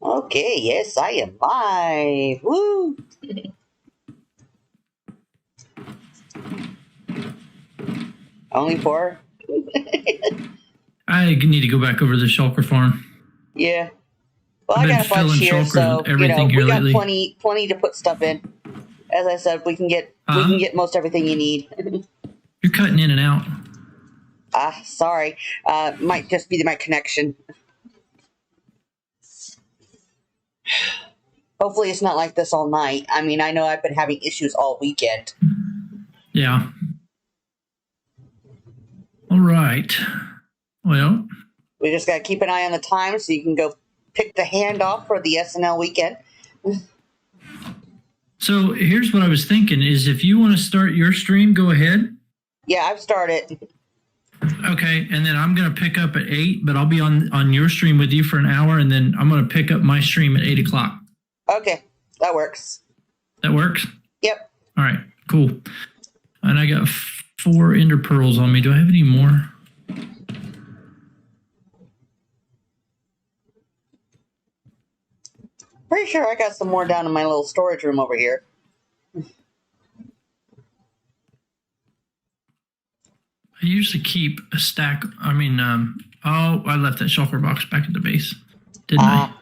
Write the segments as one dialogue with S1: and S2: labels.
S1: Okay, yes, I am live. Woo! Only four?
S2: I need to go back over to the shulker farm.
S1: Yeah. Well,
S2: I've
S1: I
S2: been
S1: got a bunch
S2: filling
S1: here,
S2: shulkers
S1: so
S2: with everything here
S1: we got
S2: lately.
S1: plenty to put stuff in. As I said, we can get most everything you need.
S2: You're cutting in and out.
S1: Sorry. Might just be my connection. Hopefully it's not like this all night. I mean, I know I've been having issues all weekend.
S2: Yeah. All right. Well,
S1: We just got to keep an eye on the time so you can go pick the handoff for the SNL weekend.
S2: so here's what I was thinking is if you want to start your stream, go ahead.
S1: Yeah, I've started.
S2: Okay, and then I'm going to pick up at 8, but I'll be on your stream with you for an hour, and then I'm going to pick up my stream at 8 o'clock.
S1: Okay, that works.
S2: That works?
S1: Yep.
S2: All right, cool. And I got 4 ender pearls on me. Do I have any more?
S1: Pretty sure I got some more down in my little storage room over here.
S2: I usually keep a stack. I mean, I left that shulker box back at the base, didn't I?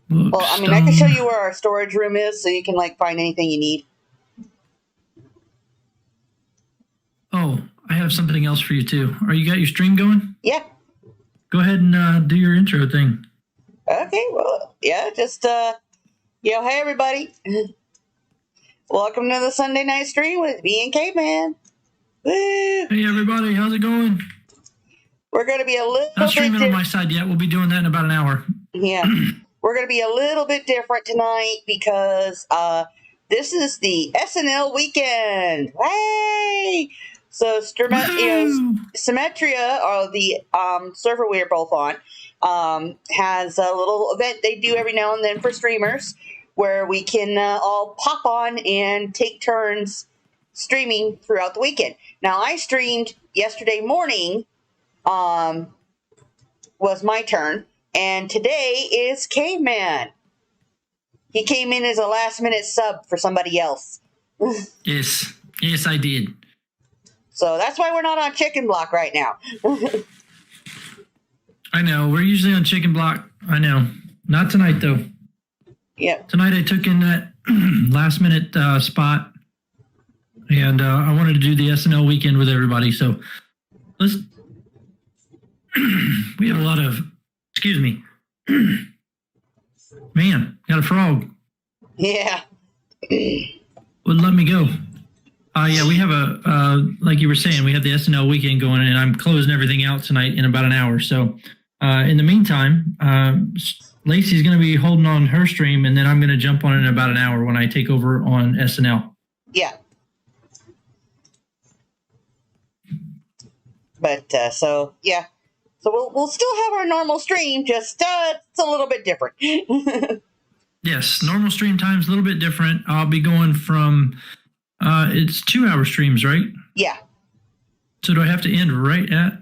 S1: Well, I mean, I can show you where our storage room is so you can, find anything you need.
S2: Oh, I have something else for you, too. You got your stream going?
S1: Yeah.
S2: Go ahead and do your intro thing.
S1: Okay, well, yeah, just, hey, everybody. Welcome to the Sunday night stream with me and Caveman. Woo!
S2: Hey, everybody, how's it going?
S1: We're going to be a little
S2: Not streaming
S1: bit
S2: on my side yet. We'll be doing that in about an hour.
S1: Yeah. We're going to be a little bit different tonight because this is the SNL weekend. Hey! So, Symmetria, or the server we're both on, has a little event they do every now and then for streamers where we can all pop on and take turns streaming throughout the weekend. Now, I streamed yesterday morning, was my turn, and today is Caveman. He came in as a last-minute sub for somebody else.
S2: Yes, I did.
S1: So that's why we're not on Chicken Block right now.
S2: I know. We're usually on Chicken Block. I know. Not tonight, though.
S1: Yeah.
S2: Tonight I took in that last-minute spot, and I wanted to do the SNL weekend with everybody. So let's. We have a lot of. Excuse me. Man, got a frog.
S1: Yeah.
S2: Wouldn't let me go. Yeah, we have like you were saying, we have the SNL weekend going, and I'm closing everything out tonight in about an hour. So in the meantime, Lacey's going to be holding on her stream, and then I'm going to jump on in about an hour when I take over on SNL.
S1: Yeah. But, so, yeah. So we'll still have our normal stream, just it's a little bit different.
S2: Yes, normal stream time's a little bit different. I'll be going from it's 2-hour streams, right?
S1: Yeah.
S2: So do I have to end right at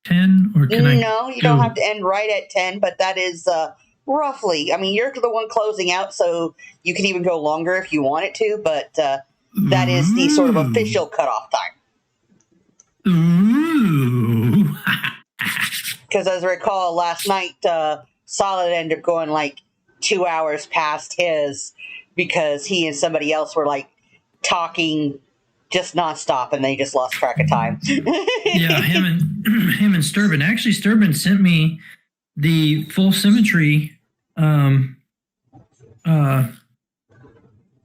S2: 10, or can I?
S1: No, you don't have to end right at 10, but that is roughly. I mean, you're the one closing out, so you can even go longer if you want it to, but that is the sort of official cutoff time.
S2: Ooh.
S1: Because as I recall, last night, Solid ended up going 2 hours past his because he and somebody else were talking just nonstop, and they just lost track of time.
S2: Yeah, him and Sturban. Actually, Sturban sent me the full Symmetry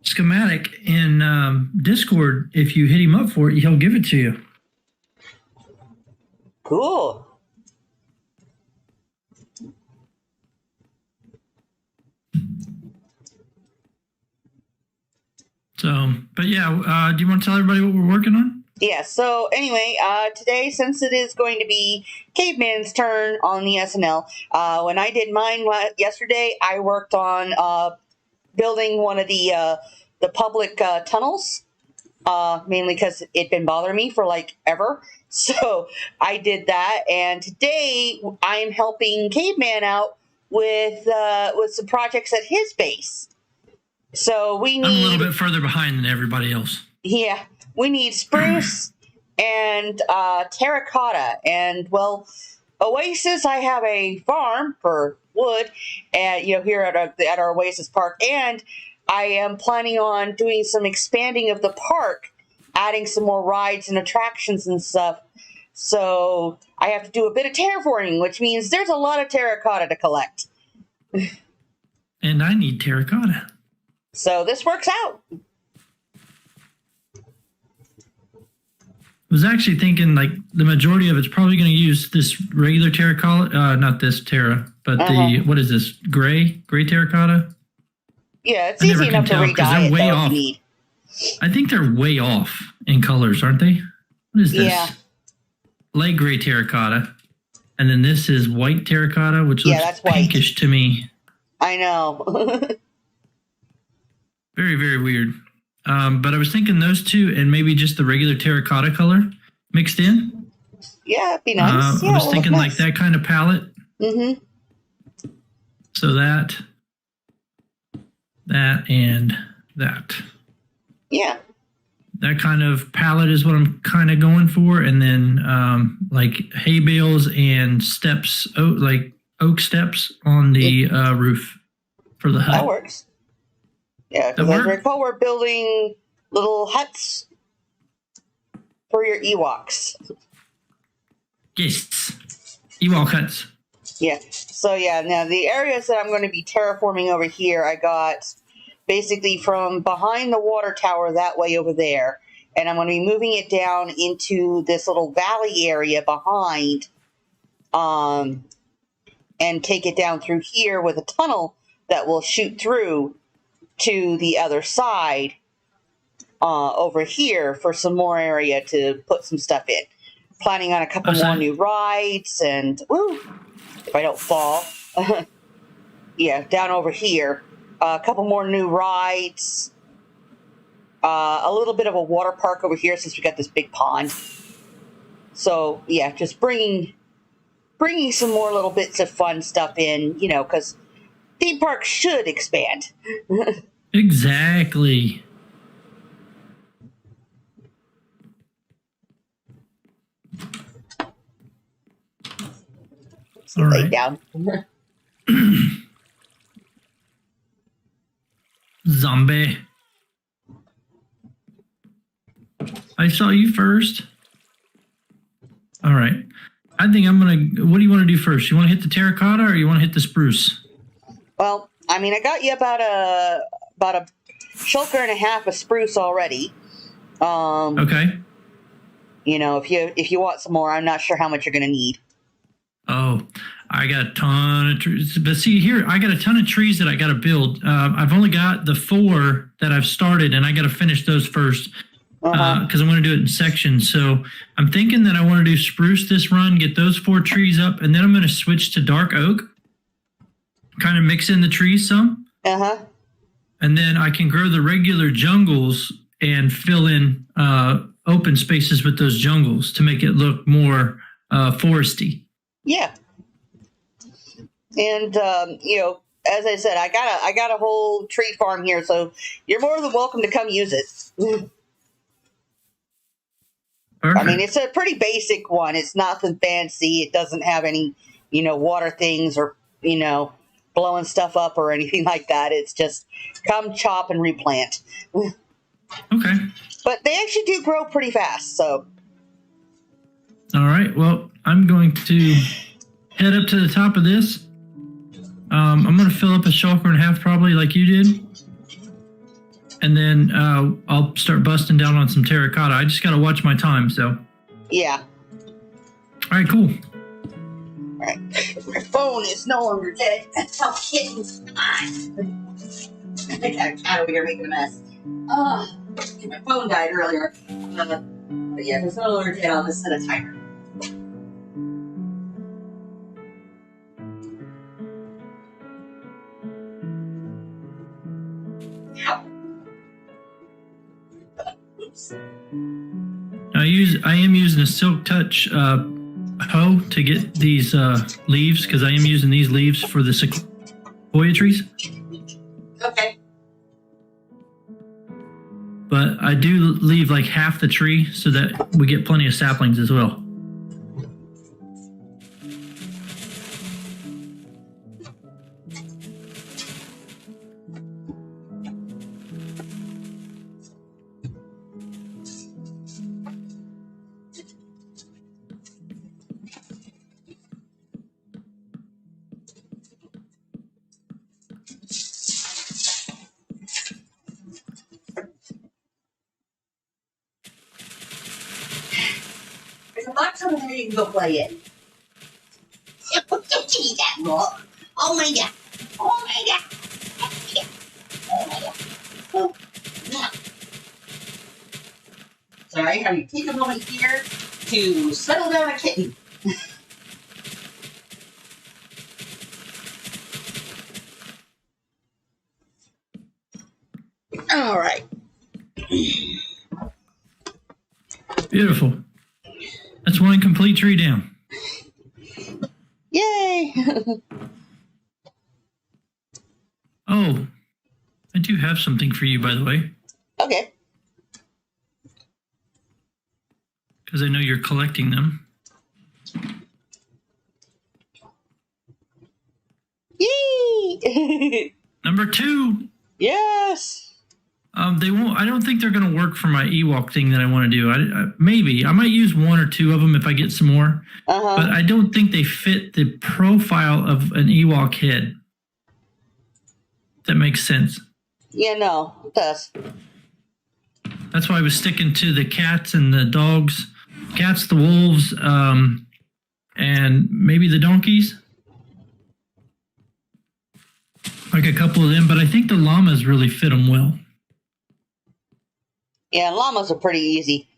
S2: schematic in Discord. If you hit him up for it, he'll give it to you.
S1: Cool.
S2: So, but yeah, do you want to tell everybody what we're working on?
S1: Yeah, so anyway, today, since it is going to be Caveman's turn on the SNL, when I did mine yesterday, I worked on building one of the public tunnels, mainly because it'd been bothering me for ever. So I did that, and today I'm helping Caveman out with some projects at his base. So we need.
S2: I'm a little bit further behind than everybody else.
S1: Yeah, we need spruce and terracotta. And well, Oasis, I have a farm for wood, and here at our Oasis Park, and I am planning on doing some expanding of the park, adding some more rides and attractions and stuff. So I have to do a bit of terraforming, which means there's a lot of terracotta to collect.
S2: And I need terracotta.
S1: So this works out.
S2: I was actually thinking like the majority of it's probably going to use this regular terracotta, not this terra, but the, what is this, gray terracotta?
S1: Yeah, it's easy enough to re-dye it, though, if you need.
S2: I think they're way off in colors, aren't they? What is this?
S1: Yeah.
S2: Light gray terracotta. And then this is white terracotta, which looks
S1: that's
S2: pinkish
S1: white
S2: to me.
S1: I know.
S2: Very, very weird. But I was thinking those two and maybe just the regular terracotta color mixed in.
S1: Yeah, it'd be nice.
S2: I was thinking like that kind of palette.
S1: Mm-hmm.
S2: So that, and that.
S1: Yeah.
S2: That kind of palette is what I'm kind of going for. And then like hay bales and steps, like oak steps on the roof for the hut.
S1: That works. Yeah, because I recall we're building little huts for your Ewoks.
S2: Yes. Ewok huts.
S1: Yeah. So, now the areas that I'm going to be terraforming over here, I got basically from behind the water tower that way over there. And I'm going to be moving it down into this little valley area behind and take it down through here with a tunnel that will shoot through to the other side over here for some more area to put some stuff in. Planning on a couple more new rides and, if I don't fall, down over here. A couple more new rides. A little bit of a water park over here since we got this big pond. So, just bringing some more little bits of fun stuff in, because theme parks should expand.
S2: Exactly. All right.
S1: Lay down.
S2: Zombie. I saw you first. All right. I think I'm going to... What do you want to do first? You want to hit the terracotta or you want to hit the spruce?
S1: Well, I mean, I got you about a shulker and a half of spruce already.
S2: Okay.
S1: If you want some more, I'm not sure how much you're going to need.
S2: Oh, I got a ton of trees. But see here, I got a ton of trees that I got to build. I've only got the 4 that I've started, and I got to finish those first because I want to do it in sections. So I'm thinking that I want to do spruce this run, get those 4 trees up, and then I'm going to switch to dark oak, kind of mix in the trees some. And then I can grow the regular jungles and fill in open spaces with those jungles to make it look more foresty.
S1: Yeah. And, as I said, I got a whole tree farm here, so you're more than welcome to come use it. I mean, it's a pretty basic one. It's nothing fancy. It doesn't have any, water things or, blowing stuff up or anything like that. It's just come chop and replant.
S2: Okay.
S1: But they actually do grow pretty fast, so.
S2: All right. Well, I'm going to head up to the top of this. I'm going to fill up a shulker and a half probably like you did. And then I'll start busting down on some terracotta. I just got to watch my time, so.
S1: Yeah.
S2: All right, cool.
S1: All right. My phone is no longer dead. Oh, kittens. I got a cat over here making a mess. My phone died earlier. But it's no longer dead. I'll just set a timer.
S2: I am using a Silk Touch hoe to get these leaves, because I am using these leaves for the sequoia trees.
S1: Okay.
S2: But I do leave like half the tree so that we get plenty of saplings as well.
S1: There's a box over there you can go play in. Don't give me that book. Oh my god. Oh my god. Oh my god. Oh, yeah. Sorry, I'm going to take a moment here to settle down a kitten. All right.
S2: Beautiful. That's one complete tree down.
S1: Yay!
S2: Oh, I do have something for you, by the way.
S1: Okay.
S2: Because I know you're collecting them.
S1: Yay!
S2: Number 2.
S1: Yes.
S2: They won't. I don't think they're going to work for my Ewok thing that I want to do. Maybe I might use 1 or 2 of them if I get some more. But I don't think they fit the profile of an Ewok head. That makes sense.
S1: Yeah, no, it does.
S2: That's why I was sticking to the cats and the dogs, cats, the wolves, and maybe the donkeys. Like a couple of them, but I think the llamas really fit them well.
S1: Yeah, llamas are pretty easy.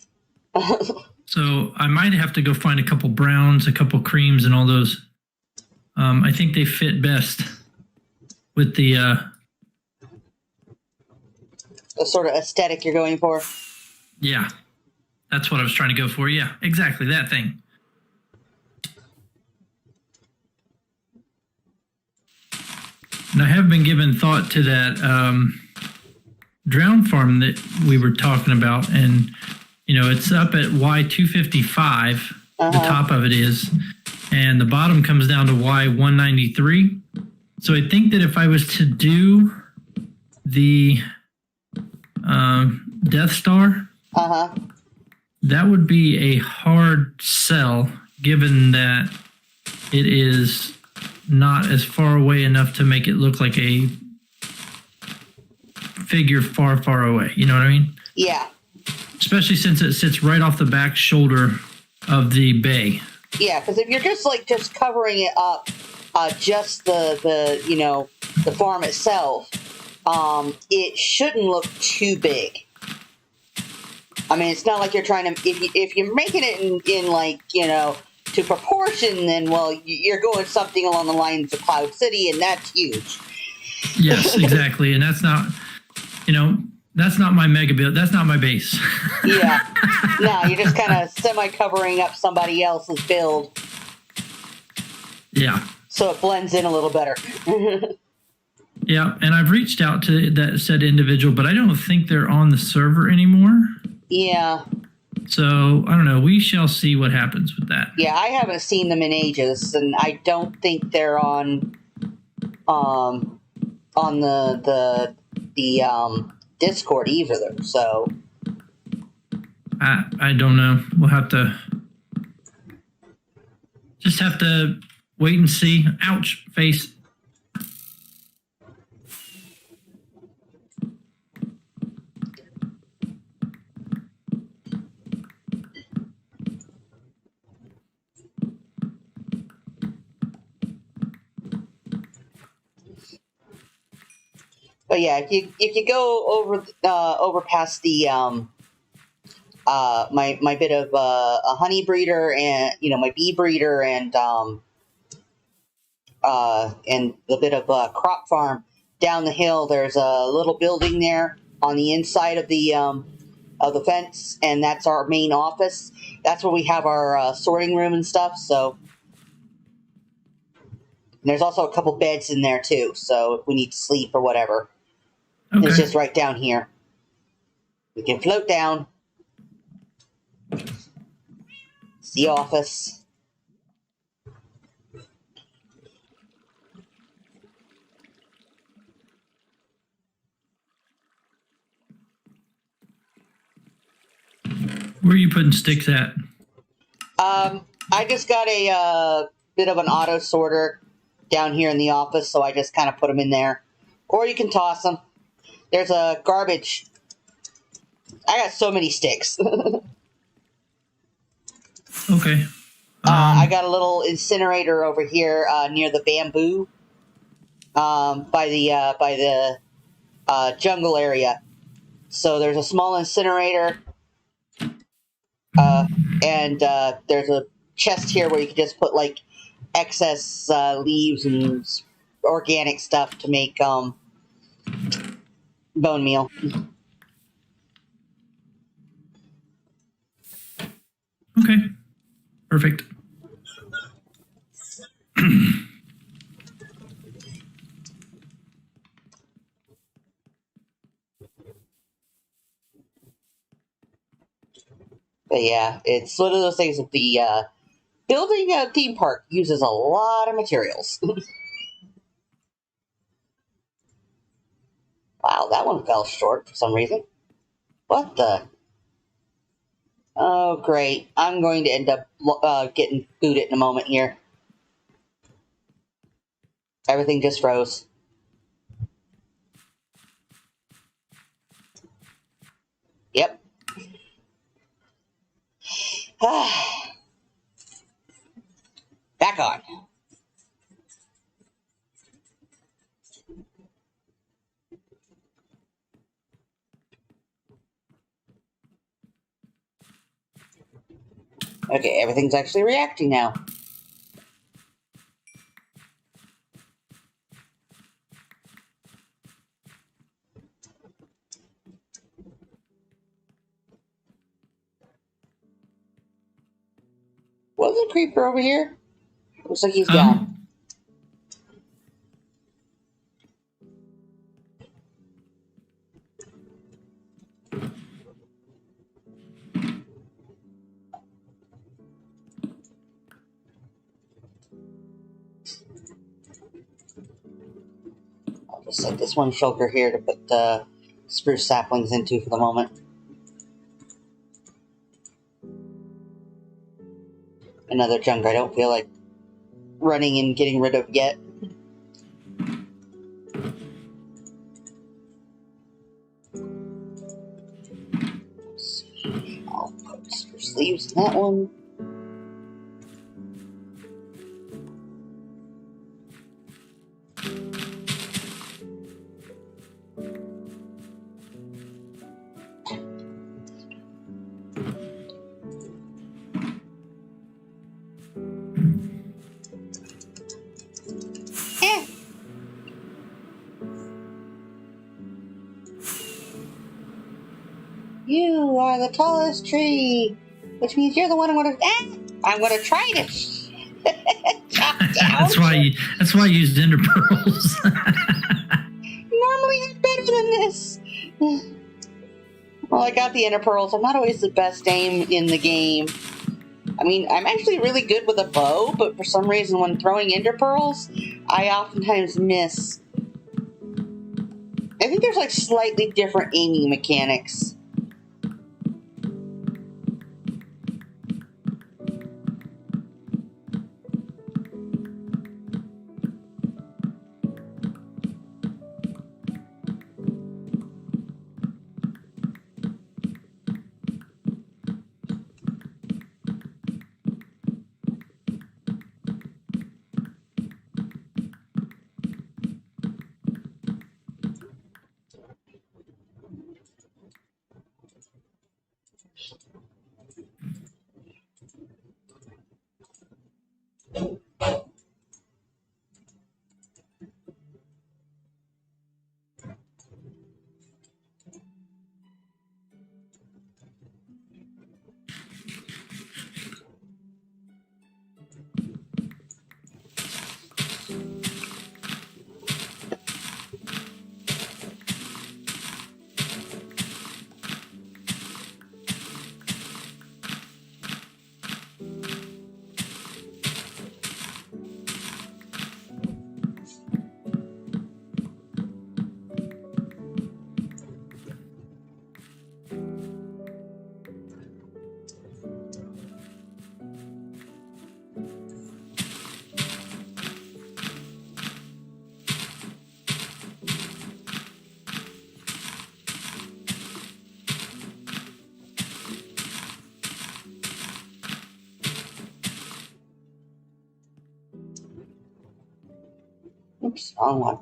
S2: So I might have to go find a couple browns, a couple creams, and all those. I think they fit best with the
S1: sort of aesthetic you're going for.
S2: Yeah, that's what I was trying to go for. Yeah, exactly that thing. And I have been giving thought to that drown farm that we were talking about, and it's up at Y255. The top of it is, and the bottom comes down to Y193. So I think that if I was to do the Death Star, that would be a hard sell, given that it is not as far away enough to make it look like a figure far, far away. You know what I mean?
S1: Yeah.
S2: Especially since it sits right off the back shoulder of the bay.
S1: Yeah, because if you're just covering it up, just the farm itself, it shouldn't look too big. I mean, it's not like you're trying to, if you're making it in like, to proportion, then, well, you're going something along the lines of Cloud City, and that's huge.
S2: Yes, exactly. And that's not, that's not my mega build. That's not my base.
S1: Yeah. No, you're just kind of semi-covering up somebody else's build.
S2: Yeah.
S1: So it blends in a little better.
S2: Yeah, and I've reached out to that said individual, but I don't think they're on the server anymore.
S1: Yeah.
S2: So, I don't know. We shall see what happens with that.
S1: Yeah, I haven't seen them in ages, and I don't think they're on the Discord either, so
S2: I don't know. We'll have to wait and see. Ouch, face.
S1: But yeah, if you go over past the my bit of a honey breeder and my bee breeder and the bit of crop farm down the hill, there's a little building there on the inside of the of the fence, and that's our main office. That's where we have our sorting room and stuff. So and there's also a couple beds in there too. So if we need to sleep or whatever,
S2: Okay.
S1: it's just right down here. We can float down. It's the office.
S2: Where are you putting sticks at?
S1: I just got a bit of an auto sorter down here in the office, so I just kind of put them in there. Or you can toss them. There's a garbage. I got so many sticks.
S2: Okay.
S1: I got a little incinerator over here near the bamboo by the jungle area. So there's a small incinerator, and there's a chest here where you can just put like excess leaves and organic stuff to make bone meal.
S2: Okay. Perfect.
S1: But yeah, it's one of those things that the building a theme park uses a lot of materials. Wow, that one fell short for some reason. What the? Oh, great. I'm going to end up getting booted in a moment here. Everything just froze. Yep. Back on. Okay, everything's actually reacting now. Was a creeper over here? Looks like he's gone. I'll just set this one shulker here to put the spruce saplings into for the moment. Another junk I don't feel like running and getting rid of yet. Let's see. I'll put spruce leaves in that one. You are the tallest tree, which means you're the one I'm gonna try to chop down.
S2: That's why I used ender pearls.
S1: Normally I'm better than this. Well, I got the ender pearls. I'm not always the best aim in the game. I mean, I'm actually really good with a bow, but for some reason when throwing ender pearls, I oftentimes miss. I think there's like slightly different aiming mechanics. Wrong one.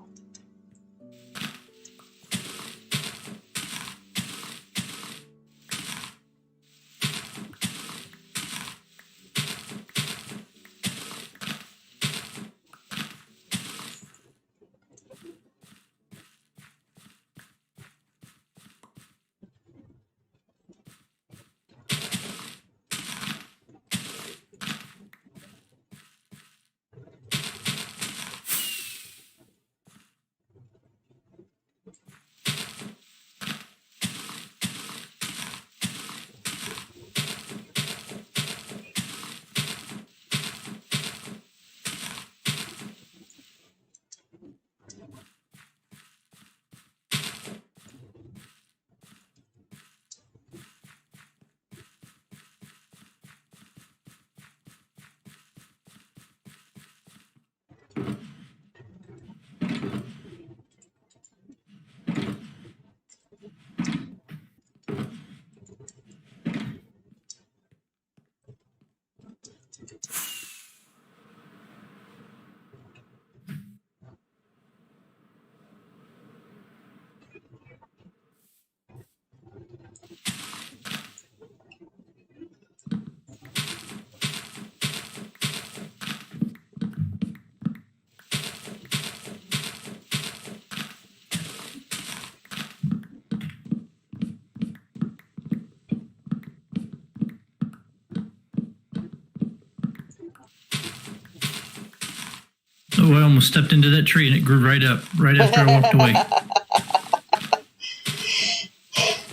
S2: Oh, I almost stepped into that tree and it grew right up right after I walked away.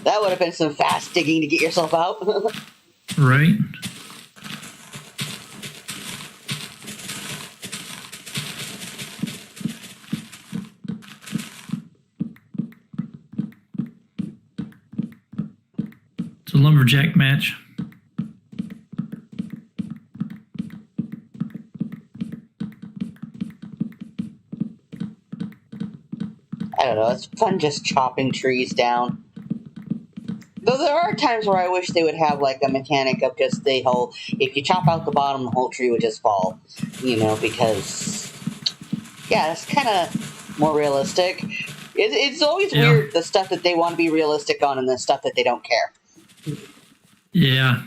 S1: That would have been some fast digging to get yourself out.
S2: Right. It's a lumberjack match.
S1: I don't know. It's fun just chopping trees down. Though there are times where I wish they would have like a mechanic of just the whole, if you chop out the bottom, the whole tree would just fall. You know, because, yeah, it's kind of more realistic. It's always weird, the stuff that they want to be realistic on and the stuff that they don't care.
S2: Yeah.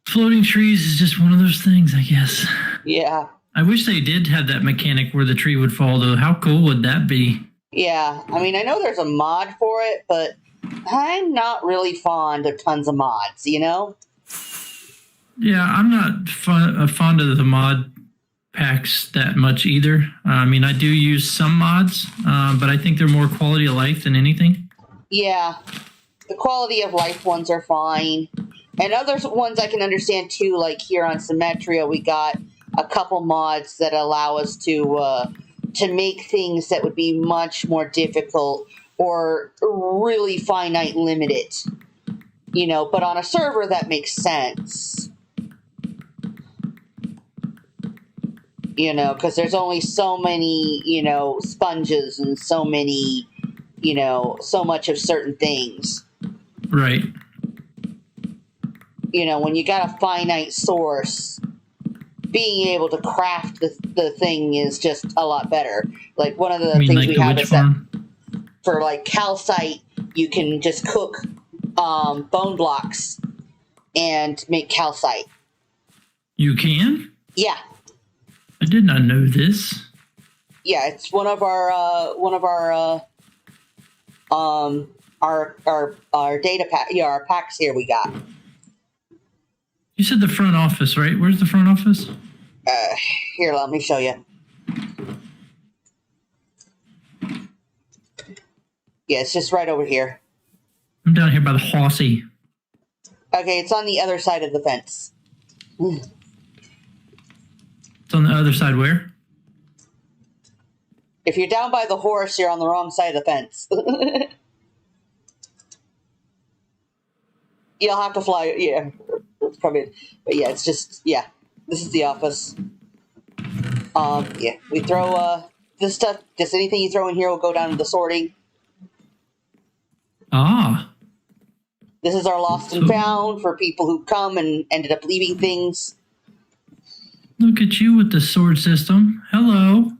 S2: Floating trees is just one of those things, I guess.
S1: Yeah.
S2: I wish they did have that mechanic where the tree would fall, though. How cool would that be?
S1: Yeah. I mean, I know there's a mod for it, but I'm not really fond of tons of mods, you know?
S2: Yeah, I'm not fond of the mod packs that much either. I mean, I do use some mods, but I think they're more quality of life than anything.
S1: Yeah. The quality of life ones are fine. And other ones I can understand too, like here on Symmetria, we got a couple mods that allow us to make things that would be much more difficult or really finite limited. You know, but on a server that makes sense. You know, because there's only so many, you know, sponges and so many, you know, so much of certain things.
S2: Right.
S1: You know, when you got a finite source, being able to craft the thing is just a lot better. Like one of the things
S2: like
S1: we have is that for like calcite, you can just cook bone blocks and make calcite.
S2: You can?
S1: Yeah.
S2: I did not know this.
S1: Yeah, it's one of our data pack. Yeah, our packs here we got.
S2: You said the front office, right? Where's the front office?
S1: Here, let me show you. Yeah, it's just right over here.
S2: I'm down here by the horsey.
S1: Okay, it's on the other side of the fence.
S2: It's on the other side where?
S1: If you're down by the horse, you're on the wrong side of the fence. You'll have to fly. Yeah, that's probably it. But yeah, it's just, yeah. This is the office. Yeah, we throw this stuff. Just anything you throw in here will go down to the sorting.
S2: Ah.
S1: This is our lost and found for people who come and ended up leaving things.
S2: Look at you with the sword system. Hello.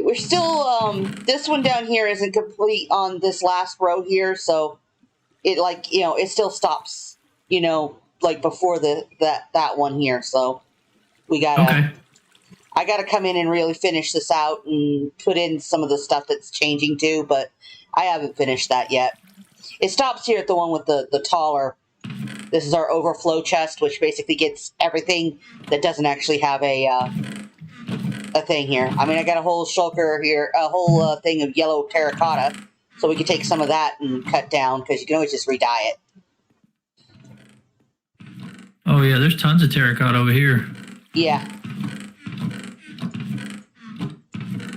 S1: We're still, this one down here isn't complete on this last row here, so it it still stops, like before that one here. So we gotta,
S2: Okay.
S1: I gotta come in and really finish this out and put in some of the stuff that's changing too, but I haven't finished that yet. It stops here at the one with the taller. This is our overflow chest, which basically gets everything that doesn't actually have a thing here. I mean, I got a whole shulker here, a whole thing of yellow terracotta, so we could take some of that and cut down, because you can always just re-dye it.
S2: Oh, yeah, there's tons of terracotta over here.
S1: Yeah.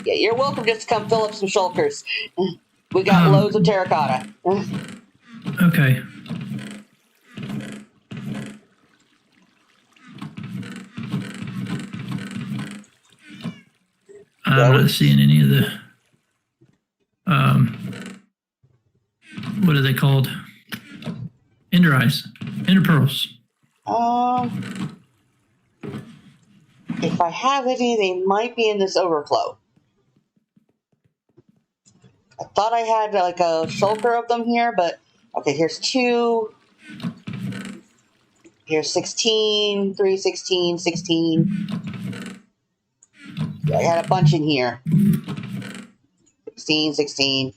S1: Yeah, you're welcome just to come fill up some shulkers. We got loads of terracotta.
S2: Okay. I'm not seeing any of the, what are they called? Ender eyes, ender pearls.
S1: If I have any, they might be in this overflow. I thought I had like a shulker of them here, but okay, here's 2. Here's 16, 3, 16, 16. Yeah, I got a bunch in here. 16, 16.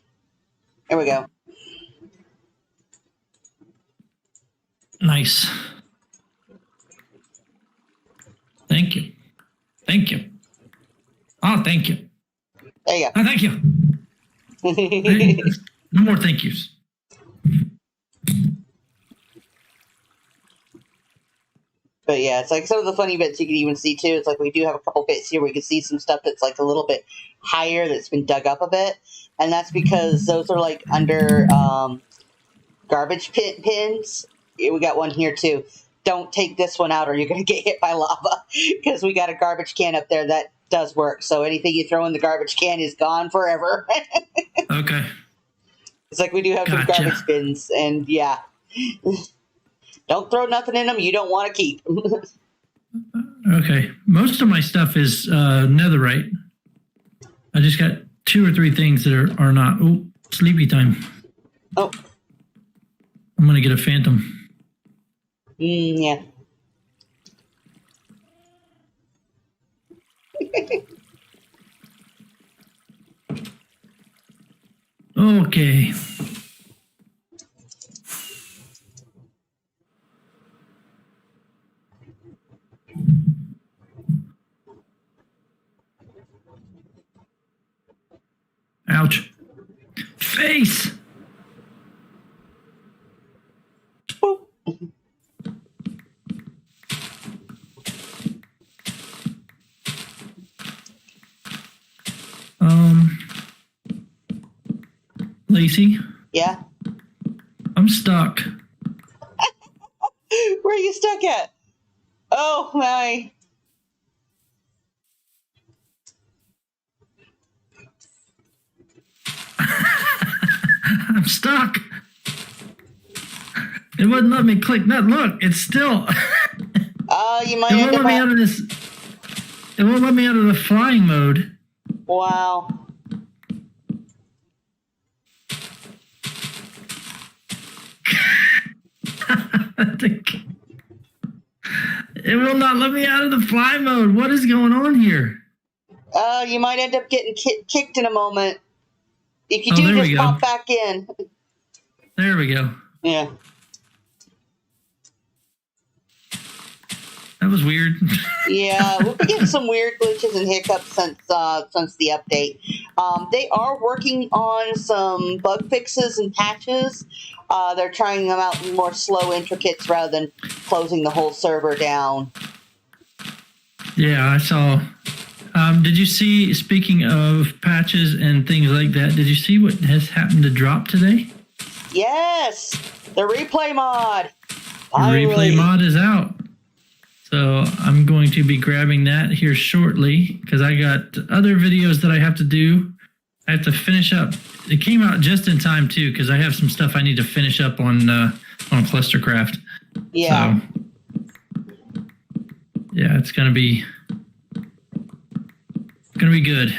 S1: There we go.
S2: Nice. Thank you. Thank you. Oh, thank you.
S1: There you
S2: Oh, thank you. No more thank yous.
S1: But yeah, it's like some of the funny bits you can even see too. It's like we do have a couple bits here where you can see some stuff that's like a little bit higher that's been dug up a bit. And that's because those are like under garbage pins. Yeah, we got one here too. Don't take this one out or you're going to get hit by lava, because we got a garbage can up there that does work. So anything you throw in the garbage can is gone forever.
S2: Okay.
S1: It's like we do have some garbage bins, and yeah. Don't throw nothing in them you don't want to keep.
S2: Okay. Most of my stuff is netherite. I just got 2 or 3 things that are not. Oh, sleepy time.
S1: Oh.
S2: I'm going to get a phantom.
S1: Yeah.
S2: Okay. Ouch. Face. Lacey?
S1: Yeah?
S2: I'm stuck.
S1: Where are you stuck at? Oh, my.
S2: I'm stuck. It wouldn't let me click that. Look, it's still.
S1: You might
S2: it won't let me out of this. It won't let me out of the flying mode.
S1: Wow.
S2: It will not let me out of the fly mode. What is going on here?
S1: You might end up getting kicked in a moment. If you do, just pop back in.
S2: There we go.
S1: Yeah.
S2: That was weird.
S1: Yeah, we've been getting some weird glitches and hiccups since the update. They are working on some bug fixes and patches. They're trying them out in more slow intricates rather than closing the whole server down.
S2: Yeah, I saw. Did you see, speaking of patches and things like that, did you see what has happened to drop today?
S1: Yes! The replay mod!
S2: Finally. The replay mod is out. So I'm going to be grabbing that here shortly, because I got other videos that I have to do. I have to finish up. It came out just in time, too, because I have some stuff I need to finish up on Clustercraft.
S1: Yeah.
S2: yeah, it's gonna be good.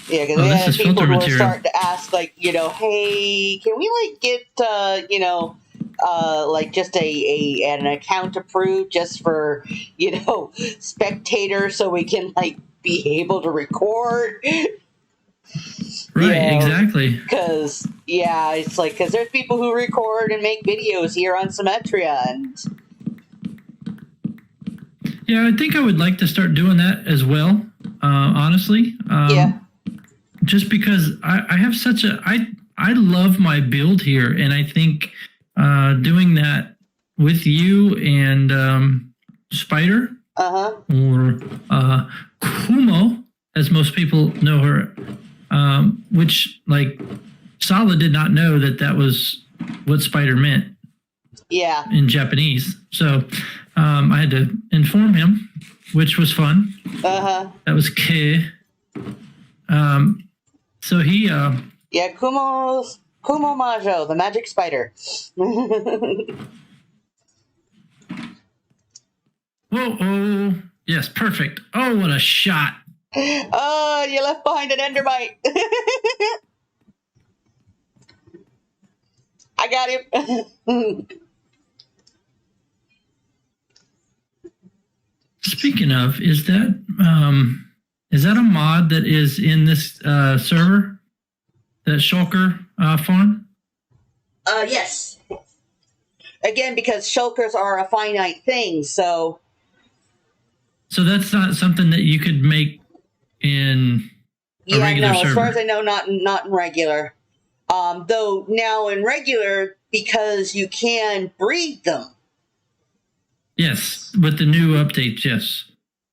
S1: Yeah, because
S2: Oh,
S1: we
S2: this
S1: had
S2: is
S1: people
S2: filter
S1: who were
S2: material.
S1: starting to ask, like, hey, can we like get like just an account approved just for spectators so we can like be able to record.
S2: Right, exactly.
S1: Because it's like because there's people who record and make videos here on Symmetria, and
S2: Yeah, I think I would like to start doing that as well. Honestly, just because I have such I love my build here, and I think doing that with you and Spider or Kumo, as most people know her, which like Sala did not know that was what Spider meant.
S1: Yeah.
S2: In Japanese, so I had to inform him, which was fun. That was K. So he.
S1: Kumo Majo, the magic spider.
S2: Whoa! Oh, yes, perfect. Oh, what a shot!
S1: Oh, you left behind an endermite. I got him.
S2: Speaking of, is that a mod that is in this server? That shulker farm?
S1: Yes. Again, because shulkers are a finite thing, so.
S2: So that's not something that you could make in a regular server.
S1: As far as I know, not in regular. Though now in regular, because you can breed them.
S2: Yes, with the new updates, yes.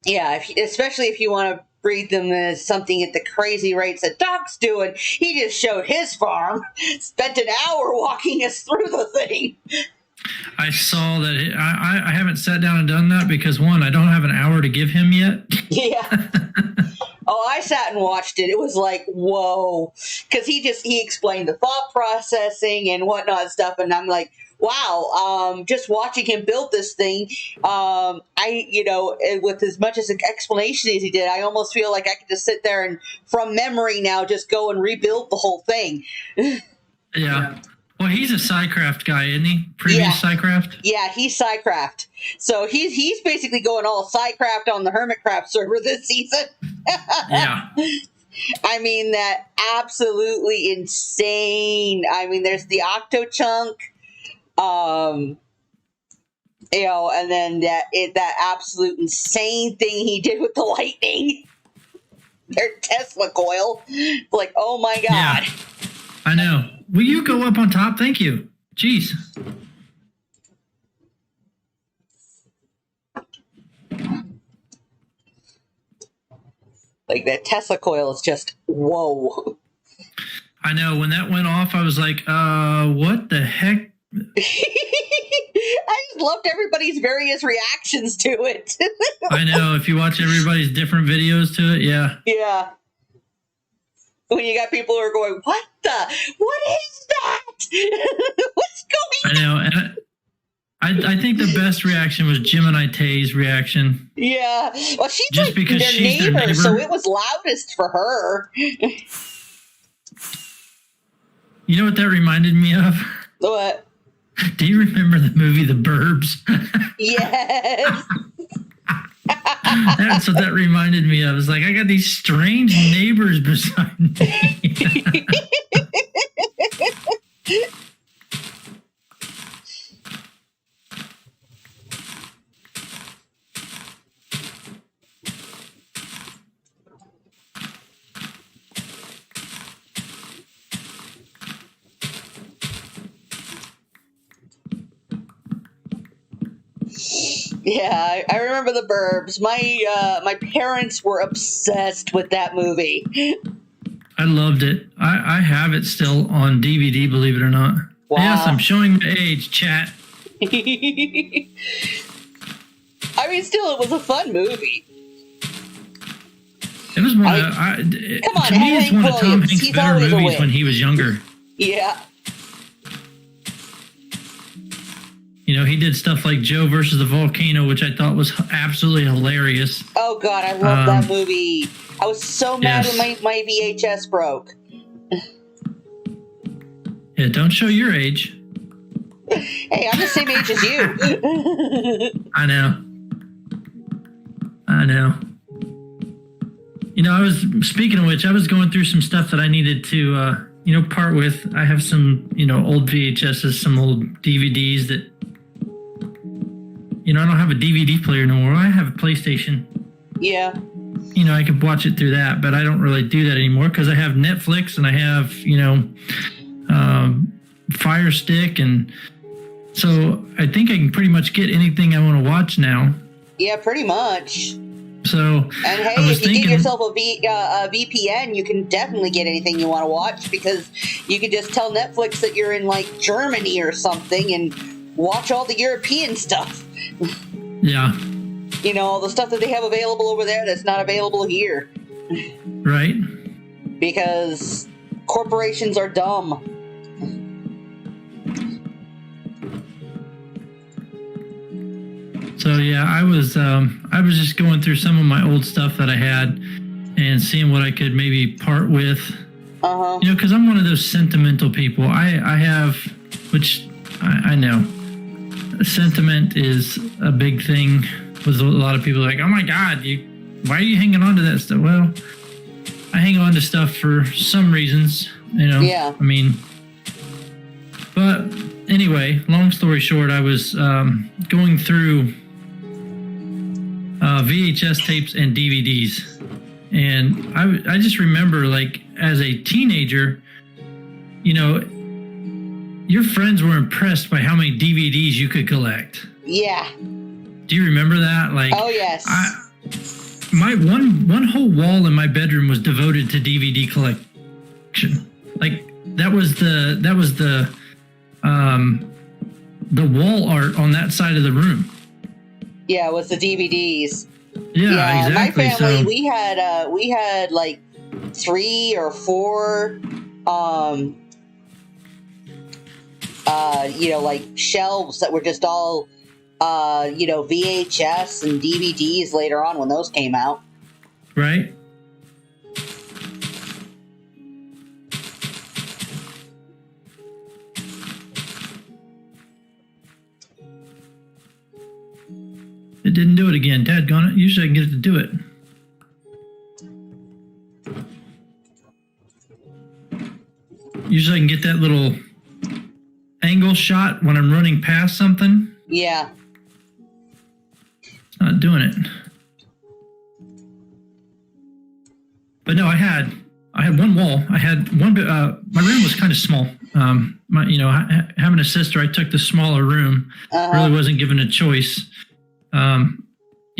S1: Yeah, especially if you want to breed them as something at the crazy rates that Doc's doing. He just showed his farm, spent an hour walking us through the thing.
S2: I saw that. I haven't sat down and done that because, one, I don't have an hour to give him yet.
S1: Yeah. Oh, I sat and watched it. It was like, whoa. Because he explained the thought processing and whatnot stuff, and I'm like, wow, just watching him build this thing, with as much as an explanation as he did, I almost feel like I could just sit there and, from memory now, just go and rebuild the whole thing.
S2: Yeah. Well, he's a Psycraft guy, isn't he? Previous Psycraft?
S1: Yeah, he's Psycraft. So he's basically going all Psycraft on the Hermitcraft server this season.
S2: Yeah.
S1: I mean, that absolutely insane. I mean, there's the Octo Chunk. And then that absolute insane thing he did with the lightning, their Tesla coil, like, oh my god!
S2: Yeah, I know. Will you go up on top? Thank you. Jeez.
S1: Like that Tesla coil is just whoa.
S2: I know. When that went off, I was like, what the heck?
S1: I just loved everybody's various reactions to it.
S2: I know. If you watch everybody's different videos to it, yeah.
S1: Yeah. When you got people who are going, what is that? What's going on?
S2: I know. And I think the best reaction was Gemini Tay's reaction.
S1: Yeah. Well, she's
S2: just
S1: like
S2: because
S1: their
S2: she's
S1: neighbor,
S2: their neighbor,
S1: so it was loudest for her.
S2: You know what that reminded me of?
S1: What?
S2: Do you remember the movie The Burbs?
S1: Yes.
S2: That's what that reminded me of. It's like, I got these strange neighbors beside me.
S1: Yeah, I remember The Burbs. My parents were obsessed with that movie.
S2: I loved it. I have it still on DVD, believe it or not.
S1: Wow.
S2: Yes, I'm showing my age, chat.
S1: I mean, still, it was a fun movie.
S2: It was one of
S1: Come on,
S2: to me, it's
S1: Hank
S2: one of Tom
S1: Williams.
S2: Hanks'
S1: He's
S2: better
S1: always a
S2: movies
S1: win.
S2: when he was younger.
S1: Yeah.
S2: You know, he did stuff like Joe versus the Volcano, which I thought was absolutely hilarious.
S1: Oh God, I love that movie. I was so mad
S2: yes.
S1: when my VHS broke.
S2: Yeah, don't show your age.
S1: Hey, I'm the same age as you.
S2: I know. You know, speaking of which, I was going through some stuff that I needed to, part with. I have some, old VHSs, some old DVDs that, I don't have a DVD player no more. I have a PlayStation.
S1: Yeah.
S2: I could watch it through that, but I don't really do that anymore because I have Netflix and I have, Fire Stick, and so I think I can pretty much get anything I want to watch now.
S1: Yeah, pretty much.
S2: So,
S1: and hey, if you get yourself a VPN, you can definitely get anything you want to watch, because you can just tell Netflix that you're in like Germany or something and watch all the European stuff.
S2: Yeah.
S1: All the stuff that they have available over there that's not available here.
S2: Right.
S1: Because corporations are dumb.
S2: So yeah, I was just going through some of my old stuff that I had and seeing what I could maybe part with. Because I'm one of those sentimental people. I have, which I know, sentiment is a big thing with a lot of people. Like, oh my God, why are you hanging on to that stuff? Well, I hang on to stuff for some reasons,
S1: Yeah.
S2: I mean, but anyway, long story short, I was going through VHS tapes and DVDs, and I just remember, like, as a teenager, your friends were impressed by how many DVDs you could collect.
S1: Yeah.
S2: Do you remember that? Like,
S1: oh yes.
S2: My one whole wall in my bedroom was devoted to DVD collection. Like, that was the wall art on that side of the room.
S1: Yeah, it was the DVDs.
S2: Yeah, exactly.
S1: My family, we had like 3 or 4, like shelves that were just all, VHS and DVDs later on when those came out.
S2: Right. It didn't do it again. Dadgone it. Usually I can get it to do it. Usually I can get that little angle shot when I'm running past something.
S1: Yeah.
S2: It's not doing it. But no, I had one wall. I had one bit. My room was kind of small. Having a sister, I took the smaller room. Really wasn't given a choice.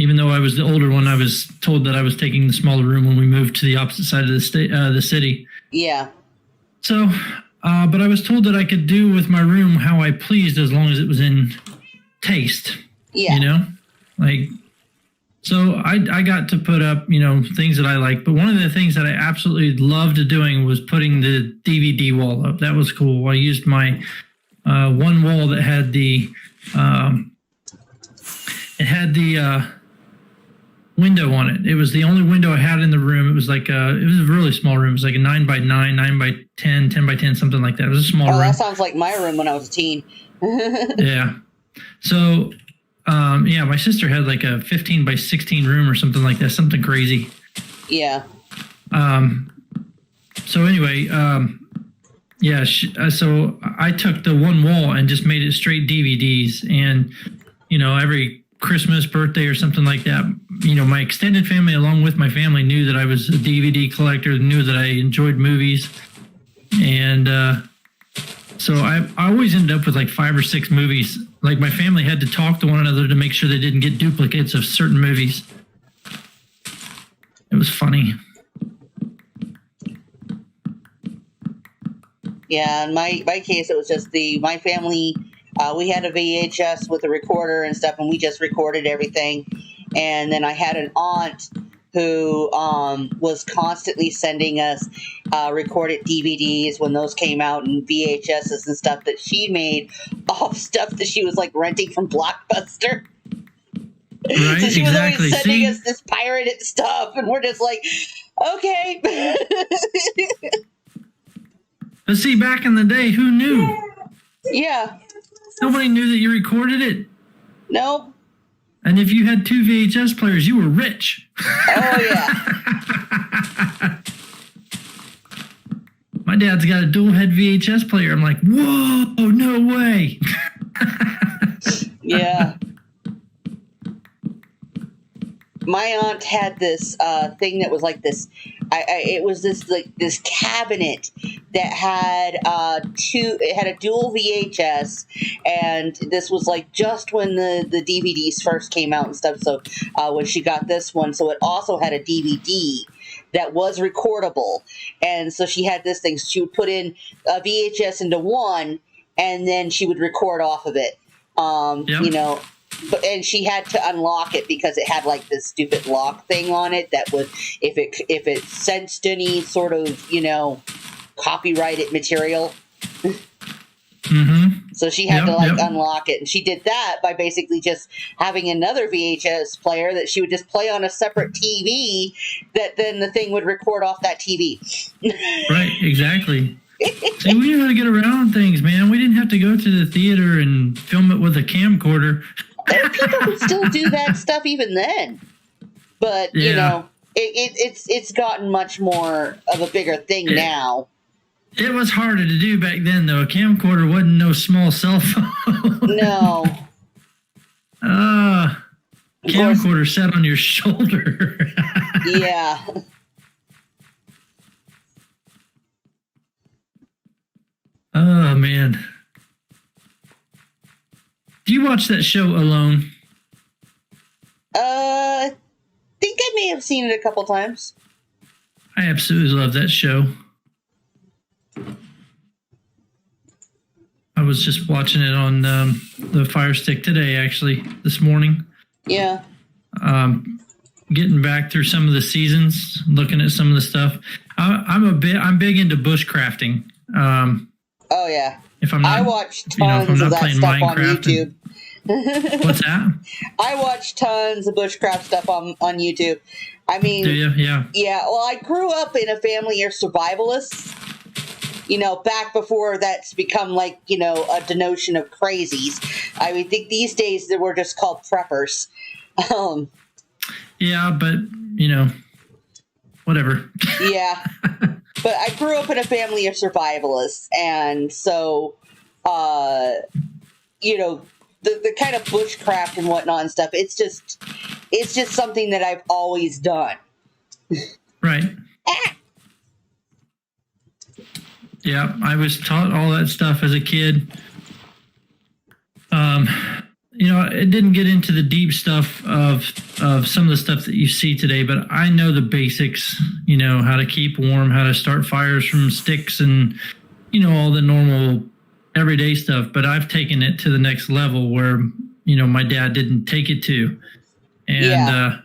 S2: Even though I was the older one, I was told that I was taking the smaller room when we moved to the opposite side of the city. Yeah. So, but I was told that I could do with my room how I pleased as long as it was in taste. Yeah. So I got to put up, things that I like. But one of the things that I absolutely loved doing was putting the DVD wall up. That was cool. I used my one wall that had the window on it. It was the only window I had in the room. It was like it was a really small room. It was like a 9x9, 9x10, 10x10, something like that. It was a small room.
S1: That sounds like my room when I was a teen.
S2: Yeah. So, my sister had like a 15x16 room or something like that, something crazy. Yeah. So anyway, so I took the one wall and just made it straight DVDs, and every Christmas, birthday, or something like that, my extended family along with my family knew that I was a DVD collector, knew that I enjoyed movies, and so I always ended up with like 5 or 6 movies. Like, my family had to talk to one another to make sure they didn't get duplicates of certain movies. It was funny.
S1: Yeah, in my case, it was just my family. We had a VHS with a recorder and stuff, and we just recorded everything. And then I had an aunt who was constantly sending us recorded DVDs when those came out and VHSs and stuff that she made off stuff that she was like renting from Blockbuster.
S2: Right,
S1: So she was
S2: exactly.
S1: always sending
S2: See,
S1: us this pirated stuff, and we're just like, okay.
S2: but see, back in the day, who knew?
S1: Yeah.
S2: Nobody knew that you recorded it.
S1: Nope.
S2: And if you had 2 VHS players, you were rich.
S1: Oh, yeah.
S2: My dad's got a dual head VHS player. I'm like, whoa, no way.
S1: Yeah. My aunt had this thing that was like this. It was this cabinet that had It had a dual VHS, and this was like just when the DVDs first came out and stuff. So when she got this one, so it also had a DVD that was recordable, and so she had this thing. She would put in a VHS into one, and then she would record off of it.
S2: Yep.
S1: You know. And she had to unlock it because it had like this stupid lock thing on it that would, if it sensed any sort of, copyrighted material.
S2: Mm-hmm.
S1: So she had to unlock it, and she did that by basically just having another VHS player that she would just play on a separate TV. That then the thing would record off that TV.
S2: Right, exactly. See, we knew how to get around things, man. We didn't have to go to the theater and film it with a camcorder.
S1: There are people who still do that stuff even then, but it's gotten much more of a bigger thing now.
S2: It was harder to do back then, though. A camcorder wasn't no small cell phone.
S1: No.
S2: Camcorder sat on your shoulder.
S1: Yeah.
S2: Oh, man. Do you watch that show Alone?
S1: I think I may have seen it a couple times.
S2: I absolutely love that show. I was just watching it on the Fire Stick today, actually, this morning.
S1: Yeah.
S2: Getting back through some of the seasons, looking at some of the stuff. I'm big into bushcrafting.
S1: Oh yeah.
S2: If I'm not,
S1: I watch tons of that stuff on YouTube.
S2: What's that?
S1: I watch tons of bushcraft stuff on YouTube. I mean,
S2: do you? Yeah.
S1: Yeah. Well, I grew up in a family of survivalists. Back before that's become like a denotion of crazies. I mean, think these days they were just called preppers.
S2: Yeah, but whatever.
S1: Yeah. But I grew up in a family of survivalists, and so, the kind of bushcraft and whatnot and stuff, it's just something that I've always done.
S2: Right. Yeah, I was taught all that stuff as a kid. It didn't get into the deep stuff of some of the stuff that you see today, but I know the basics, how to keep warm, how to start fires from sticks and, all the normal everyday stuff. But I've taken it to the next level where, my dad didn't take it to. And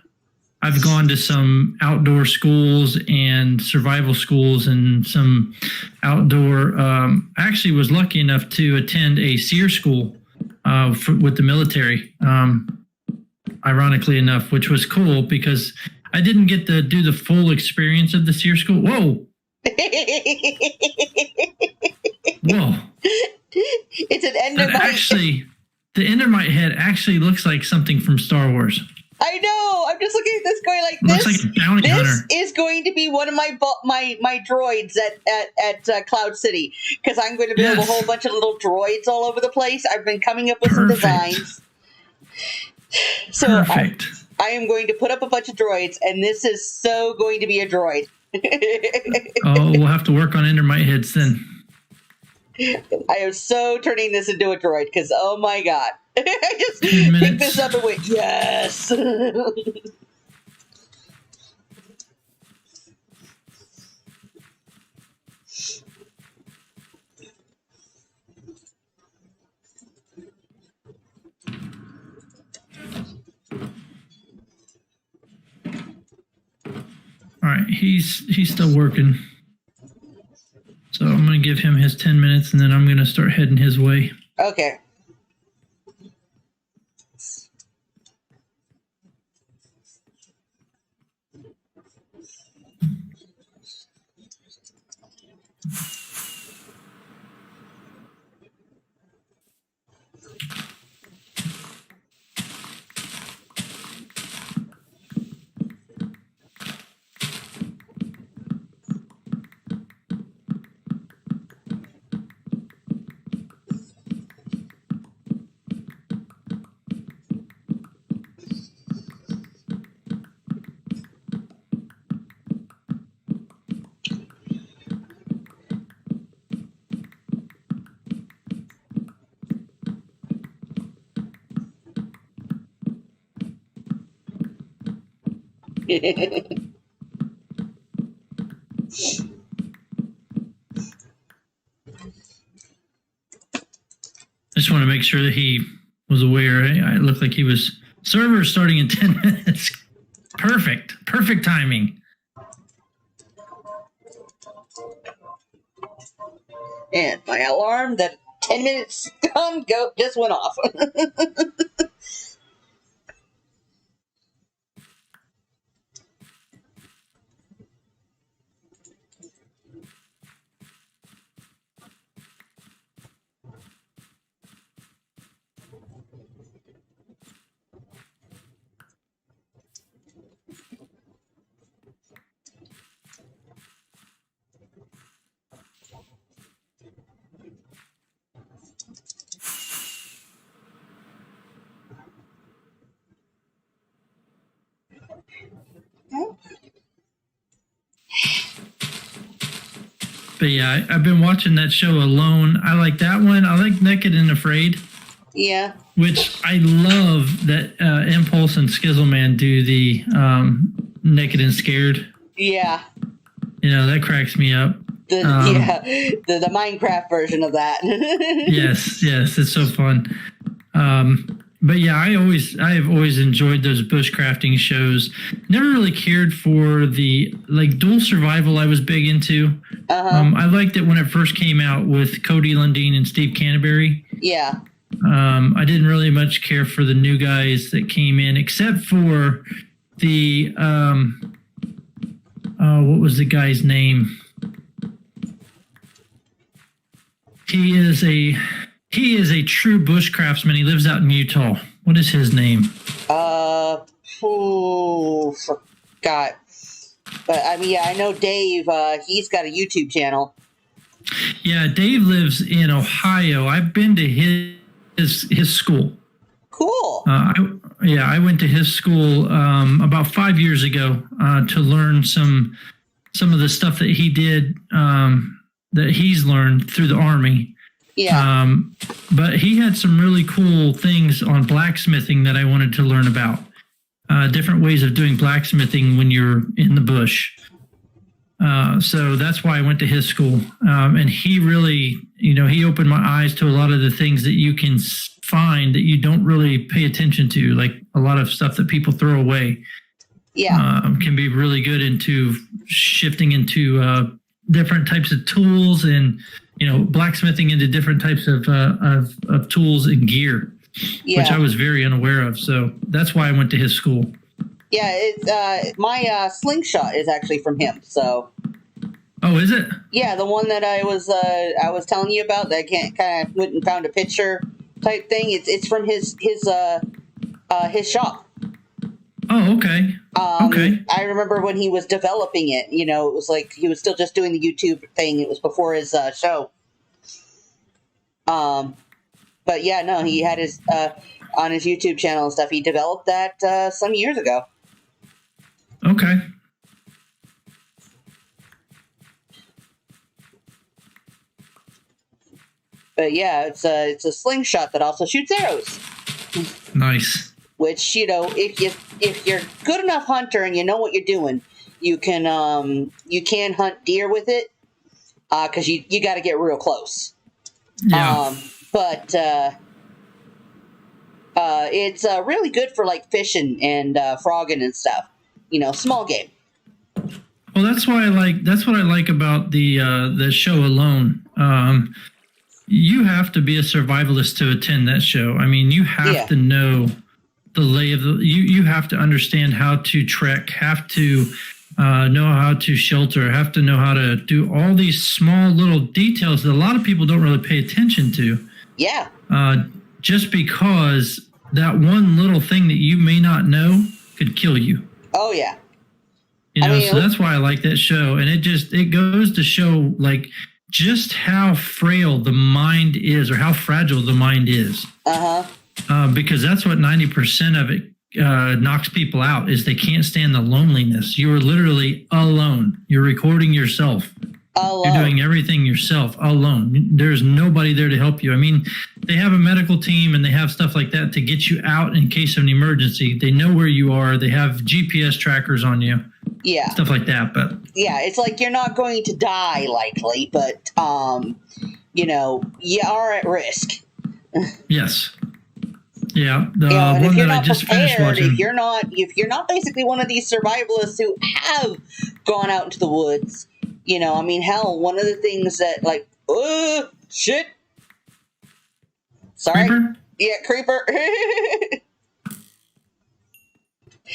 S2: I've gone to some outdoor schools and survival schools and some outdoor, I actually was lucky enough to attend a SEER school with the military, ironically enough, which was cool because I didn't get to do the full experience of the SEER school. Whoa. Whoa.
S1: It's an Endermite.
S2: Actually, the Endermite head actually looks like something from Star Wars.
S1: I know. I'm just looking at this going like
S2: this. Looks like a bounty hunter.
S1: This is going to be one of my droids at Cloud City because I'm going to build a whole bunch of little droids all over the place. I've been coming up with some designs. So
S2: perfect.
S1: I am going to put up a bunch of droids, and this is so going to be a droid.
S2: Oh, we'll have to work on Endermite heads then.
S1: I am so turning this into a droid because, oh my god. I just picked this up and went, yes.
S2: right, he's still working. So I'm going to give him his 10 minutes, and then I'm going to start heading his way.
S1: Okay.
S2: I just want to make sure that he was aware. It looked like he was server starting in 10 minutes. Perfect timing.
S1: And my alarm that 10 minutes go just went off.
S2: But yeah, I've been watching that show Alone. I like that one. I like Naked and Afraid.
S1: Yeah.
S2: Which I love that Impulse and Skizzleman do the Naked and Scared.
S1: Yeah.
S2: You know, that cracks me up.
S1: The Minecraft version of that.
S2: yes, it's so fun. But yeah, I have always enjoyed those bushcrafting shows. Never really cared for the dual survival. I was big into. I liked it when it first came out with Cody Lundeen and Steve Canterbury.
S1: Yeah.
S2: I didn't really much care for the new guys that came in, except for the what was the guy's name? He is a true bushcraftsman. He lives out in Utah. What is his name?
S1: Forgot. But I mean, yeah, I know Dave. He's got a YouTube channel.
S2: Yeah, Dave lives in Ohio. I've been to his school.
S1: Cool.
S2: I went to his school about 5 years ago to learn some of the stuff that he did that he's learned through the Army.
S1: Yeah.
S2: But he had some really cool things on blacksmithing that I wanted to learn about. Different ways of doing blacksmithing when you're in the bush. So that's why I went to his school. And he really, he opened my eyes to a lot of the things that you can find that you don't really pay attention to, like a lot of stuff that people throw away.
S1: Yeah.
S2: Can be really good into shifting into different types of tools and, blacksmithing into different types of tools and gear, which I was very unaware of. So that's why I went to his school.
S1: Yeah, my slingshot is actually from him. So.
S2: Oh, is it?
S1: Yeah, the one that I was telling you about that I kind of went and found a picture type thing. It's from his shop.
S2: Oh, okay. Okay.
S1: I remember when he was developing it. It was like he was still just doing the YouTube thing. It was before his show. But yeah, no, he had his on his YouTube channel and stuff. He developed that some years ago.
S2: Okay.
S1: But yeah, it's a slingshot that also shoots arrows.
S2: Nice.
S1: Which, if you're good enough hunter and you know what you're doing, you can hunt deer with it, because you got to get real close.
S2: Yeah.
S1: But it's really good for like fishing and frogging and stuff. Small game.
S2: Well, that's why I like. That's what I like about the show alone. You have to be a survivalist to attend that show. I mean, you have to know the lay of the. You have to understand how to trek. Have to know how to shelter. Have to know how to do all these small little details that a lot of people don't really pay attention to.
S1: Yeah.
S2: Just because that one little thing that you may not know could kill you.
S1: Oh yeah.
S2: You know, so that's why I like that show. And it goes to show like just how frail the mind is or how fragile the mind is. Because that's what 90% of it knocks people out is they can't stand the loneliness. You are literally alone. You're recording yourself. Alone. You're doing everything yourself alone. There's nobody there to help you. I mean, they have a medical team and they have stuff like that to get you out in case of an emergency. They know where you are. They have GPS trackers on you.
S1: Yeah.
S2: Stuff like that. But
S1: yeah, it's like you're not going to die likely, but you know, you are at risk.
S2: Yes. Yeah. The
S1: and
S2: one
S1: if you're
S2: that I
S1: not
S2: just finished
S1: prepared,
S2: watching.
S1: if you're not basically one of these survivalists who have gone out into the woods, you know, I mean, hell, one of the things that like, shit. Sorry.
S2: Creeper?
S1: Yeah, creeper.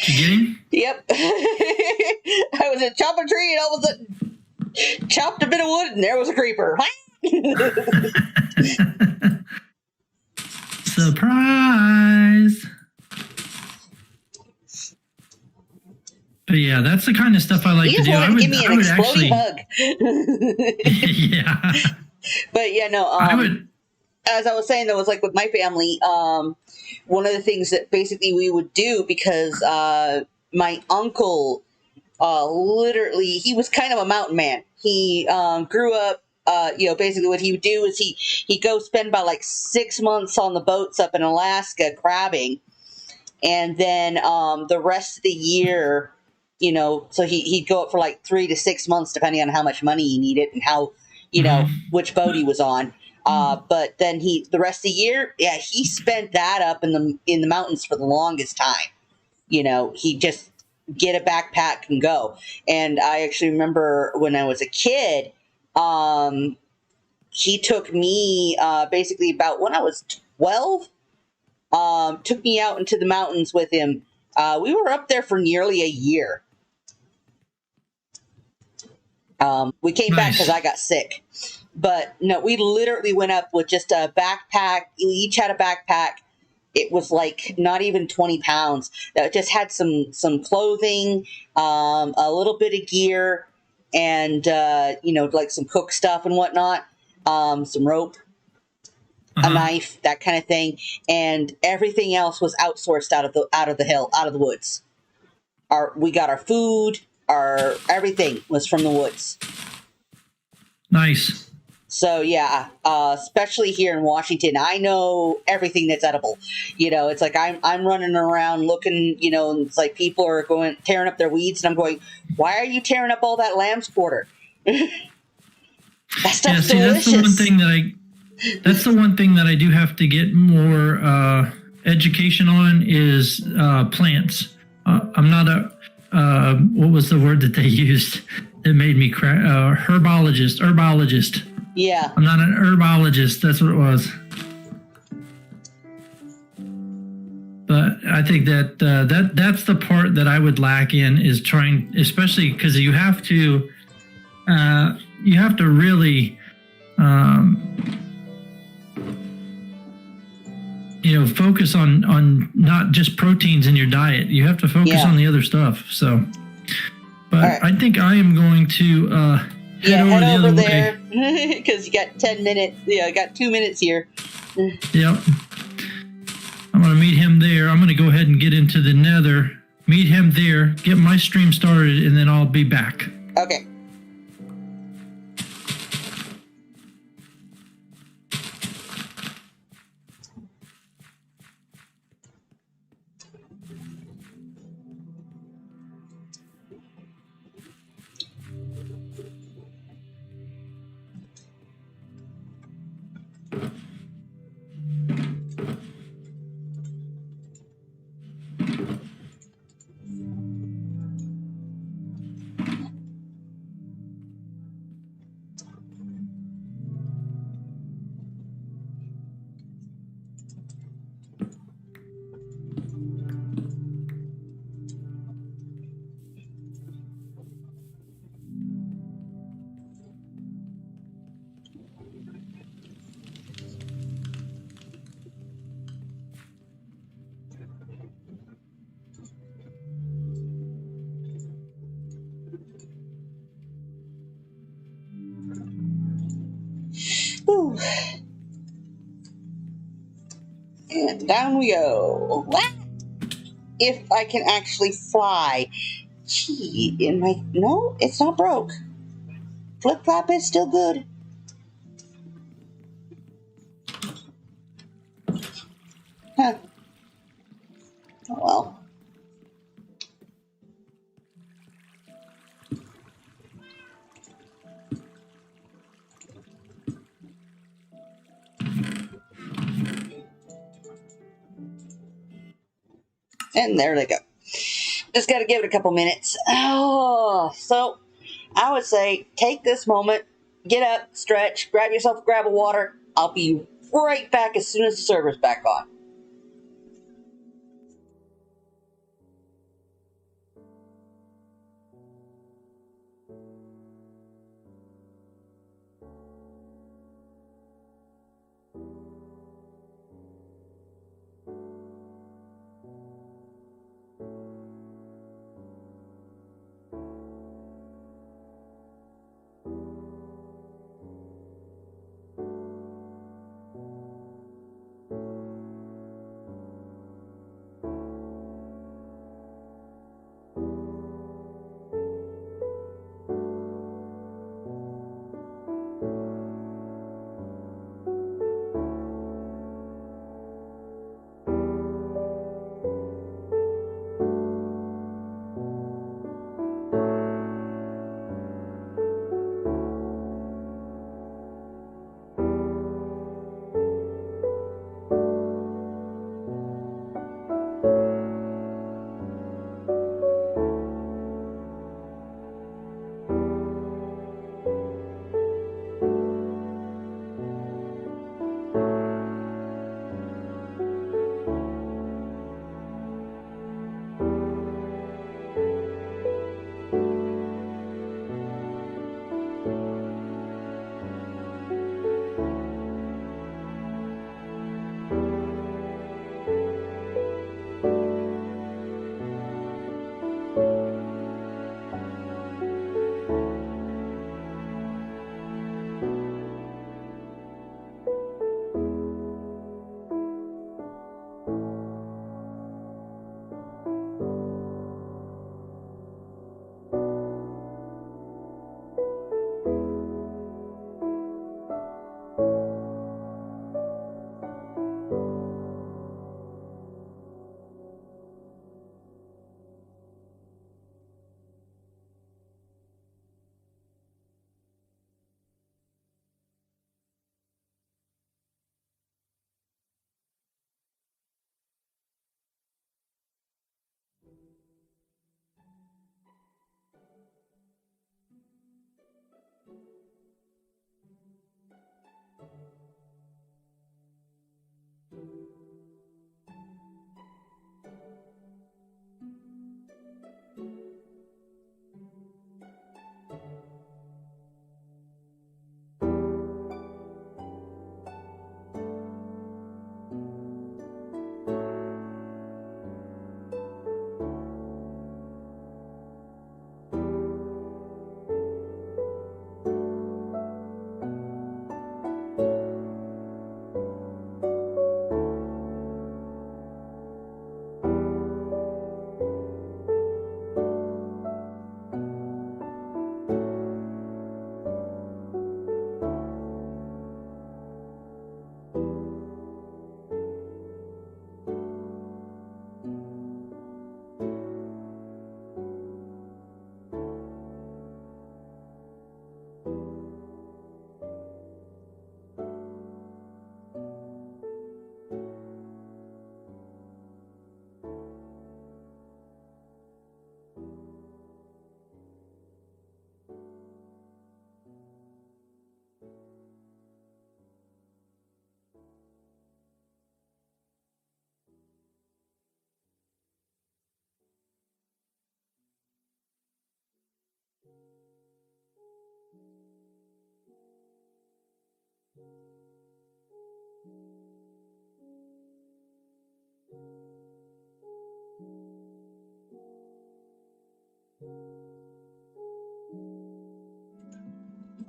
S2: Did you get him?
S1: Yep. I was at chopping a tree and all of a sudden chopped a bit of wood and there was a creeper.
S2: Surprise! But yeah, that's the kind of stuff I like to do.
S1: I would give me an exploding hug.
S2: Yeah.
S1: But yeah, no.
S2: I would.
S1: As I was saying, that was like with my family. One of the things that basically we would do because my uncle, literally, he was kind of a mountain man. He grew up. You know, basically what he would do is he'd go spend about like 6 months on the boats up in Alaska crabbing, and then the rest of the year, you know, so he'd go up for like 3 to 6 months depending on how much money he needed and how, you know, which boat he was on. But then the rest of the year, yeah, he spent that up in the mountains for the longest time. You know, he'd just get a backpack and go. And I actually remember when I was a kid. He took me, basically about when I was 12, took me out into the mountains with him. We were up there for nearly a year. We came back because I got sick, but no, we literally went up with just a backpack. We each had a backpack. It was like not even 20 pounds. It just had some clothing, a little bit of gear, and you know, like some cook stuff and whatnot, some rope, a knife, that kind of thing, and everything else was outsourced out of the woods. We got our food, everything was from the woods.
S2: Nice.
S1: So yeah, especially here in Washington, I know everything that's edible. You know, it's like I'm running around looking, you know, and it's like people are tearing up their weeds, and I'm going, why are you tearing up all that lamb's quarter? That stuff's delicious.
S2: That's the one thing that I do have to get more education on is plants. I'm not what was the word that they used that made me cry? Herbologist.
S1: Yeah.
S2: I'm not an herbologist. That's what it was. But I think that that's the part that I would lack in is trying, especially because you have to really, you know, focus on not just proteins in your diet. You have to focus on the other stuff. So, but right. I think I am going to head over there
S1: because you got 10 minutes. Yeah, I got 2 minutes here.
S2: Yep. I'm going to meet him there. I'm going to go ahead and get into the nether, meet him there, get my stream started, and then I'll be back.
S1: Okay. Whew. And down we go. Ah! If I can actually fly. Gee, in my no, it's not broke. Flip flop is still good. Huh. Oh well. And there they go. Just got to give it a couple minutes. Oh, so I would say take this moment, get up, stretch, grab yourself a grab of water. I'll be right back as soon as the server's back on.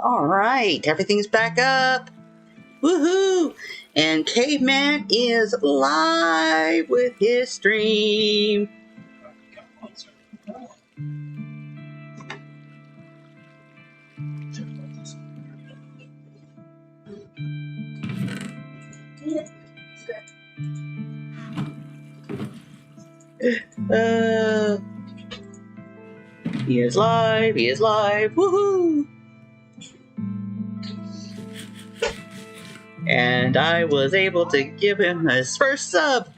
S1: All right, everything's back up. Woohoo! And Caveman is live with his stream. He is live, woohoo! And I was able to give him his first sub.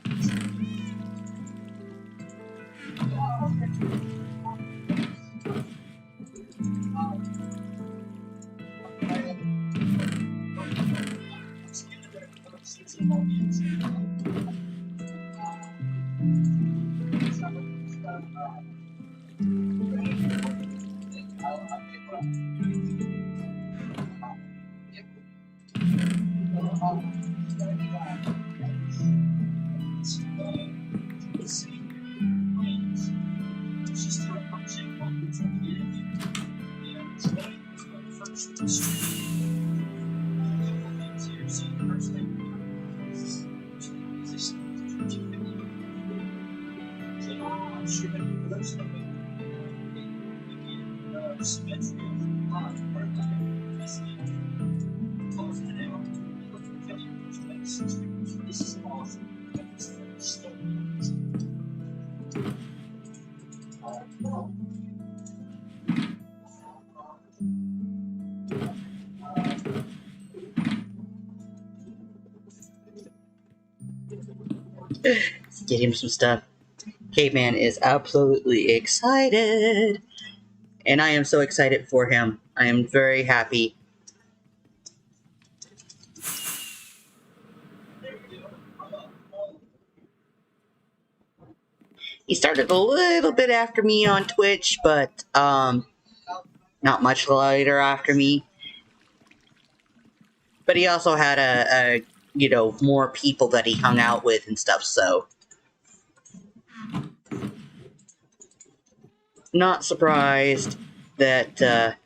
S1: Let's get him some stuff. Caveman is absolutely excited. And I am so excited for him. I am very happy. He started a little bit after me on Twitch, but not much later after me. But he also had a more people that he hung out with and stuff, so not surprised that that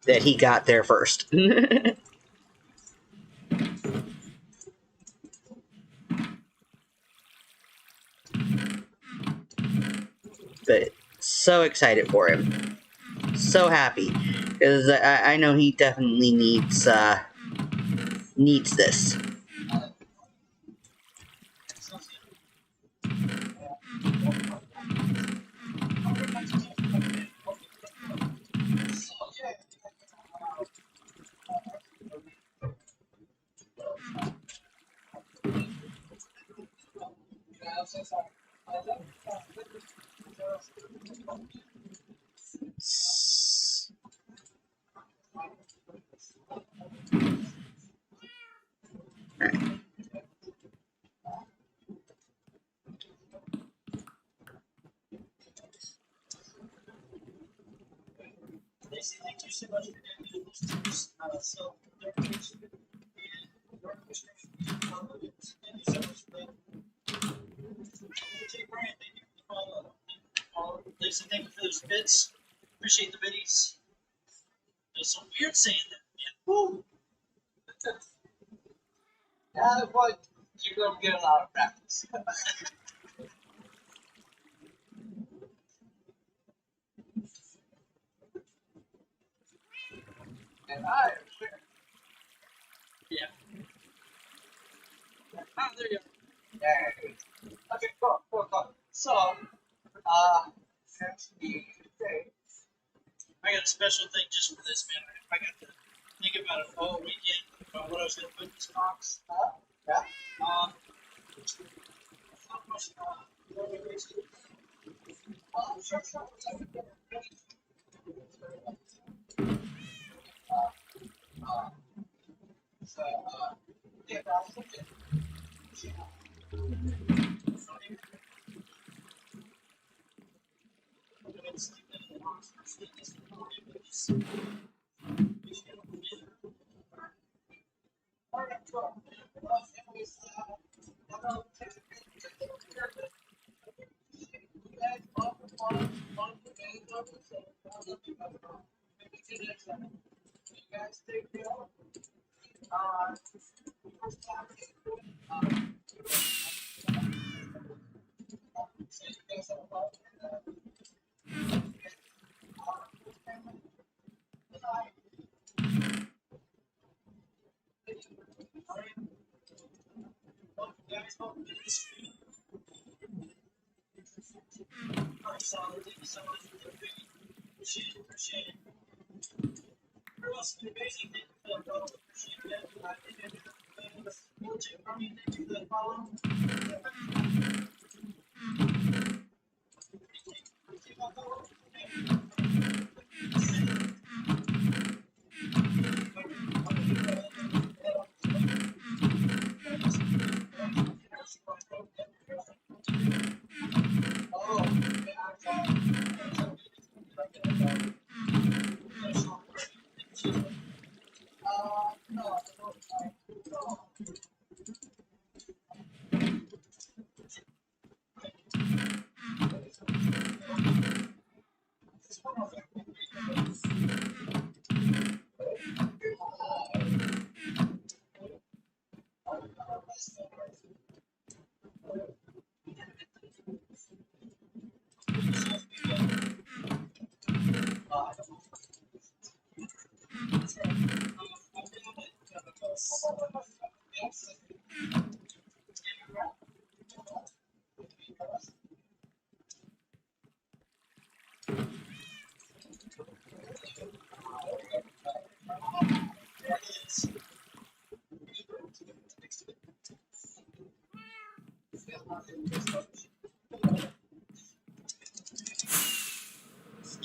S1: he got there first. But so excited for him. So happy. Because I know he definitely needs this. Thank you so much for doing this. Self-deprecation and workmanship. Thank you so much for that. Jay Bryant, thank you for the follow. Lisa, thank you for those bits. Appreciate the biddies. It's so weird saying that, man. Woo! Yeah, but you're going to get a lot of practice. And I am sure. Yeah. Ah, there you go. Yay. Okay, cool. So, since the day, I got a special thing just for this, man. I got to think about it all weekend about what I was going to put in this box. Yeah.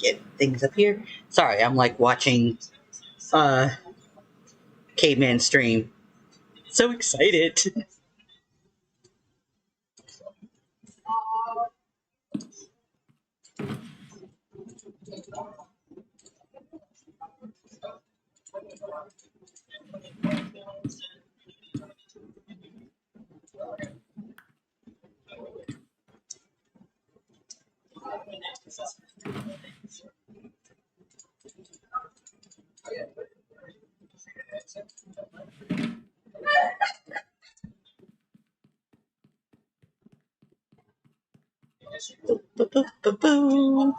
S1: Get things up here. Sorry, I'm like watching uh Caveman stream. So excited. Boo.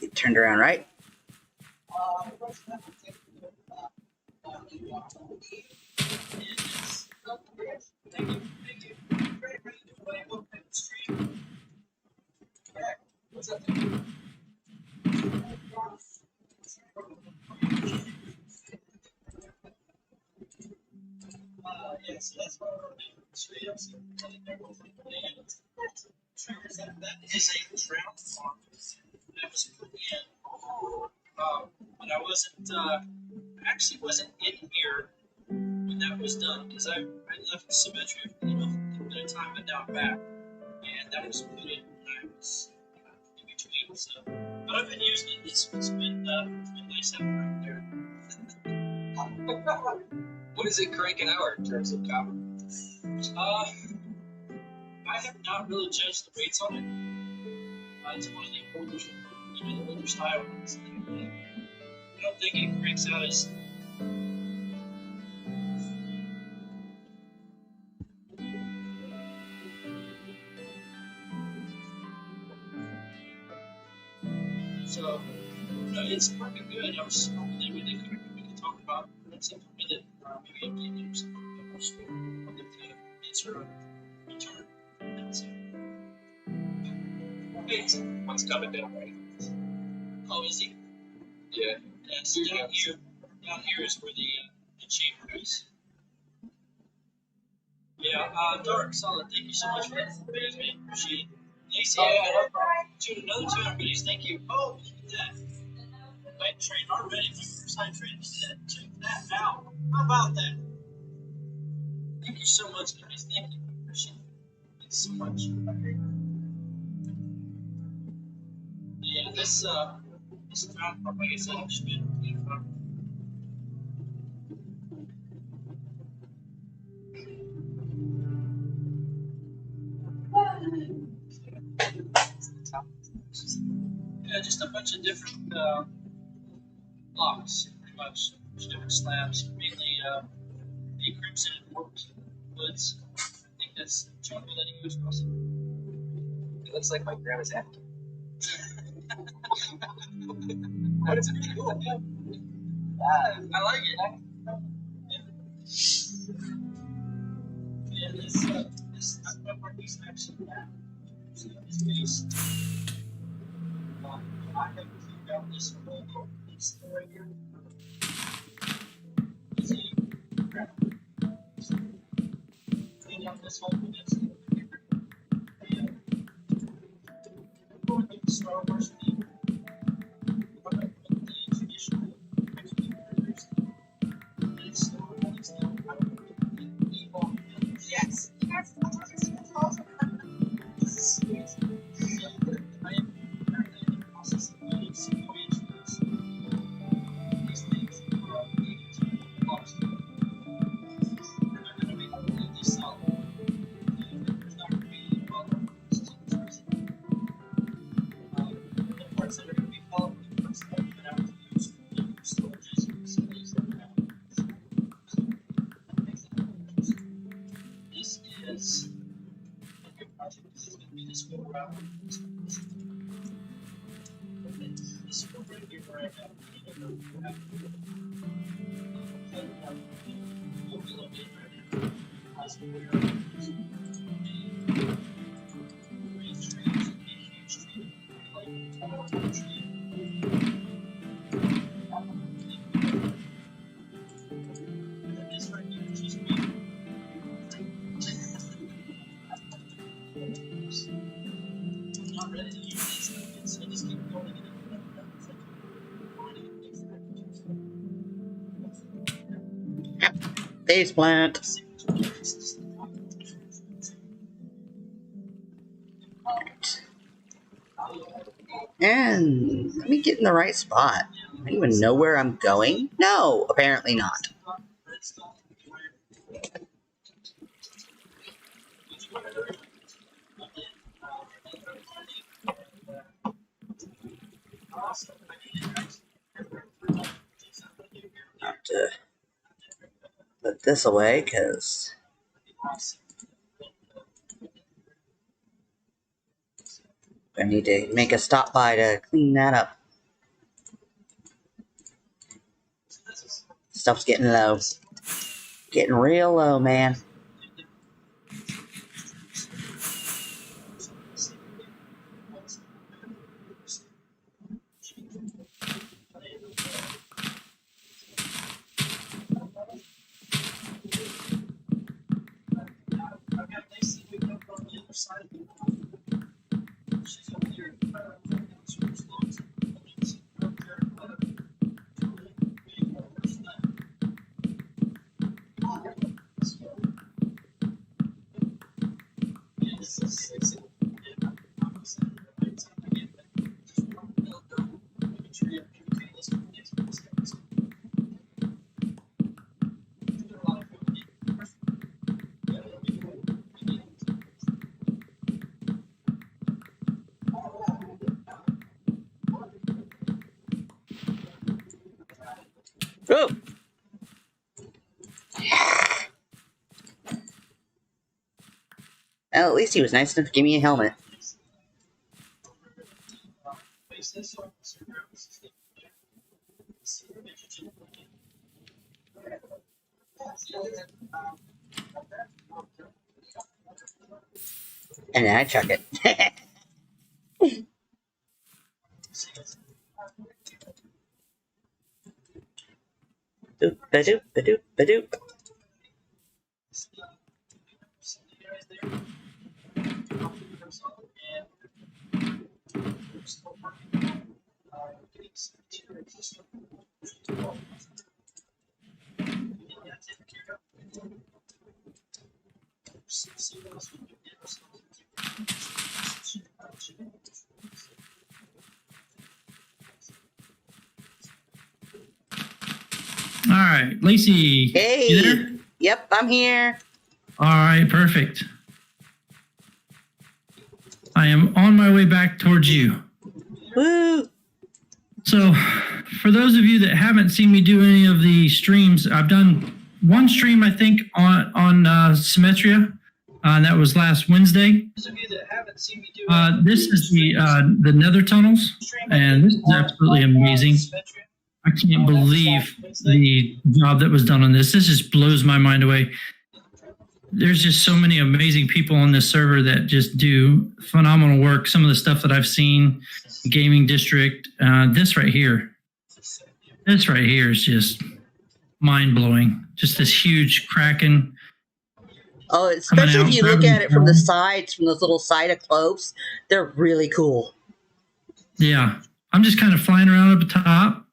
S1: It turned around, right?
S2: But I wasn't actually wasn't in here when that was done because I left Symmetria for a little bit of time, but now I'm back, and that was put in when I was in between. So, but I've been using it. It's been nice having it right there. What is it cranking out in terms of copper? I have not really judged the weights on it. It's one of the older, the older style ones. I don't think it cranks out as. So, it's working good. I was hoping that we could talk about that's something that maybe update or something. I'll get to answer a return. That's it. Hey, one's coming down, right? Oh, is he? Yeah. Yeah, so down here is where the chamber is. Yeah, Dark Solid, thank you so much for that, man. Appreciate it. Lacey, another 200 goodies, thank you. Oh, look at that. Night train already. My first night train is dead. Check that out. How about that? Thank you so much, guys. Thank you. Appreciate it. Thanks so much. Yeah, this ground, like I said, I've been, yeah, just a bunch of different blocks, pretty much. Just different slabs, mainly the crimson and warped woods. I think that's generally letting you across it. It looks like my grandma's hat. What is it? Cool. I like it. Yeah, this part is actually this piece. I have to figure out this whole piece right here. See, clean out this whole piece. And going to the Star Wars theme. The traditional it's yes. I am currently in the process of building situations. These things are able to lost. And they're going to be completely solid. There's not going to be any bother. The parts that are going to be followed with the parts that are going to have to use different storages and facilities that we have. This is a good project. This is going to be this go around. This is right here where I have we'll be located right now. As we are huge tree, like a tree. And this right here is just me. I'm not ready to use these things. I just keep going.
S1: Face plant. And let me get in the right spot. I don't even know where I'm going. No, apparently not. Have to put this away because I need to make a stop by to clean that up. Stuff's getting low. Getting real low, man. Oh. Well, at least he was nice enough to give me a helmet. And then I chuck it. Doop, ba-doop, ba-doop, ba-doop.
S2: All right, Lacey.
S1: Hey.
S2: You there?
S1: Yep, I'm here.
S2: All right, perfect. I am on my way back towards you.
S1: Woo.
S2: So, for those of you that haven't seen me do any of the streams, I've done one stream, I think, on Symmetria. That was last Wednesday. This is the Nether tunnels, and this is absolutely amazing. I can't believe the job that was done on this. This just blows my mind away. There's just so many amazing people on this server that just do phenomenal work. Some of the stuff that I've seen, gaming district, this right here is just mind blowing. Just this huge Kraken.
S1: Oh, especially if you look at it from the sides, from those little side of cloves, they're really cool.
S2: Yeah, I'm just kind of flying around up the top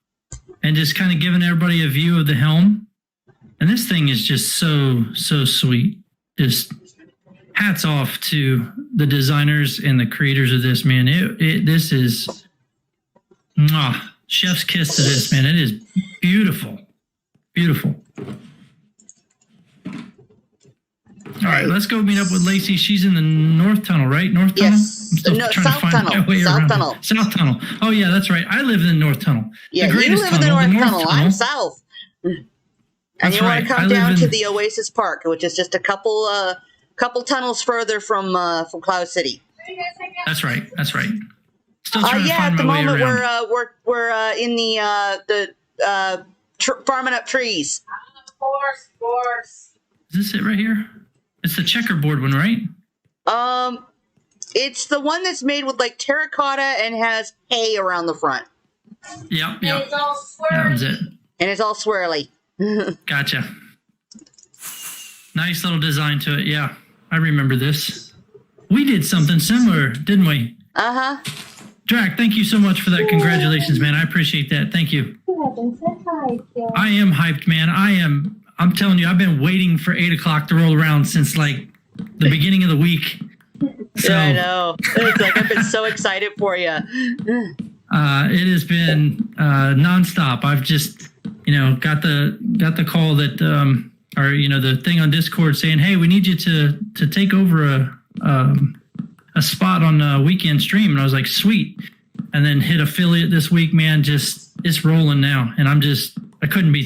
S2: and just kind of giving everybody a view of the helm. And this thing is just so sweet. Just hats off to the designers and the creators of this, man. This is chef's kiss to this, man. It is beautiful. Beautiful. All right, let's go meet up with Lacey. She's in the North Tunnel, right? North Tunnel?
S1: Yes. No, South Tunnel. South Tunnel.
S2: South Tunnel. Oh, yeah, that's right. I live in the North Tunnel.
S1: Yeah, you live in the North Tunnel. I'm South. And you want to come down to the Oasis Park, which is just a couple tunnels further from Cloud City.
S2: That's right. That's right. Still trying to find
S1: at the
S2: my way
S1: moment
S2: around.
S1: we're in the farming up trees. Force.
S2: Is this it right here? It's the checkerboard one, right?
S1: It's the one that's made with like terracotta and has hay around the front.
S2: Yep.
S1: And it's all swirly.
S2: That was it.
S1: And it's all swirly.
S2: Gotcha. Nice little design to it. Yeah, I remember this. We did something similar, didn't we?
S1: Uh-huh.
S2: Drac, thank you so much for that. Congratulations, man. I appreciate that. Thank you. I am hyped, man. I'm telling you, I've been waiting for 8 o'clock to roll around since like the beginning of the week. So,
S1: yeah, I know. It's like I've been so excited for you.
S2: It has been nonstop. I've just, got the call that, or the thing on Discord saying, "Hey, we need you to take over a spot on a weekend stream," and I was like, "Sweet." And then hit affiliate this week, man. Just it's rolling now, and I couldn't be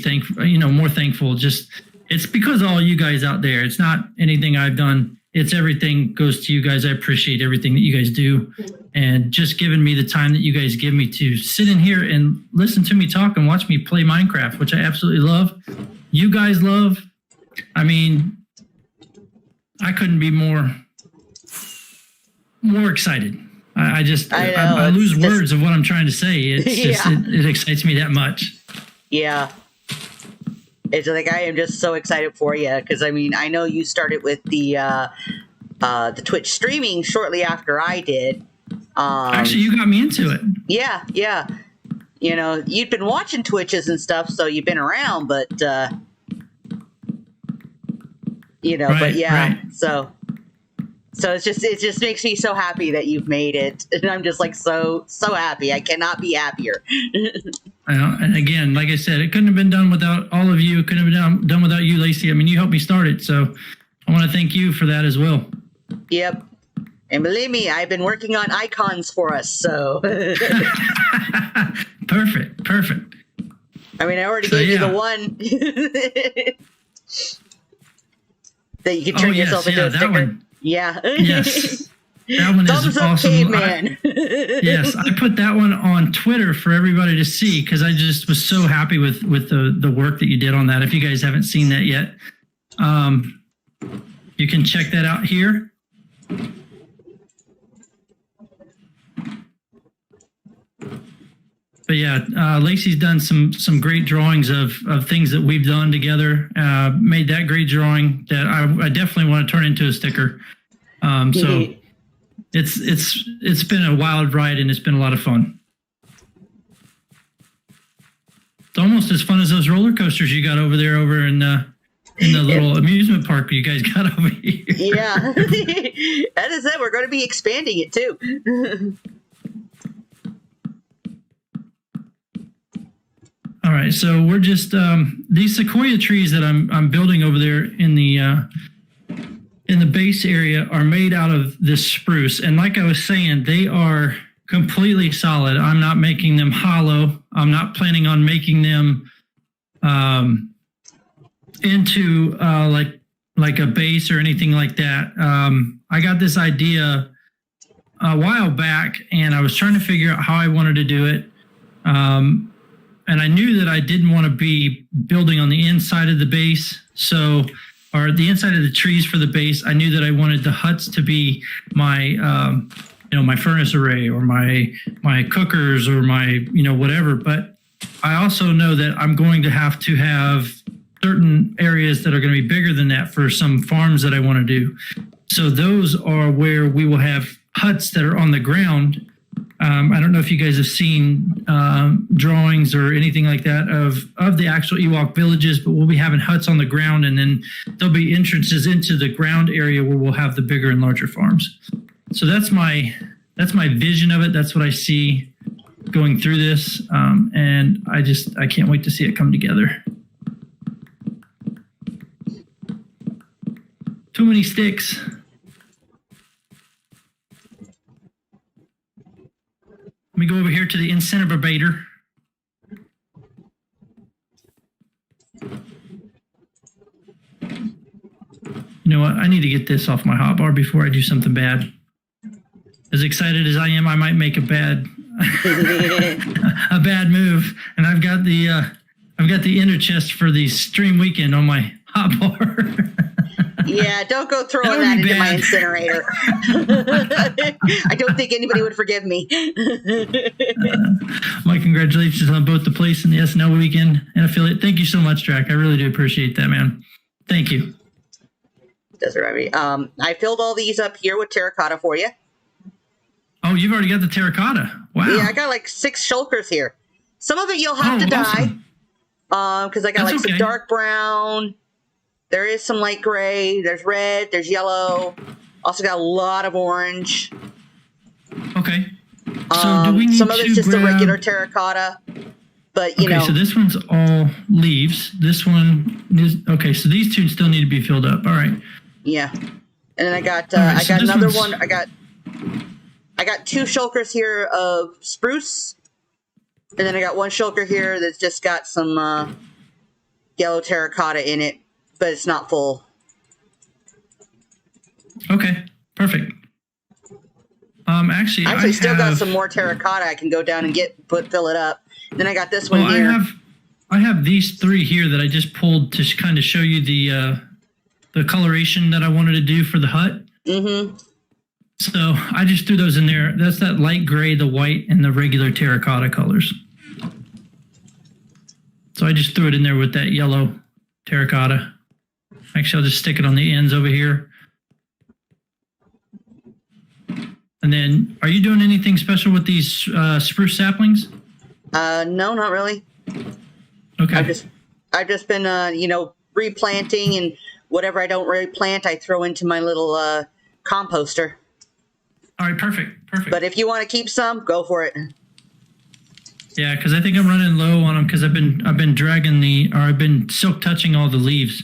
S2: more thankful. Just it's because of all you guys out there. It's not anything I've done it's everything goes to you guys. I appreciate everything that you guys do, and just giving me the time that you guys give me to sit in here and listen to me talk and watch me play Minecraft, which I absolutely love. You guys love. I mean, I couldn't be more excited. I lose words of what I'm trying to say. It's just, it excites me that much.
S1: Yeah. It's like, I am just so excited for you. Because, I mean, I know you started with the Twitch streaming shortly after I did.
S2: Actually, you got me into it.
S1: Yeah, yeah. You know, you'd been watching Twitches and stuff, so you've been around, but, you know,
S2: right,
S1: but yeah,
S2: right.
S1: So it just makes me so happy that you've made it. And I'm just like, so happy. I cannot be happier.
S2: And again, like I said, it couldn't have been done without all of you. It couldn't have been done without you, Lacey. I mean, you helped me start it. So I want to thank you for that as well.
S1: Yep. And believe me, I've been working on icons for us. So
S2: perfect.
S1: I mean, I already gave you the one that you can turn yourself into a sticker. One. Yeah.
S2: Yes. That one
S1: Thumbs
S2: is
S1: up,
S2: awesome.
S1: Caveman.
S2: Yes, I put that one on Twitter for everybody to see because I just was so happy with the work that you did on that. If you guys haven't seen that yet, you can check that out here. But yeah, Lacey's done some great drawings of things that we've done together. Made that great drawing that I definitely want to turn into a sticker. So it's been a wild ride and it's been a lot of fun. It's almost as fun as those roller coasters you got over there over in the little amusement park you guys got over here.
S1: Yeah, that is it. We're going to be expanding it too.
S2: All right, so we're just these sequoia trees that I'm building over there in the base area are made out of this spruce, and like I was saying, they are completely solid. I'm not making them hollow. I'm not planning on making them into like a base or anything like that. I got this idea a while back, and I was trying to figure out how I wanted to do it. And I knew that I didn't want to be building on the inside of the base, or the inside of the trees for the base. I knew that I wanted the huts to be my, my furnace array or my cookers or my, whatever. But I also know that I'm going to have certain areas that are going to be bigger than that for some farms that I want to do. So those are where we will have huts that are on the ground. I don't know if you guys have seen drawings or anything like that of the actual Ewok villages, but we'll be having huts on the ground, and then there'll be entrances into the ground area where we'll have the bigger and larger farms. So that's my vision of it. That's what I see going through this, and I can't wait to see it come together. Too many sticks. Let me go over here to the incinerator. You know what? I need to get this off my hotbar before I do something bad. As excited as I am, I might make a bad move. And I've got the inner chest for the stream weekend on my hotbar.
S1: Yeah, don't go throwing that into my incinerator. I don't think anybody would forgive me.
S2: My congratulations on both the place and the SNL weekend and affiliate. Thank you so much, Drac. I really do appreciate that, man. Thank you.
S1: That's right. I filled all these up here with terracotta for you.
S2: Oh, you've already got the terracotta. Wow.
S1: Yeah, I got like 6 shulkers here. Some of it you'll have to
S2: awesome.
S1: dye. Because I got some dark brown. There is some light gray. There's red. There's yellow. Also got a lot of orange.
S2: Okay. So do we need
S1: some of it's just a regular terracotta. But, you know.
S2: So this one's all leaves. This one is... Okay, so these two still need to be filled up. All right.
S1: Yeah. And then I got another one. I got 2 shulkers here of spruce. And then I got 1 shulker here that's just got some yellow terracotta in it. But it's not full.
S2: Okay, perfect. Actually,
S1: I
S2: I
S1: still got
S2: have.
S1: some more terracotta I can go down and fill it up. Then I got this one
S2: Well,
S1: here.
S2: I have these three here that I just pulled to kind of show you the coloration that I wanted to do for the hut.
S1: Mm-hmm.
S2: So I just threw those in there. That's that light gray, the white, and the regular terracotta colors. So I just threw it in there with that yellow terracotta. Actually, I'll just stick it on the ends over here. And then, are you doing anything special with these spruce saplings?
S1: No, not really.
S2: Okay.
S1: I've just been, replanting, and whatever I don't replant, I throw into my little composter.
S2: All right, perfect.
S1: But if you want to keep some, go for it.
S2: Yeah, because I think I'm running low on them because I've been silk touching all the leaves.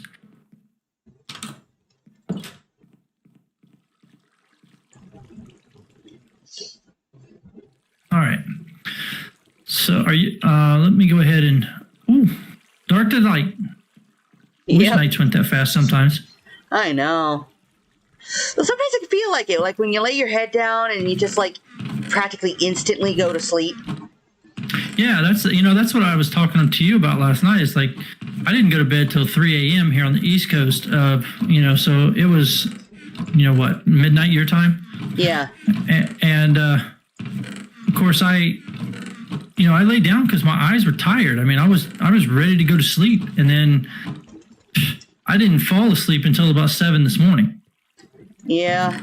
S2: All right. So are you? Let me go ahead and dark to light. Wish nights went that fast sometimes.
S1: I know. Well, sometimes it can feel like it, like when you lay your head down and you just like practically instantly go to sleep.
S2: Yeah, that's what I was talking to you about last night. It's like I didn't go to bed till 3 a.m. here on the East Coast. So it was, midnight your time.
S1: Yeah.
S2: And of course I laid down because my eyes were tired. I mean, I was ready to go to sleep, and then I didn't fall asleep until about 7 this morning.
S1: Yeah.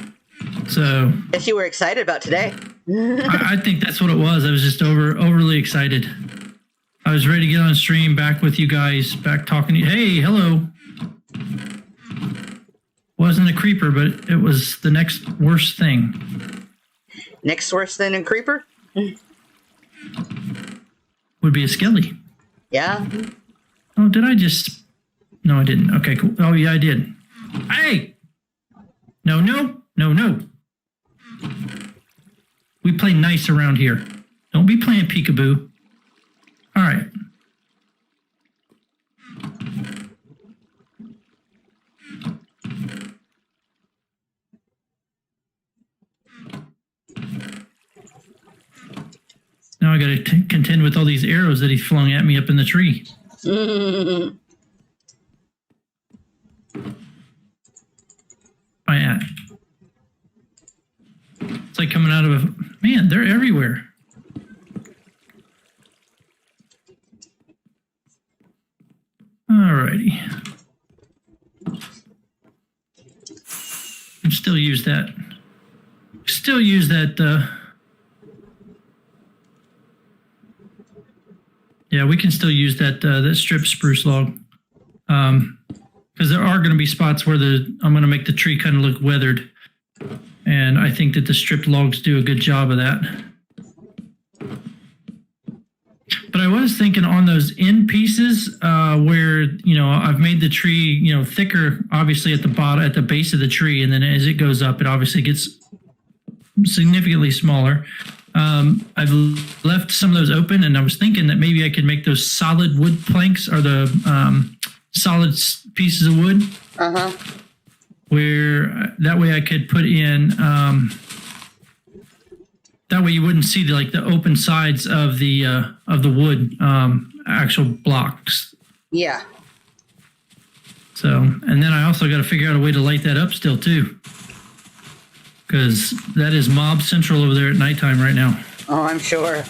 S2: So
S1: guess you were excited about today.
S2: I think that's what it was. I was just overly excited. I was ready to get on stream back with you guys, back talking to you. Hey, hello. Wasn't a creeper, but it was the next worst thing.
S1: Next worst thing than creeper?
S2: Would be a skelly.
S1: Yeah.
S2: Oh, did I just... No, I didn't. Okay, cool. Oh, yeah, I did. Hey! No. We play nice around here. Don't be playing peekaboo. All right. Now I got to contend with all these arrows that he flung at me up in the tree. I at? It's like coming out of a... Man, they're everywhere. Alrighty. And still use that. Yeah, we can still use that strip spruce log. Because there are going to be spots where I'm going to make the tree kind of look weathered. And I think that the stripped logs do a good job of that. But I was thinking on those end pieces where, I've made the tree, thicker, obviously at the base of the tree. And then as it goes up, it obviously gets significantly smaller. I've left some of those open, and I was thinking that maybe I could make those solid wood planks, or the solid pieces of wood.
S1: Uh-huh.
S2: Where that way I could put in, that way you wouldn't see the open sides of the wood actual blocks.
S1: Yeah.
S2: So, and then I also got to figure out a way to light that up still too, because that is mob central over there at nighttime right now.
S1: Oh, I'm sure.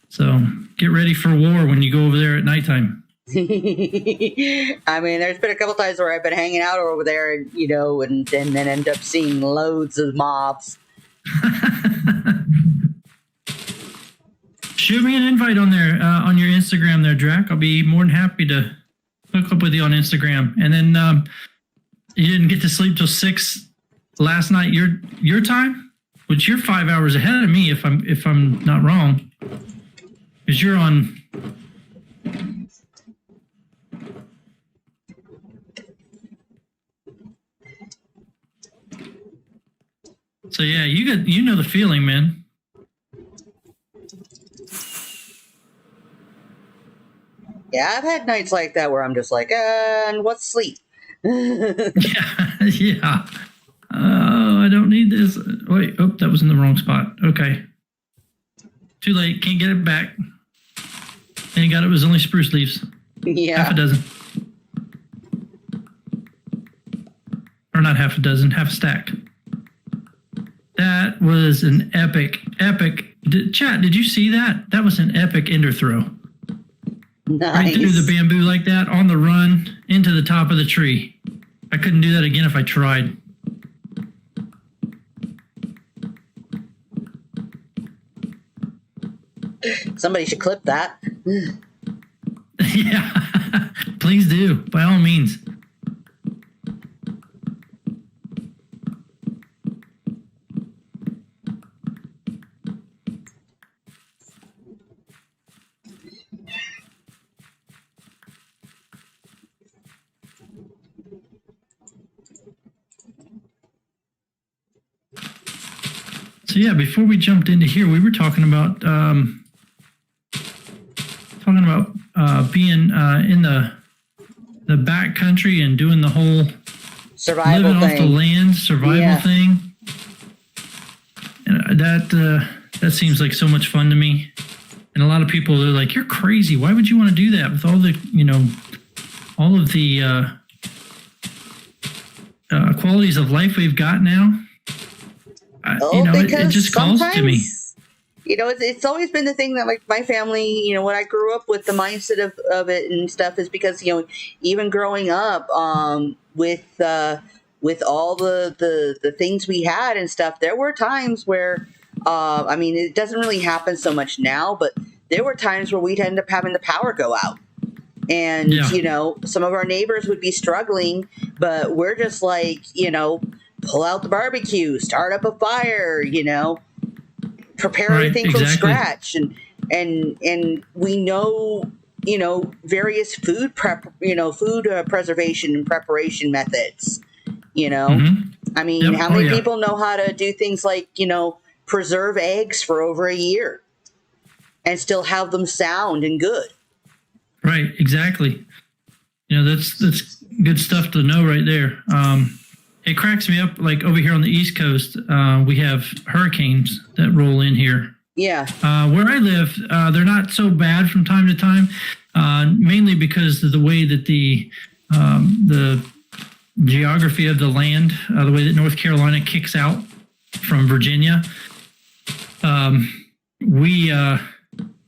S2: So get ready for war when you go over there at nighttime.
S1: I mean, there's been a couple times where I've been hanging out over there, and then end up seeing loads of mobs.
S2: Shoot me an invite on there, on your Instagram there, Drac. I'll be more than happy to hook up with you on Instagram. And then you didn't get to sleep till 6 last night, your time, which you're 5 hours ahead of me if I'm not wrong, because you're on. So yeah, you know the feeling, man.
S1: Yeah, I've had nights like that where I'm just like, and what's sleep?
S2: Yeah. that was in the wrong spot. Okay. Too late. Can't get it back. Thank God it was only spruce leaves.
S1: Yeah.
S2: Half a dozen. Or not half a dozen, half a stack. That was an epic. Chat, did you see that? That was an epic ender throw.
S1: Nice.
S2: Right through the bamboo like that, on the run, into the top of the tree. I couldn't do that again if I tried.
S1: Somebody should clip that.
S2: Yeah, please do, by all means. So yeah, before we jumped into here, we were talking about being in the back country and doing the whole
S1: Survival
S2: living
S1: thing.
S2: off the land survival thing. And that seems like so much fun to me. And a lot of people, they're like, "You're crazy. Why would you want to do that with all the all of the qualities of life we've got now?" It just calls to me.
S1: It's always been the thing that, like, my family, what I grew up with, the mindset of it and stuff is because, even growing up with all the things we had and stuff, there were times where, it doesn't really happen so much now, but there were times where we'd end up having the power go out. And, some of our neighbors would be struggling, but we're just like, pull out the barbecue, start up a fire, prepare everything from scratch. And we know, various food preservation and preparation methods,
S2: Mm-hmm.
S1: How many people know how to do things like, preserve eggs for over a year and still have them sound and good?
S2: Right. Exactly. That's good stuff to know right there. It cracks me up, like over here on the East Coast, we have hurricanes that roll in here.
S1: Yeah.
S2: Where I live, they're not so bad from time to time, mainly because of the way that the geography of the land, the way that North Carolina kicks out from Virginia.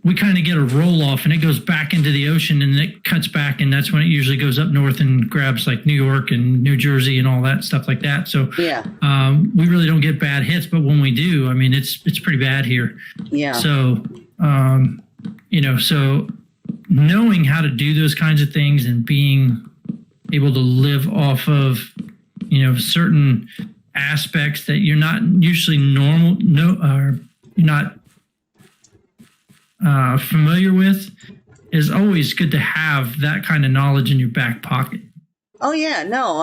S2: We kind of get a roll off and it goes back into the ocean and it cuts back, and that's when it usually goes up north and grabs like New York and New Jersey and all that stuff like that. So
S1: yeah,
S2: we really don't get bad hits, but when we do, it's pretty bad here.
S1: Yeah.
S2: So so knowing how to do those kinds of things and being able to live off of certain aspects that you're not usually you're not familiar with, is always good to have that kind of knowledge in your back pocket.
S1: Oh yeah, no,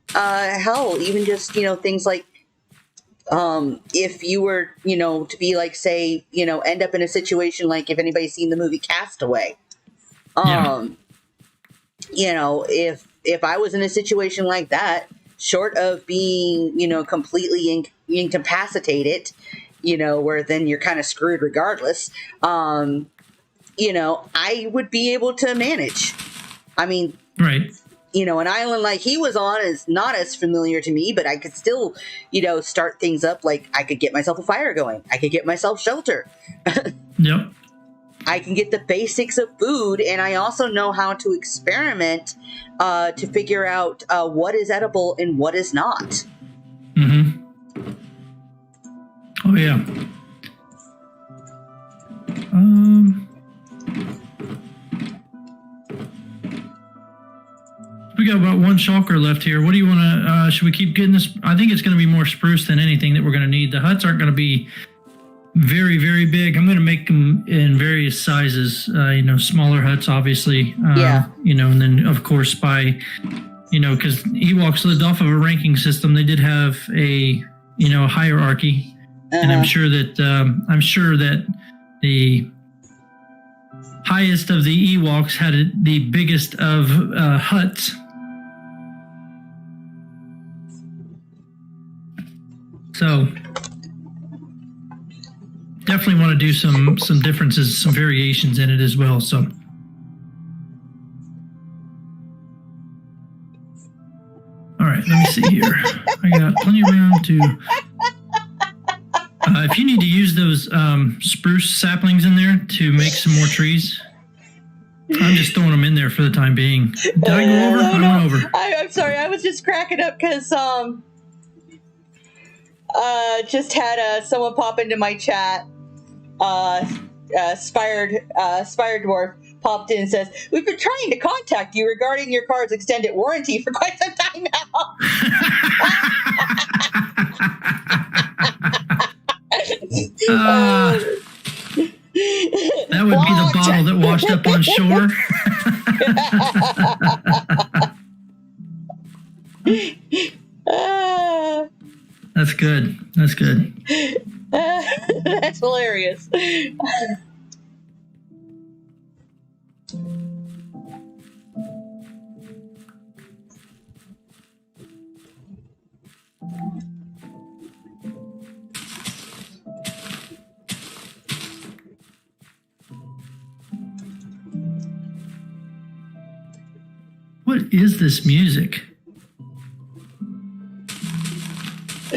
S1: hell, even just, things like, if you were, to be like, say, end up in a situation like, if anybody's seen the movie Castaway, if I was in a situation like that, short of being, completely incapacitated, where then you're kind of screwed regardless, I would be able to manage.
S2: Right.
S1: An island like he was on is not as familiar to me, but I could still, start things up. Like, I could get myself a fire going. I could get myself shelter.
S2: Yep.
S1: I can get the basics of food, and I also know how to experiment to figure out what is edible and what is not.
S2: Mm-hmm. Oh, yeah. We got about one shulker left here. What do you want to, should we keep getting this? I think it's going to be more spruce than anything that we're going to need. The huts aren't going to be very, very big. I'm going to make them in various sizes, smaller huts, obviously. And then, of course, by, because Ewoks lived off of a ranking system, they did have a hierarchy. And I'm sure that the highest of the Ewoks had the biggest of huts. So definitely want to do some differences, some variations in it as well. So. All right, let me see here. I got plenty of room to. If you need to use those spruce saplings in there to make some more trees, I'm just throwing them in there for the time being. Did I go over?
S1: No,
S2: I went over.
S1: I'm sorry. I was just cracking up because just had someone pop into my chat. Spired Dwarf popped in and says, "We've been trying to contact you regarding your car's extended warranty for quite some time now."
S2: That would be the bottle that washed up on shore. That's good. That's good.
S1: That's hilarious.
S2: What is this music?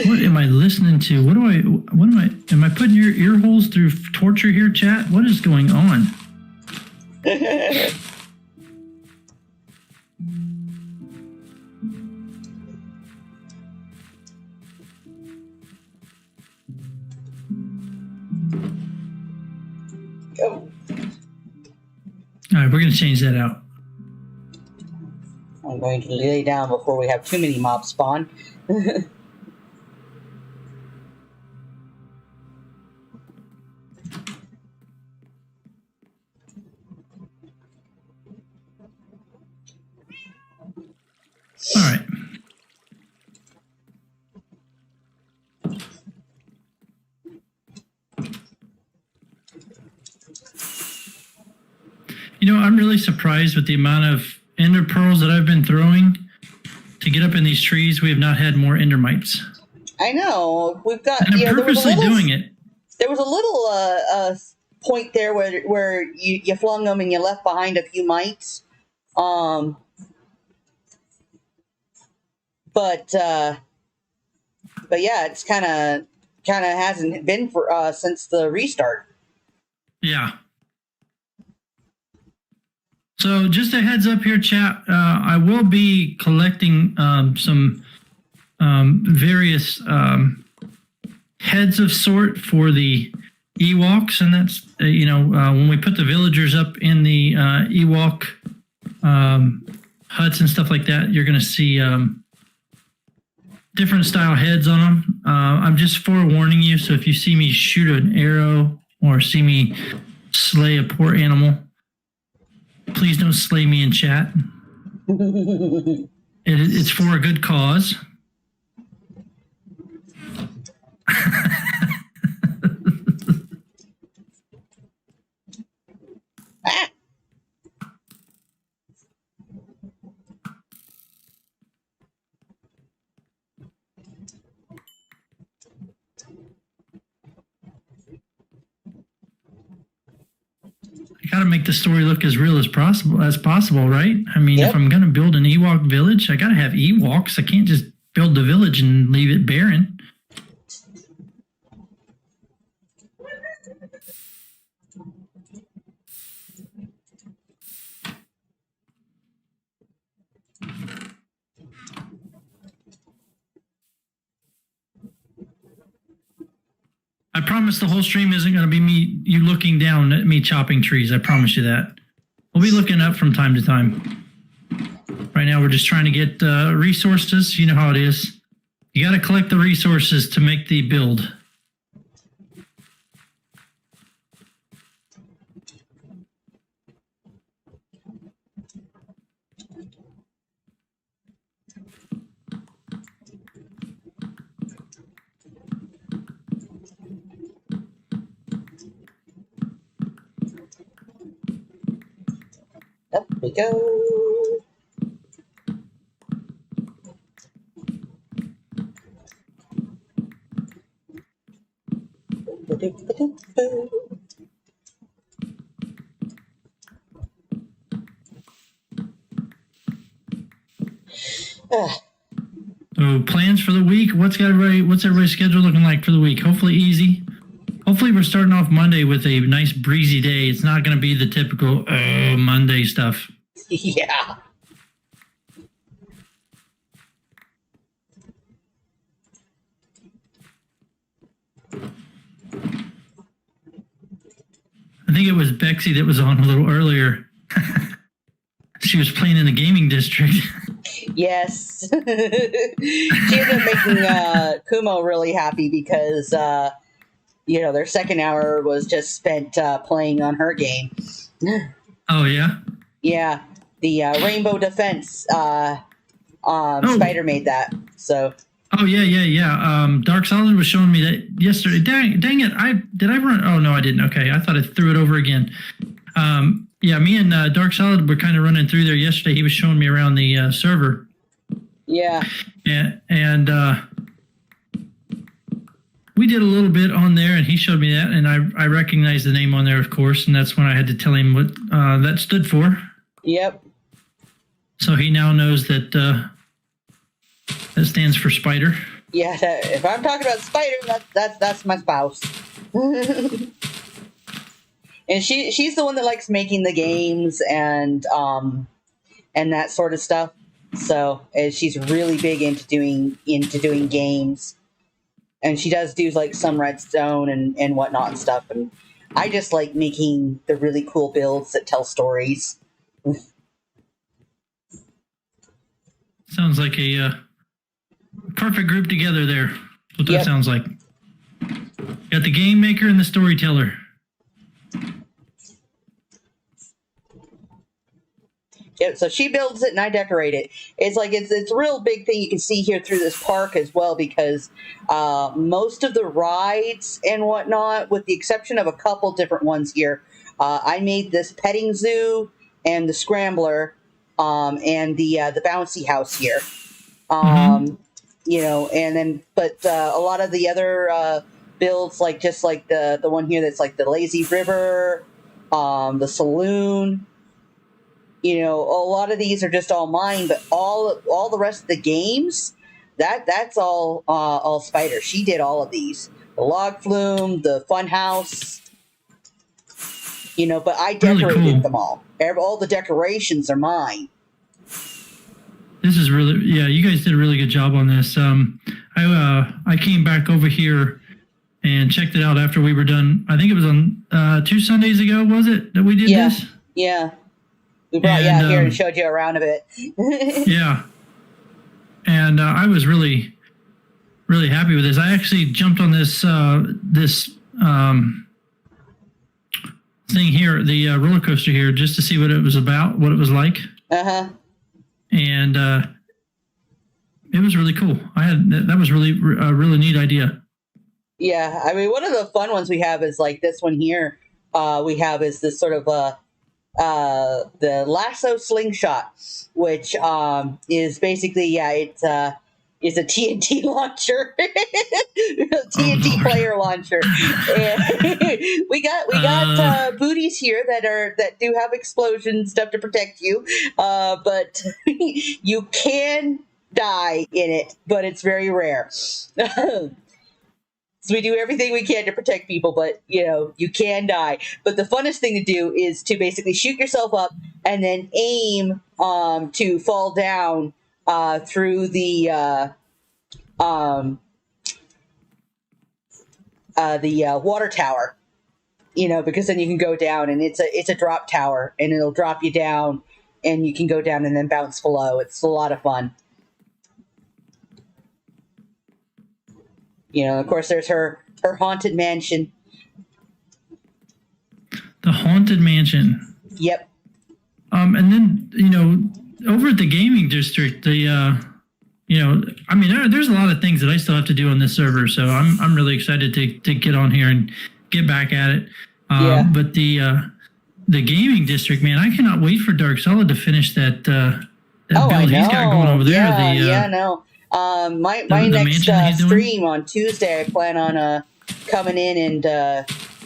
S2: What am I listening to? Am I putting your ear holes through torture here, chat? What is going on?
S1: Go.
S2: All right, we're going to change that out.
S1: I'm going to lay down before we have too many mobs spawn.
S2: All right. You know, I'm really surprised with the amount of ender pearls that I've been throwing to get up in these trees. We have not had more ender mites.
S1: I know. We've got.
S2: And I'm purposely doing it.
S1: There was a little point there where you flung them and you left behind a few mites. But yeah, it's kind of hasn't been for since the restart.
S2: Yeah. So just a heads up here, chat. I will be collecting some various heads of sort for the Ewoks, and that's when we put the villagers up in the Ewok huts and stuff like that, you're going to see different style heads on them. I'm just forewarning you, so if you see me shoot an arrow or see me slay a poor animal, please don't slay me in chat. It's for a good cause. I gotta make the story look as real as possible, right? I mean, If I'm gonna build an Ewok village, I gotta have Ewoks. I can't just build the village and leave it barren. I promise the whole stream isn't going to be you looking down at me chopping trees. I promise you that. We'll be looking up from time to time. Right now, we're just trying to get resources. You know how it is. You got to collect the resources to make the build.
S1: Up we go.
S2: So plans for the week? What's everybody's schedule looking like for the week? Hopefully easy. Hopefully we're starting off Monday with a nice breezy day. It's not going to be the typical Monday stuff.
S1: Yeah.
S2: I think it was Bexy that was on a little earlier. She was playing in the gaming district.
S1: Yes. She ended up making Kumo really happy because, their second hour was just spent playing on her game.
S2: Oh, yeah?
S1: Yeah. The Rainbow Defense Spider made that. So.
S2: Oh, yeah. Dark Solid was showing me that yesterday. Dang it. Did I run? Oh, no, I didn't. Okay. I thought I threw it over again. Yeah, me and Dark Solid were kind of running through there yesterday. He was showing me around the server.
S1: Yeah.
S2: And we did a little bit on there, and he showed me that, and I recognized the name on there, of course, and that's when I had to tell him what that stood for.
S1: Yep. So
S2: he now knows that that stands for Spider.
S1: Yeah, if I'm talking about Spider, that's my spouse. And she's the one that likes making the games and that sort of stuff. So she's really big into doing games, and she does do like some Redstone and whatnot and stuff. And I just like making the really cool builds that tell stories.
S2: Sounds like a perfect group together there. What that sounds like. Got the game maker and the storyteller.
S1: Yep, so she builds it and I decorate it. It's like it's a real big thing you can see here through this park as well, because most of the rides and whatnot, with the exception of a couple different ones here, I made this petting zoo and the scrambler and the bouncy house here. And then a lot of the other builds, like just like the one here that's like the lazy river, the saloon. A lot of these are just all mine, but all the rest of the games, that's all Spider. She did all of these. The log flume, the fun house, but I decorated them all. All the decorations are mine.
S2: This is really, you guys did a really good job on this. I came back over here and checked it out after we were done. I think it was on 2 Sundays ago, was it, that we did this?
S1: Yeah. We brought you out here and showed you around a bit.
S2: Yeah. And I was really, really happy with this. I actually jumped on this thing here, the roller coaster here, just to see what it was about, what it was like.
S1: Uh-huh.
S2: And it was really cool. That was really a really neat idea.
S1: Yeah. I mean, one of the fun ones we have is like this one here. We have is this sort of the lasso slingshot, which is basically it's a TNT launcher, TNT player launcher. And we got booties here that do have explosion stuff to protect you, but you can die in it, but it's very rare. So we do everything we can to protect people, but, you can die. But the funnest thing to do is to basically shoot yourself up and then aim to fall down through the water tower, because then you can go down, and it's a drop tower, and it'll drop you down, and you can go down and then bounce below. It's a lot of fun. Of course, there's her haunted mansion.
S2: The haunted mansion.
S1: Yep.
S2: And then, over at the gaming district, there's a lot of things that I still have to do on this server. So I'm really excited to get on here and get back at it. But the gaming district, man, I cannot wait for Dark Solid to finish that build he's got going over there.
S1: My next stream on Tuesday, I plan on coming in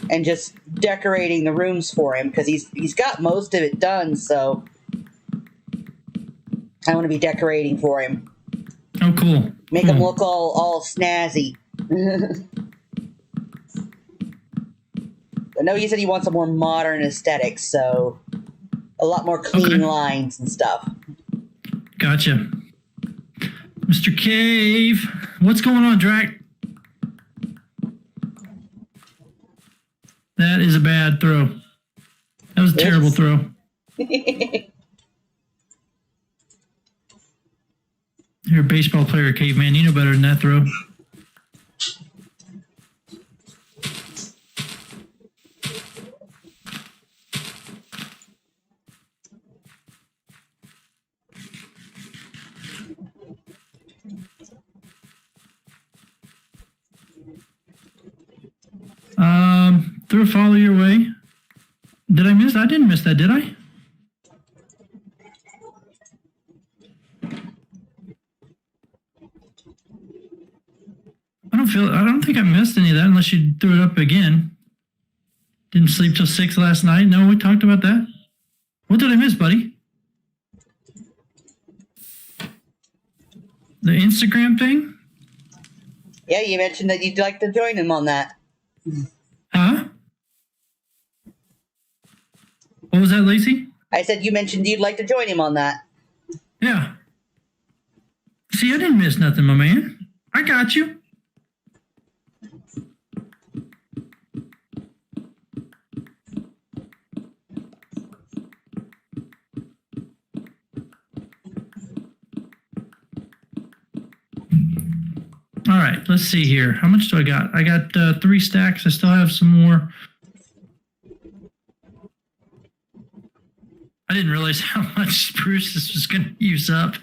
S1: and just decorating the rooms for him because he's got most of it done. So I want to be decorating for him.
S2: Oh, cool.
S1: Make him look all snazzy. I know he said he wants a more modern aesthetic, so a lot more clean lines and stuff.
S2: Gotcha. Mr. Cave, what's going on, Drac? That is a bad throw. That was a terrible throw. You're a baseball player, Caveman. You know better than that throw. Threw a follow your way. Did I miss? I didn't miss that, did I? I don't think I missed any of that unless you threw it up again. Didn't sleep till 6 last night. No, we talked about that. What did I miss, buddy? The Instagram thing?
S1: Yeah, you mentioned that you'd like to join him on that.
S2: Huh? What was that, Lacey?
S1: I said you mentioned you'd like to join him on that.
S2: Yeah. See, I didn't miss nothing, my man. I got you. All right, let's see here. How much do I got? I got 3 stacks. I still have some more. I didn't realize how much spruce this was going to use up.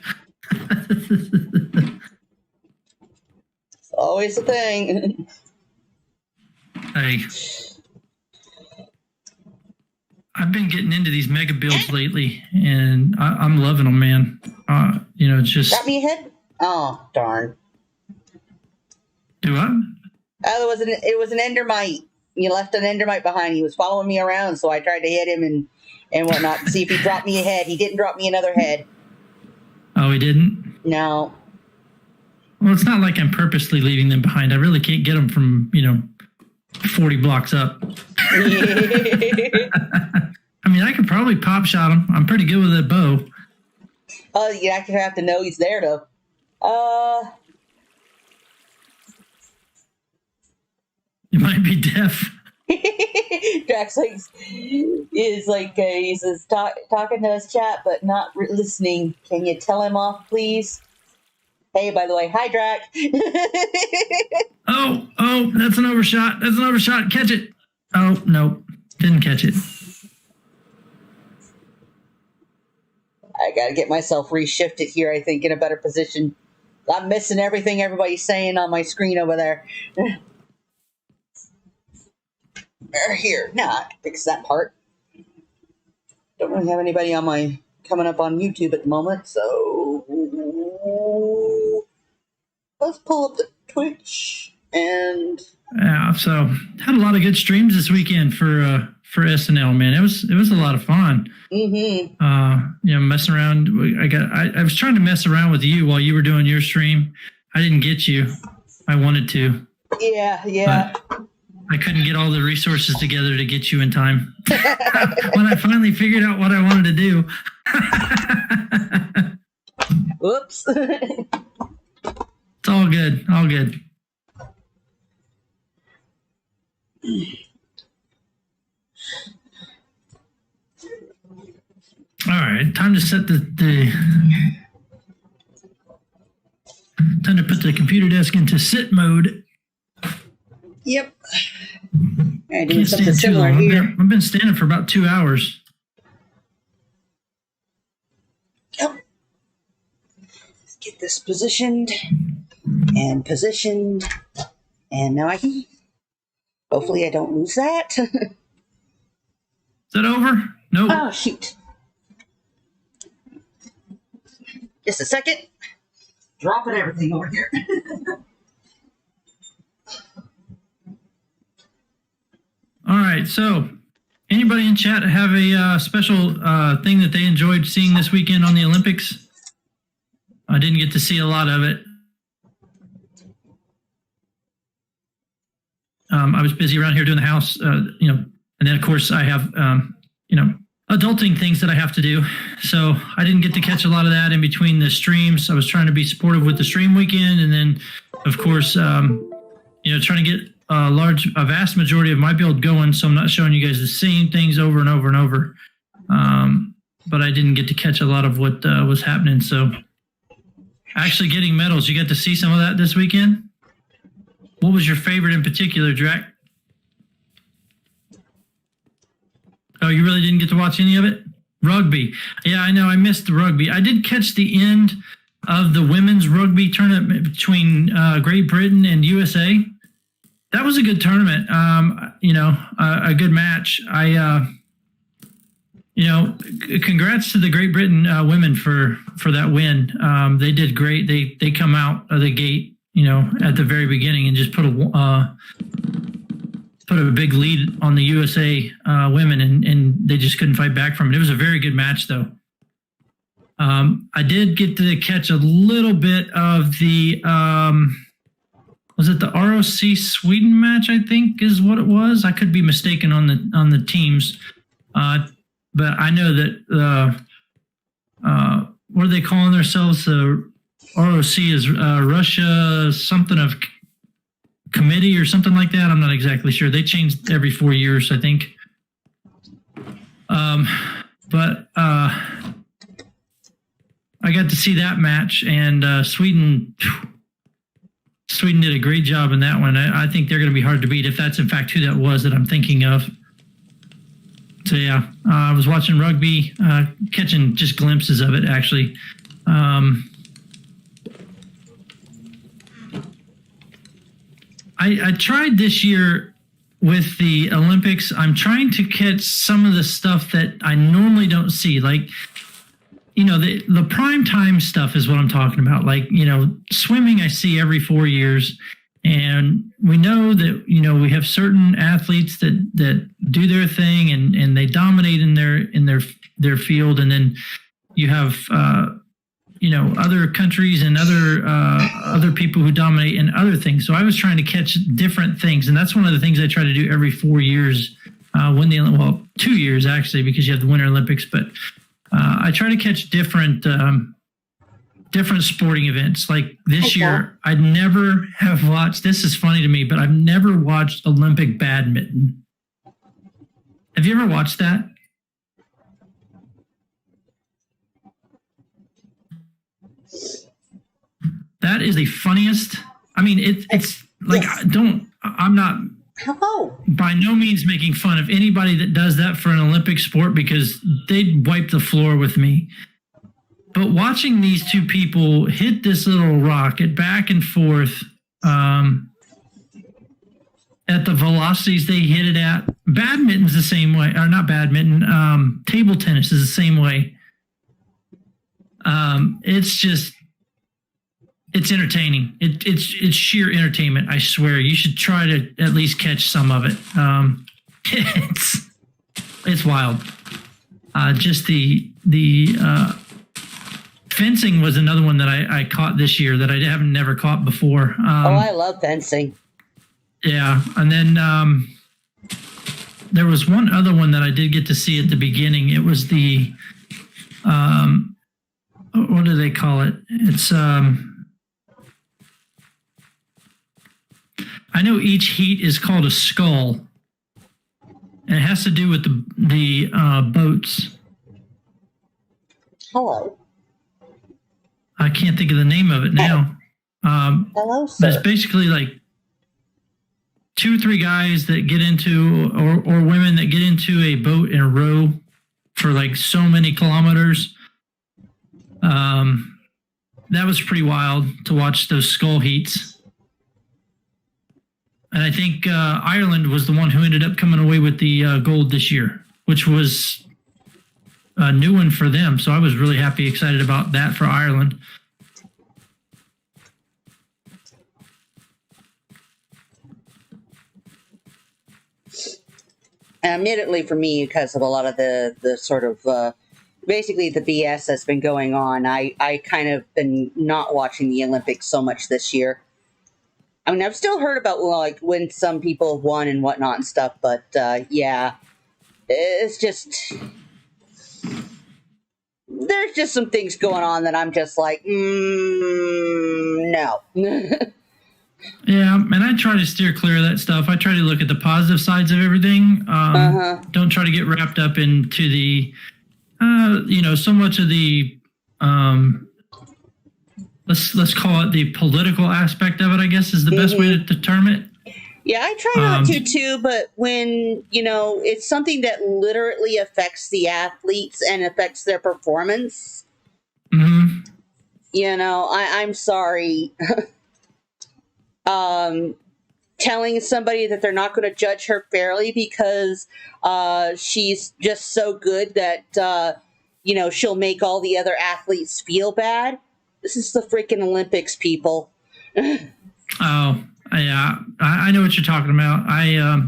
S1: It's always a thing.
S2: Hey, I've been getting into these mega builds lately, and I'm loving them, man. It's just...
S1: Got me ahead? Oh, darn.
S2: Do what?
S1: It was an endermite. You left an endermite behind. He was following me around, so I tried to hit him and whatnot to see if he dropped me a head. He didn't drop me another head.
S2: Oh, he didn't?
S1: No.
S2: Well, it's not like I'm purposely leaving them behind. I really can't get them from, 40 blocks up. I mean, I could probably pop shot him. I'm pretty good with a bow.
S1: Oh, you actually have to know he's there, though.
S2: You might be deaf.
S1: Drax is talking to his chat, but not listening. Can you tell him off, please? Hey, by the way, hi, Drax.
S2: Oh, that's an overshot. That's an overshot. Catch it. Oh, no, didn't catch it.
S1: I gotta get myself reshifted here, I think, in a better position. I'm missing everything everybody's saying on my screen over there. Here, I can fix that part. Don't really have anybody coming up on YouTube at the moment, so let's pull up the Twitch and.
S2: Yeah, so had a lot of good streams this weekend for SNL, man. It was a lot of fun.
S1: Mm-hmm.
S2: Messing around. I was trying to mess around with you while you were doing your stream. I didn't get you. I wanted to.
S1: Yeah.
S2: I couldn't get all the resources together to get you in time. When I finally figured out what I wanted to do.
S1: Whoops.
S2: It's all good. All good. All right, time to set time to put the computer desk into sit mode.
S1: Yep. I do
S2: Can't
S1: something
S2: stand too
S1: similar
S2: long.
S1: here.
S2: I've been standing for about 2 hours.
S1: Yep. Let's get this positioned and positioned, and now I can. Hopefully, I don't lose that.
S2: Is that over? Nope.
S1: Oh shoot! Just a second. Dropping everything over here.
S2: right. So, anybody in chat have a special thing that they enjoyed seeing this weekend on the Olympics? I didn't get to see a lot of it. I was busy around here doing the house, and then of course I have, adulting things that I have to do. So I didn't get to catch a lot of that in between the streams. I was trying to be supportive with the stream weekend, and then, of course, trying to get a vast majority of my build going. So I'm not showing you guys the same things over and over and over. But I didn't get to catch a lot of what was happening. So actually getting medals, you got to see some of that this weekend? What was your favorite in particular, Drac? Oh, you really didn't get to watch any of it? Rugby. Yeah, I know. I missed the rugby. I did catch the end of the women's rugby tournament between Great Britain and USA. That was a good tournament. A good match. Congrats to the Great Britain women for that win. They did great. They come out of the gate, at the very beginning and just put a big lead on the USA women, and they just couldn't fight back from it. It was a very good match, though. I did get to catch a little bit of the was it the ROC Sweden match? I think is what it was. I could be mistaken on the teams, but I know that what are they calling themselves? The ROC is Russia something of committee or something like that. I'm not exactly sure. They changed every 4 years, I think. But I got to see that match, and Sweden did a great job in that one. I think they're going to be hard to beat if that's in fact who that was that I'm thinking of. So yeah, I was watching rugby, catching just glimpses of it actually. I tried this year with the Olympics. I'm trying to catch some of the stuff that I normally don't see, like, the prime time stuff is what I'm talking about. Like, swimming I see every 4 years, and we know that, we have certain athletes that do their thing and they dominate in their field. And then you have, other countries and other people who dominate in other things. So I was trying to catch different things. And that's one of the things I try to do every 4 years, 2 years actually, because you have the Winter Olympics, but I try to catch different sporting events. Like this year, I'd never have watched, this is funny to me, but I've never watched Olympic badminton. Have you ever watched that? That is the funniest. I mean, it's like, I'm not by no means making fun of anybody that does that for an Olympic sport, because they'd wipe the floor with me. But watching these two people hit this little rocket back and forth at the velocities they hit it at, badminton's the same way, or not badminton, table tennis is the same way. It's entertaining. It's sheer entertainment. I swear, you should try to at least catch some of it. It's wild. Just the fencing was another one that I caught this year that I haven't never caught before.
S3: I love fencing.
S2: Yeah, and then there was one other one that I did get to see at the beginning. It was the what do they call it? It's I know each heat is called a scull. And it has to do with the boats.
S3: Hello.
S2: I can't think of the name of it now.
S3: Hello, sir.
S2: But it's basically like 2 or 3 guys that get into, or women that get into a boat and row for like so many kilometers. That was pretty wild to watch those skull heats. And I think Ireland was the one who ended up coming away with the gold this year, which was a new one for them. So I was really excited about that for Ireland.
S3: admittedly for me, because of a lot of the sort of basically the BS that's been going on, I kind of been not watching the Olympics so much this year. I mean, I've still heard about like when some people have won and whatnot and stuff, but yeah, it's just there's just some things going on that I'm just like, no.
S2: Yeah, and I try to steer clear of that stuff. I try to look at the positive sides of everything. Don't try to get wrapped up into the, so much of the, let's call it the political aspect of it, I guess is the best way to term it.
S3: Yeah, I try not to too, but when, it's something that literally affects the athletes and affects their performance, I'm sorry. Telling somebody that they're not going to judge her fairly because she's just so good that, she'll make all the other athletes feel bad. This is the freaking Olympics, people.
S2: Oh, yeah, I know what you're talking about. I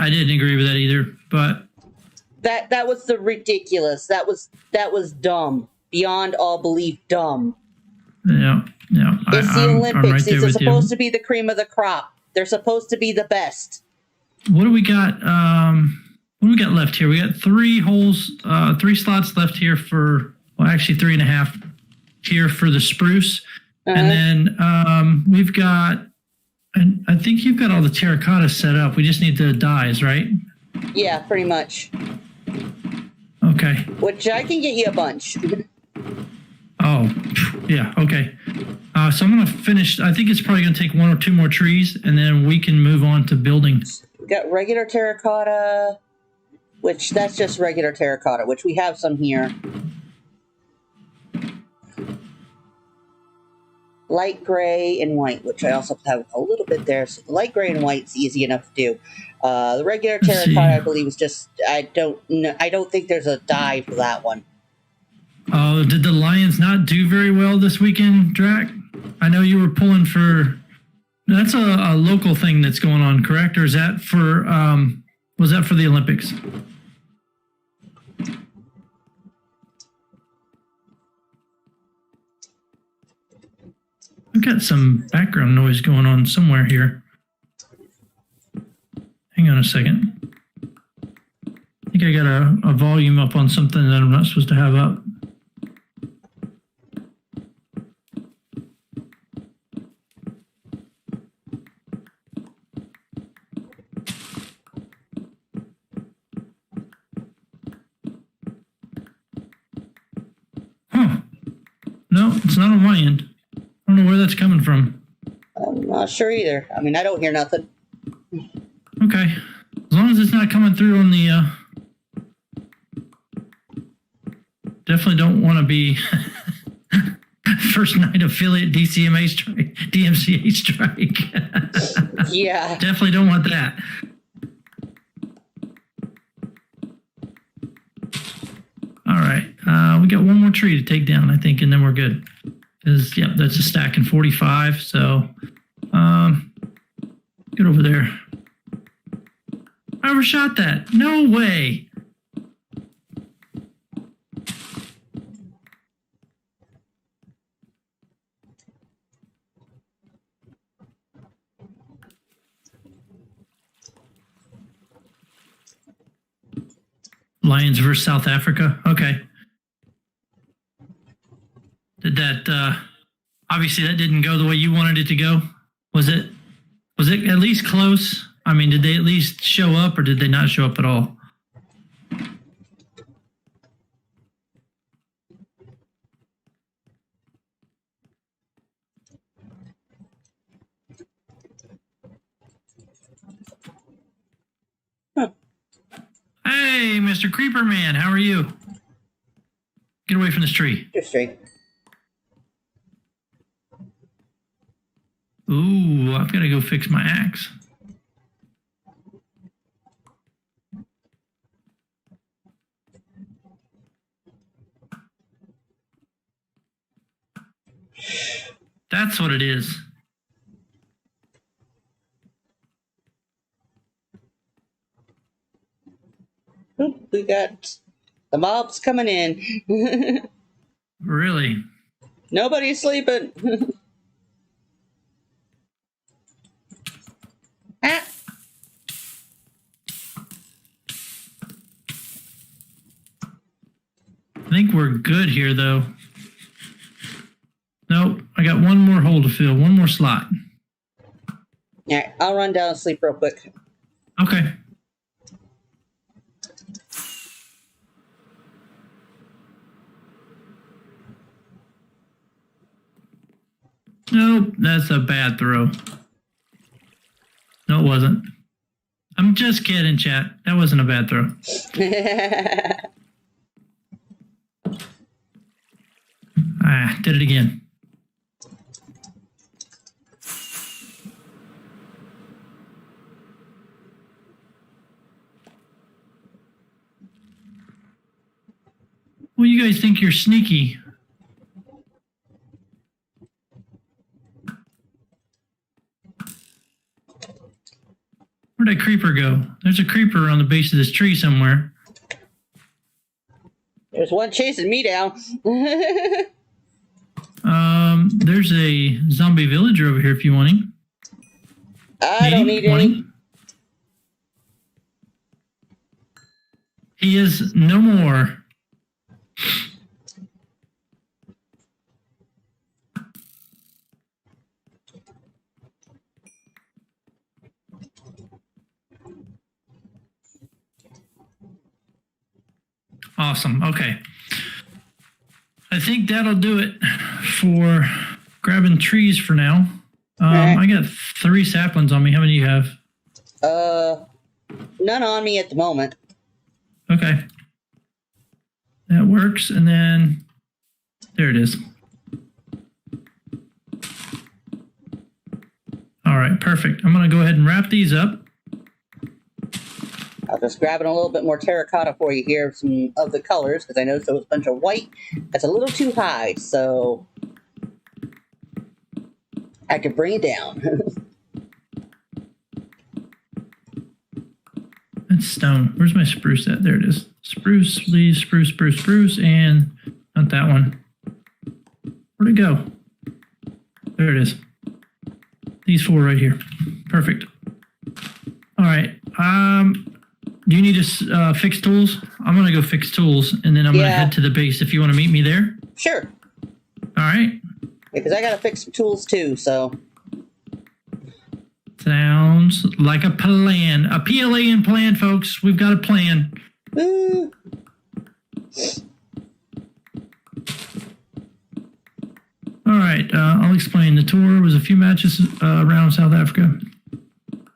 S2: didn't agree with that either, but
S3: that was the ridiculous. That was dumb, beyond all belief, dumb.
S2: Yeah.
S3: It's the Olympics. These are supposed to be the cream of the crop. They're supposed to be the best.
S2: What do we got? What do we got left here? We got 3 holes, 3 slots left here for, well, actually 3.5 here for the spruce. And then we've got, and I think you've got all the terracotta set up. We just need the dyes, right?
S3: Yeah, pretty much.
S2: Okay.
S3: Which I can get you a bunch.
S2: Oh, yeah, okay. So I'm going to finish. I think it's probably going to take 1 or 2 more trees, and then we can move on to building.
S3: We've got regular terracotta, which that's just regular terracotta, which we have some here. Light gray and white, which I also have a little bit there. So the light gray and white's easy enough to do. The regular terracotta, I believe, is just, I don't think there's a dye for that one.
S2: Oh, did the Lions not do very well this weekend, Drac? I know you were pulling for. That's a local thing that's going on, correct? Or is that for? Was that for the Olympics? I've got some background noise going on somewhere here. Hang on a second. I think I got a volume up on something that I'm not supposed to have up. Huh. No, it's not on my end. I don't know where that's coming from.
S3: I'm not sure either. I mean, I don't hear nothing.
S2: Okay. As long as it's not coming through on the... Definitely don't want to be... First night affiliate DCMA strike, DMCA strike.
S3: Yeah.
S2: Definitely don't want that. All right. We got 1 more tree to take down, I think, and then we're good. Because, yeah, that's a stack in 45. So, get over there. I overshot that. No way. Lions versus South Africa. Okay. Did that, obviously that didn't go the way you wanted it to go. Was it at least close? I mean, did they at least show up or did they not show up at all?
S3: Huh.
S2: Hey, Mr. Creeper Man, how are you? Get away from this tree.
S3: Just straight.
S2: Ooh, I've got to go fix my axe. That's what it is.
S3: Oop, we got the mobs coming in.
S2: Really?
S3: Nobody's sleeping. Ah.
S2: I think we're good here, though. Nope, I got one more hole to fill, one more slot.
S3: All right, I'll run down and sleep real quick.
S2: Okay. Nope, that's a bad throw. No, it wasn't. I'm just kidding, chat. That wasn't a bad throw. Did it again. Well, you guys think you're sneaky. Where'd that creeper go? There's a creeper on the base of this tree somewhere.
S3: There's one chasing me down.
S2: There's a zombie villager over here if you want him.
S3: I don't need any.
S2: He is no more. Awesome. Okay. I think that'll do it for grabbing trees for now. I got 3 saplings on me. How many do you have?
S3: None on me at the moment.
S2: Okay. That works. And then there it is. All right. Perfect. I'm going to go ahead and wrap these up.
S3: I'll just grabbing a little bit more terracotta for you here, some of the colors, because I noticed there was a bunch of white that's a little too high, so I could bring it down.
S2: That's stone. Where's my spruce at? There it is. Spruce, please. Spruce, spruce, spruce, and not that one. Where'd it go? There it is. These 4 right here. Perfect. All right. Do you need to fix tools? I'm going to go fix tools, and then I'm going to head to the base if you want to meet me there.
S3: Sure.
S2: All right.
S3: Because I got to fix some tools too, so.
S2: Sounds like a plan. A PLAN plan, folks. We've got a plan.
S3: Ooh.
S2: All right. I'll explain. The tour was a few matches around South Africa.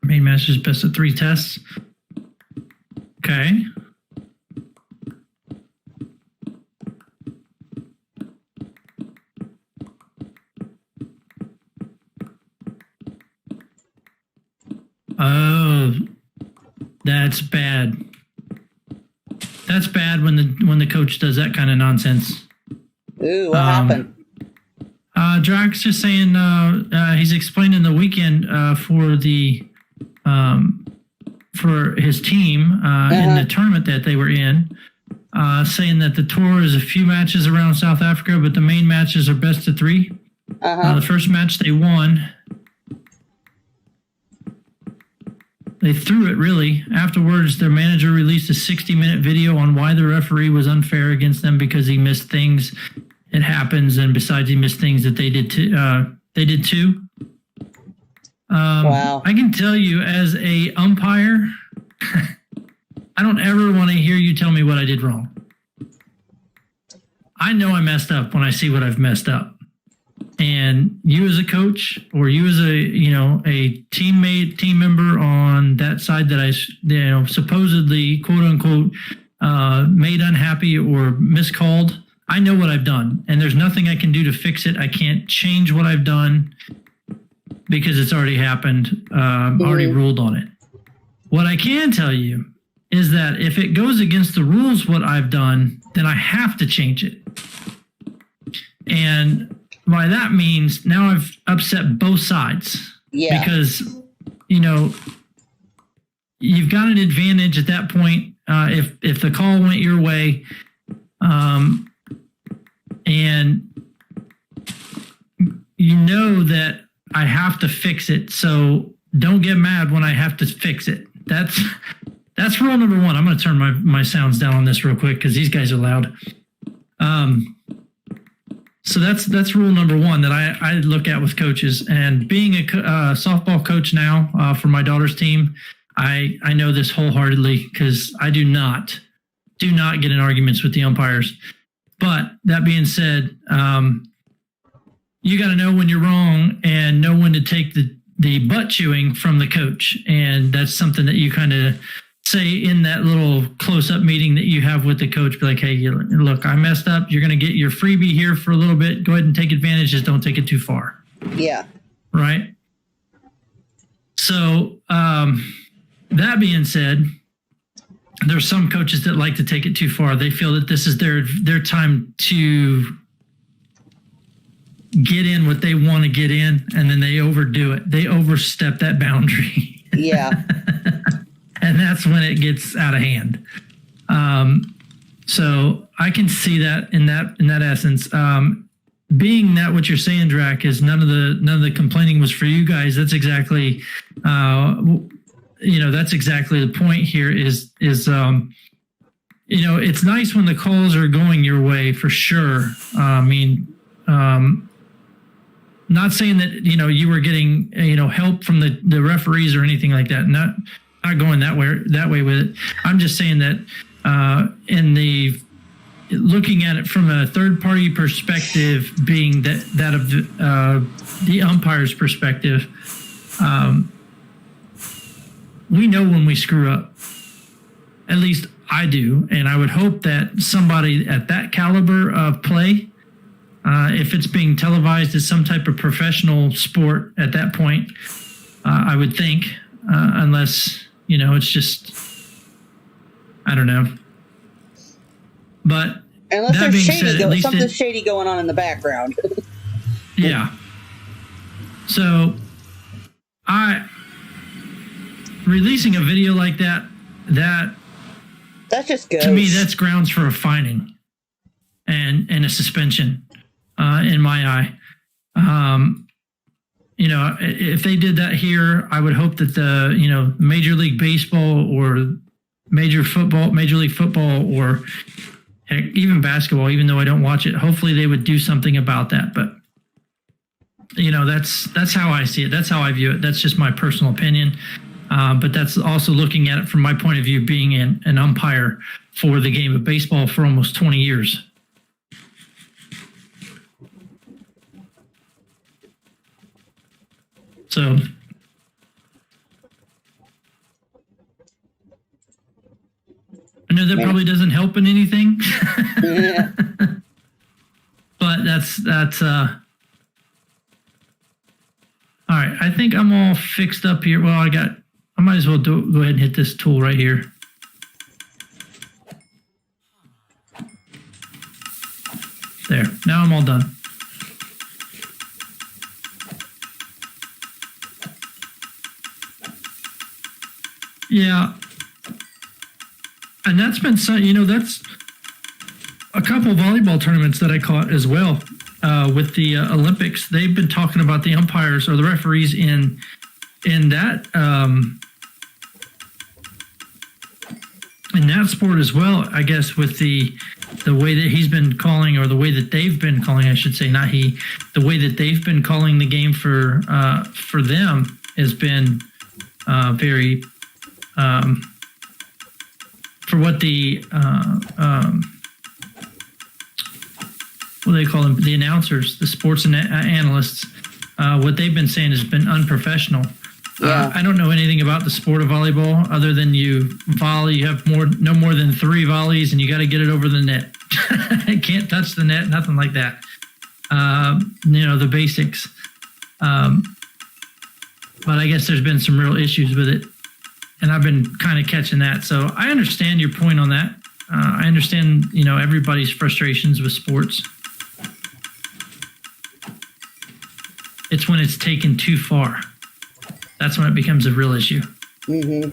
S2: Main match is best of 3 tests. Okay. Oh, that's bad. That's bad when the coach does that kind of nonsense.
S3: Ooh, what happened?
S2: Drax just saying he's explaining the weekend for the for his team in the tournament that they were in, saying that the tour is a few matches around South Africa, but the main matches are best of 3. The first match they won. They threw it, really. Afterwards, their manager released a 60-minute video on why the referee was unfair against them because he missed things. It happens, and besides, he missed things that they did too.
S3: Wow.
S2: I can tell you, as a umpire, I don't ever want to hear you tell me what I did wrong. I know I messed up when I see what I've messed up. And you as a coach, or you as a teammate, team member on that side that I supposedly, quote unquote, made unhappy or miscalled, I know what I've done, and there's nothing I can do to fix it. I can't change what I've done because it's already happened. Already ruled on it. What I can tell you is that if it goes against the rules, what I've done, then I have to change it. And by that means now I've upset both sides. Yeah. Because, you've got an advantage at that point if the call went your way, and you know that I have to fix it, so don't get mad when I have to fix it. That's rule number one. I'm going to turn my sounds down on this real quick because these guys are loud. So that's rule number one that I look at with coaches. And being a softball coach now for my daughter's team, I know this wholeheartedly because I do not get in arguments with the umpires. But that being said, you got to know when you're wrong and know when to take the butt chewing from the coach. And that's something that you kind of say in that little close-up meeting that you have with the coach. Be like, hey, look, I messed up. You're going to get your freebie here for a little bit. Go ahead and take advantage. Just don't take it too far.
S3: Yeah.
S2: Right? So that being said, there's some coaches that like to take it too far. They feel that this is their time to get in what they want to get in, and then they overdo it. They overstep that boundary.
S3: Yeah.
S2: And that's when it gets out of hand. So I can see that in that essence. Being that what you're saying, Drac, is none of the complaining was for you guys. That's exactly, that's exactly the point here. Is it's nice when the calls are going your way for sure. Not saying that you were getting help from the referees or anything like that. Not going that way with it. I'm just saying that looking at it from a third party perspective, being that of the umpire's perspective, we know when we screw up. At least I do, and I would hope that somebody at that caliber of play, if it's being televised as some type of professional sport at that point, I would think, unless it's just, I don't know. But
S3: unless
S2: that
S3: there's
S2: being said,
S3: something shady going on in the background.
S2: Yeah. So releasing a video like that's
S3: just good.
S2: To me, that's grounds for a fining and a suspension in my eye. If they did that here, I would hope that the Major League Baseball or Major League Football, or heck, even basketball, even though I don't watch it, hopefully they would do something about that. But that's how I see it. That's how I view it. That's just my personal opinion. But that's also looking at it from my point of view, being an umpire for the game of baseball for almost 20 years. So I know that probably doesn't help in anything.
S3: Yeah.
S2: But that's all right. I think I'm all fixed up here. Well, I might as well go ahead and hit this tool right here. There. Now I'm all done. Yeah. And that's been, that's a couple of volleyball tournaments that I caught as well with the Olympics. They've been talking about the umpires or the referees in that sport as well, I guess, with the way that he's been calling, or the way that they've been calling, I should say, not he, the way that they've been calling the game for them has been very for what the what do they call them, the announcers, the sports analysts, what they've been saying has been unprofessional.
S3: Yeah.
S2: I don't know anything about the sport of volleyball other than you volley, you have no more than 3 volleys, and you got to get it over the net. Can't touch the net, nothing like that. The basics. But I guess there's been some real issues with it, and I've been kind of catching that. So I understand your point on that. I understand, everybody's frustrations with sports. It's when it's taken too far. That's when it becomes a real issue.
S3: Mm-hmm.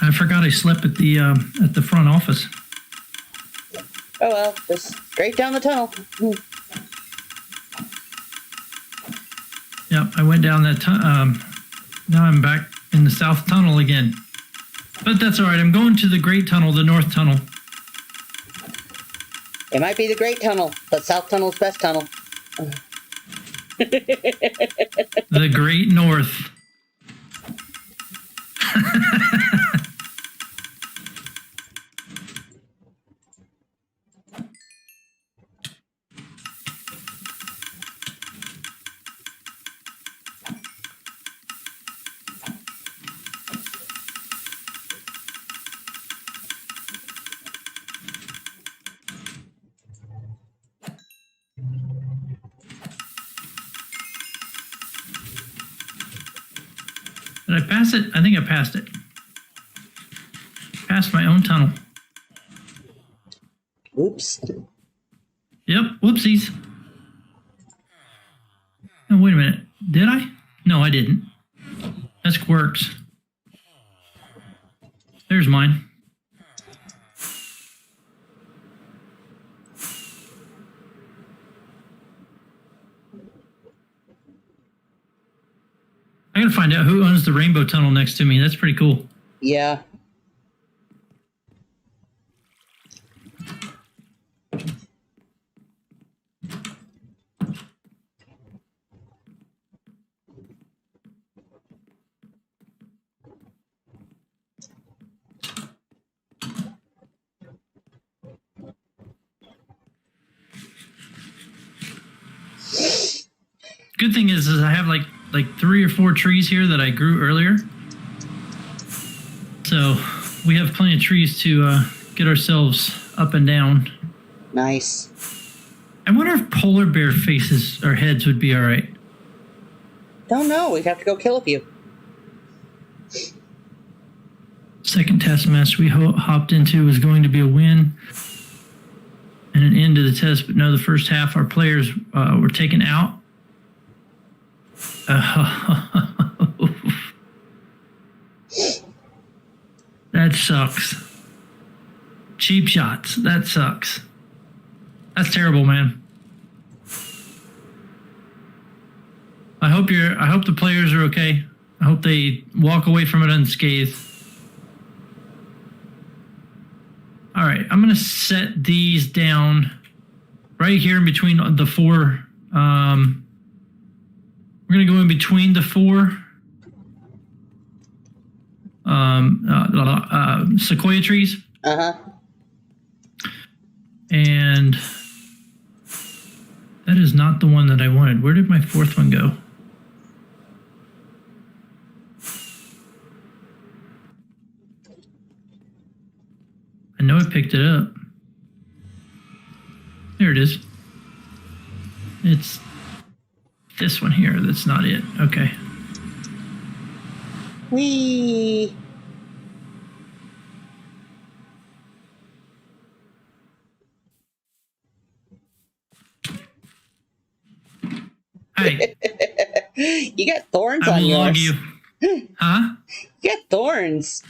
S2: I forgot I slept at the front office.
S3: Oh well, just straight down the tunnel.
S2: Yep, I went down that now I'm back in the south tunnel again. But that's all right. I'm going to the Great Tunnel, the North Tunnel.
S3: It might be the Great Tunnel, but South Tunnel's best tunnel.
S2: The Great North. Did I pass it? I think I passed it. Passed my own tunnel.
S3: Oops.
S2: Yep, whoopsies. Oh, wait a minute. Did I? No, I didn't. That's Quirks. There's mine. I gotta find out who owns the rainbow tunnel next to me. That's pretty cool.
S3: Yeah.
S2: Good thing is I have like 3 or 4 trees here that I grew earlier. So we have plenty of trees to get ourselves up and down.
S3: Nice.
S2: I wonder if polar bear faces or heads would be all right.
S3: Don't know. We'd have to go kill a few.
S2: Second test match we hopped into was going to be a win and an end to the test, but no, the first half our players were taken out. That sucks. Cheap shots. That sucks. That's terrible, man. I hope the players are okay. I hope they walk away from it unscathed. All right, I'm gonna set these down right here in between the 4. We're gonna go in between the 4 sequoia trees. And that is not the one that I wanted. Where did my 4th one go? I know I picked it up. There it is. It's this one here. That's not it. Okay.
S3: Whee!
S2: Hey.
S3: You got thorns
S2: I
S3: on
S2: will
S3: yours.
S2: log you. Huh?
S3: You got thorns.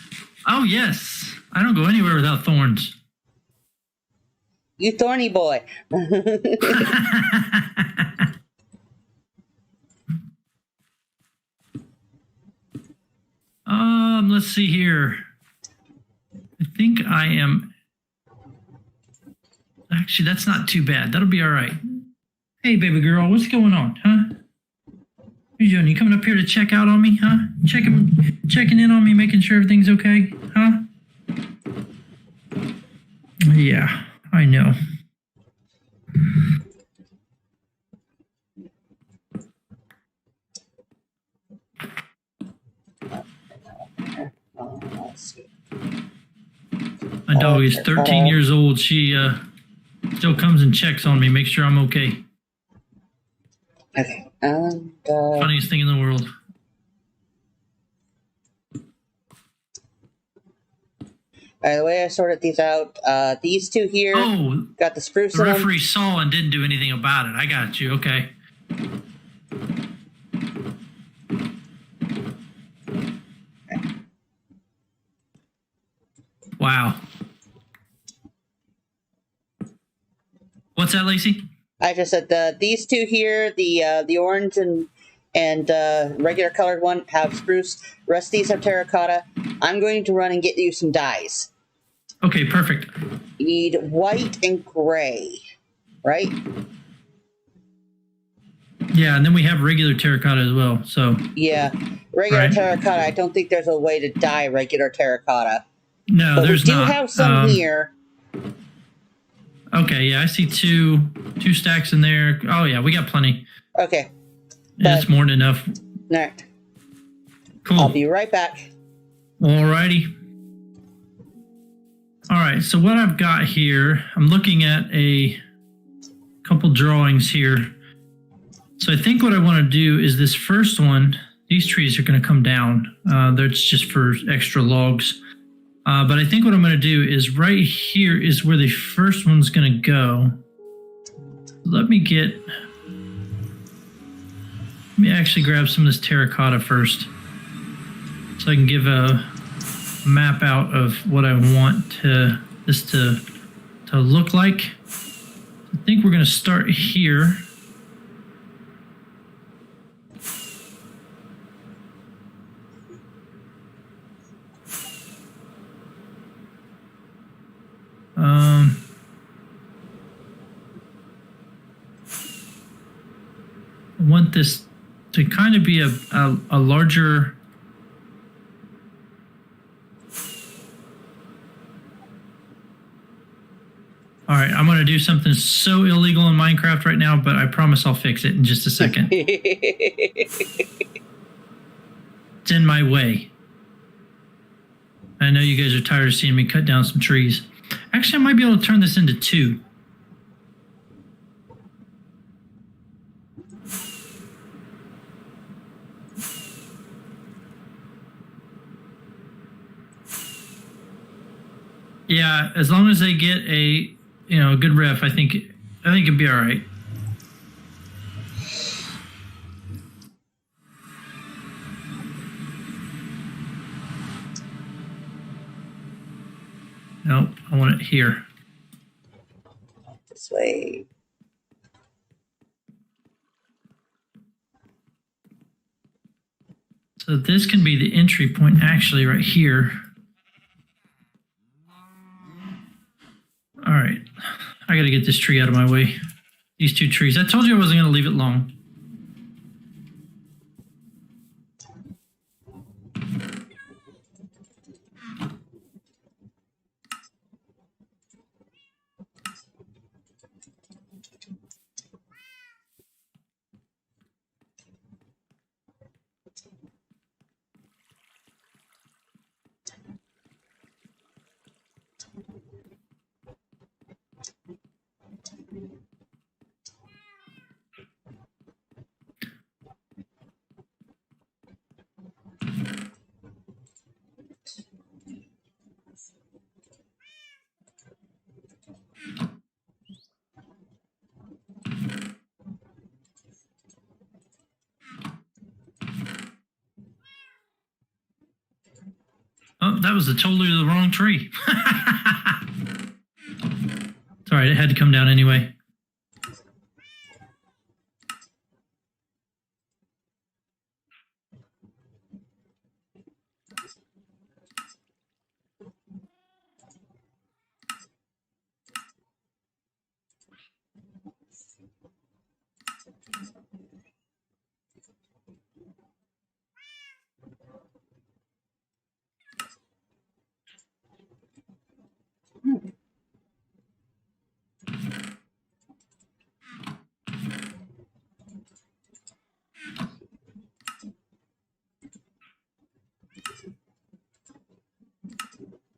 S2: Oh, yes. I don't go anywhere without thorns.
S3: You thorny boy.
S2: Let's see here. I think I am. Actually, that's not too bad. That'll be all right. Hey, baby girl, what's going on, huh? What you doing? You coming up here to check out on me, huh? Checking in on me, making sure everything's okay, huh? Yeah, I know. My dog is 13 years old. She still comes and checks on me, makes sure I'm okay.
S3: Okay.
S2: Funniest thing in the world.
S3: By the way, I sorted these out. These 2 here got the spruce
S2: The
S3: in them.
S2: referee saw and didn't do anything about it. I got you. Okay. Wow. What's that, Lacey?
S3: I just said these two here, the orange and regular colored one have spruce. Rest of these have terracotta. I'm going to run and get you some dyes.
S2: Okay, perfect.
S3: You need white and gray, right?
S2: Yeah, and then we have regular terracotta as well. So
S3: Yeah, regular
S2: Right.
S3: terracotta. I don't think there's a way to dye regular terracotta.
S2: no,
S3: But
S2: there's
S3: we do
S2: not.
S3: have some here.
S2: Okay, yeah, I see two stacks in there. Oh yeah, we got plenty.
S3: Okay,
S2: That's more than enough.
S3: all right.
S2: Cool.
S3: I'll be right back.
S2: Alrighty. All right, so what I've got here, I'm looking at a couple drawings here. So I think what I want to do is this first one, these trees are going to come down. That's just for extra logs. But I think what I'm going to do is right here is where the first one's going to go. Let me actually grab some of this terracotta first so I can give a map out of what I want this to look like. I think we're going to start here. I want this to kind of be a larger. All right, I'm going to do something so illegal in Minecraft right now, but I promise I'll fix it in just a second. It's in my way. I know you guys are tired of seeing me cut down some trees. Actually, I might be able to turn this into 2. Yeah, as long as they get a good ref, I think it'd be all right. Nope, I want it here.
S3: This way.
S2: So this can be the entry point actually right here. All right, I got to get this tree out of my way. These 2 trees. I told you I wasn't going to leave it long. Oh, that was totally the wrong tree. It's all right, it had to come down anyway.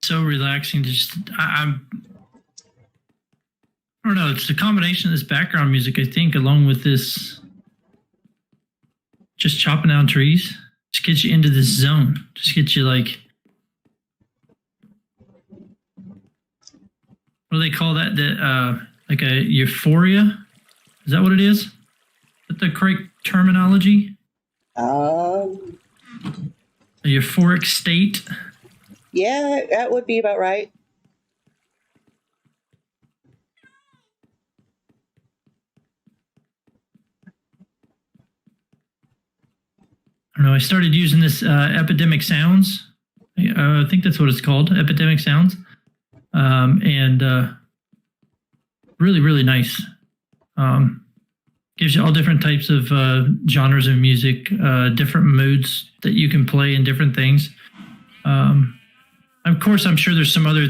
S2: So relaxing to just I don't know, it's the combination of this background music, I think, along with this just chopping down trees, just gets you into this zone. Just gets you like, what do they call that? Like a euphoria? Is that what it is? Is that the correct terminology? A euphoric state?
S3: Yeah, that would be about right.
S2: I started using this Epidemic Sounds. I think that's what it's called, Epidemic Sounds. And really, really nice. Gives you all different types of genres of music, different moods that you can play in different things. Of course, I'm sure there's some other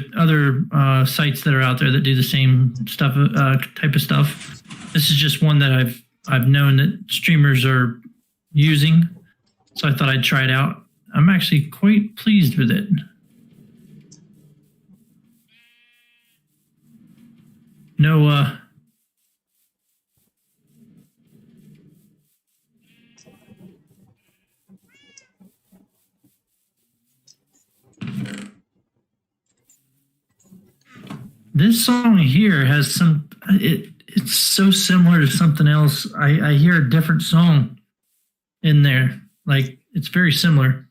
S2: sites that are out there that do the same stuff, type of stuff. This is just one that I've known that streamers are using, so I thought I'd try it out. I'm actually quite pleased with it. No, this song here has some. It's so similar to something else. I hear a different song in there. Like, it's very similar.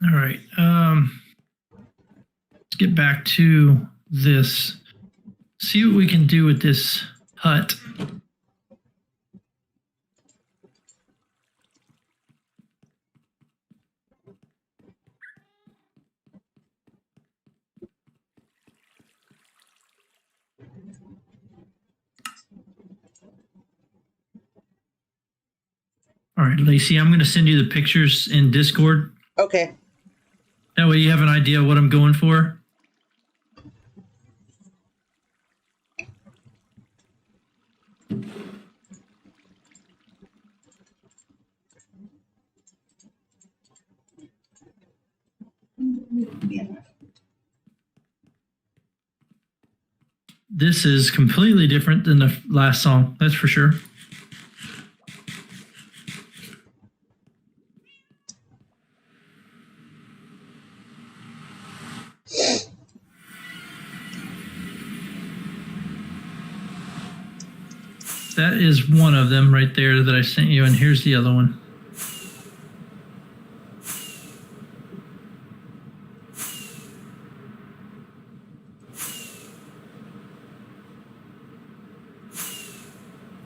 S2: All right. Let's get back to this. See what we can do with this hut. All right, Lacey, I'm going to send you the pictures in Discord.
S3: Okay.
S2: That way you have an idea of what I'm going for. This is completely different than the last song, that's for sure. That is one of them right there that I sent you, and here's the other one.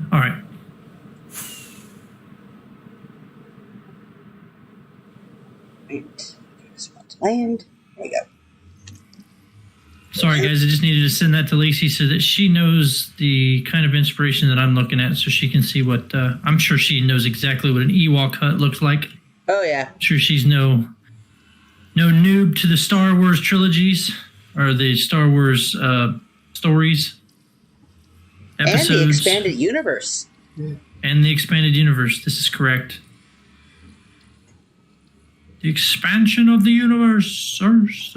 S2: All right.
S3: Right. Just want to land. There we go.
S2: Sorry, guys. I just needed to send that to Lacey so that she knows the kind of inspiration that I'm looking at, so she can see what. I'm sure she knows exactly what an Ewok hut looks like.
S3: Oh yeah.
S2: I'm sure she's no noob to the Star Wars trilogies or the Star Wars stories, episodes,
S3: and the expanded universe.
S2: And the expanded universe. This is correct. The expansion of the universe. Sirs.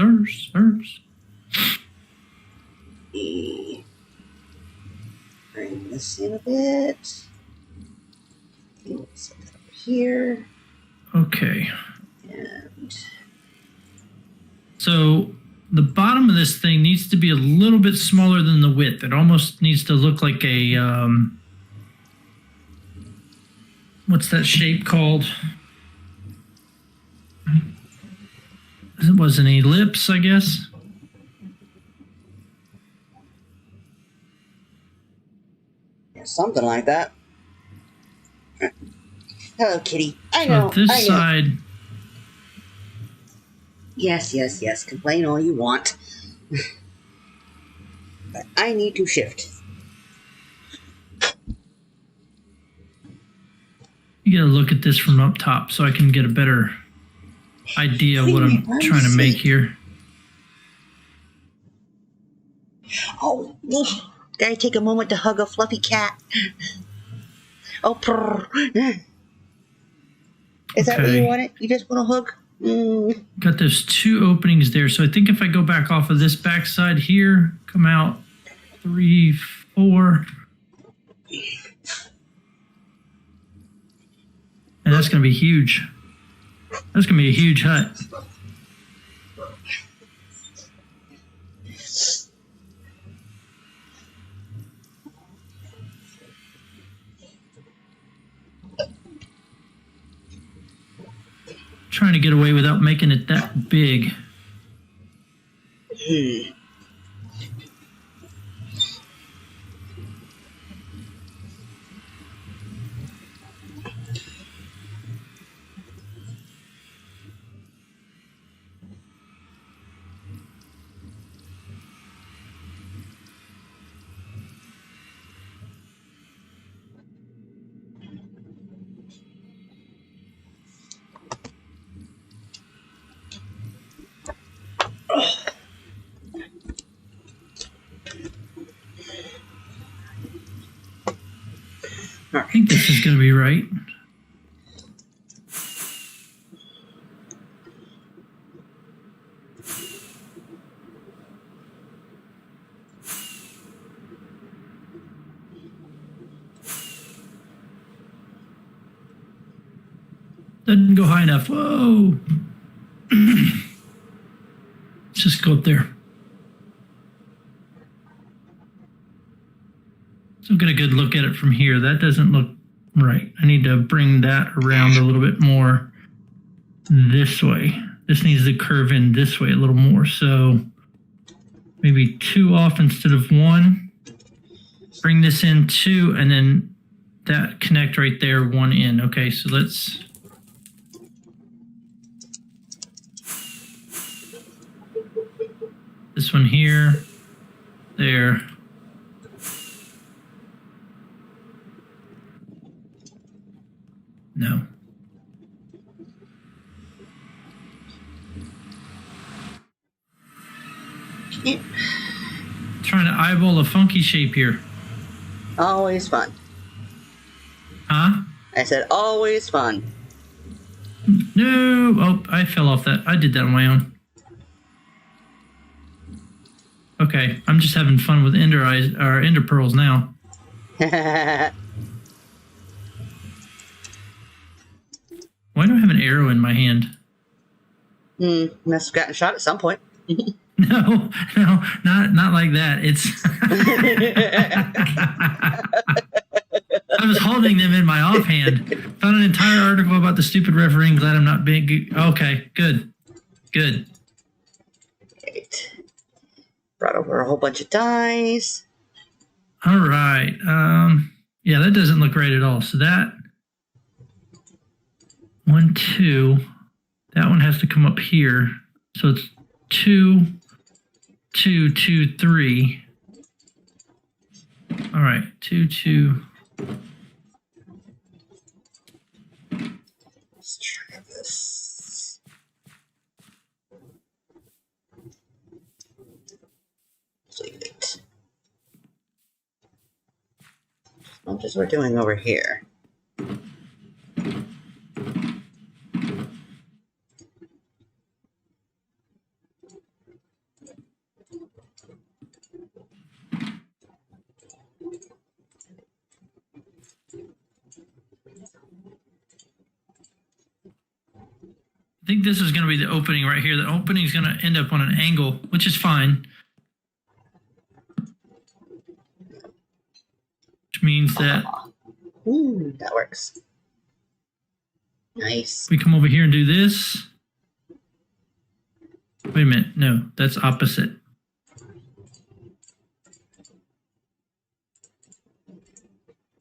S3: Bring this in a bit. Set that over here.
S2: Okay.
S3: And
S2: so the bottom of this thing needs to be a little bit smaller than the width. It almost needs to look like a what's that shape called? It was an ellipse, I guess.
S3: something like that. Hello, kitty. I
S2: So
S3: know.
S2: this
S3: I know.
S2: side.
S3: Yes. Complain all you want. But I need to shift.
S2: You gotta look at this from up top so I can get a better idea of what I'm trying to make here.
S3: Oh, gotta take a moment to hug a fluffy cat. Oh, purr. Is that what you
S2: Okay.
S3: wanted? You just want a hug?
S2: Got those two openings there. So I think if I go back off of this backside here, come out 3, 4. And that's going to be huge. That's going to be a huge hut. trying to get away without making it that big. I think this is going to be right. Doesn't go high enough. Whoa. Let's just go up there. So get a good look at it from here. That doesn't look right. I need to bring that around a little bit more this way. This needs to curve in this way a little more. So maybe 2 off instead of 1. Bring this in 2, and then that connect right there, 1 in. Okay, so let's... This one here, there. No. Trying to eyeball a funky shape here.
S3: Always fun.
S2: Huh?
S3: I said always fun.
S2: No. Oh, I fell off that. I did that on my own. Okay, I'm just having fun with ender eyes or ender pearls now. Why do I have an arrow in my hand?
S3: Must have gotten shot at some point.
S2: No, not like that. It's I was holding them in my offhand. Found an entire article about the stupid refereeing. Glad I'm not big. Okay, good.
S3: Great. Brought over a whole bunch of dies.
S2: All right. Yeah, that doesn't look right at all. So that 1, 2. That one has to come up here. So it's 2, 2, 2, 3. All right, 2, 2.
S3: Let's try this. Leave it. As much as we're doing over here.
S2: I think this is going to be the opening right here. The opening is going to end up on an angle, which is fine. Which means that
S3: That works. Nice.
S2: we come over here and do this. Wait a minute. No, that's opposite.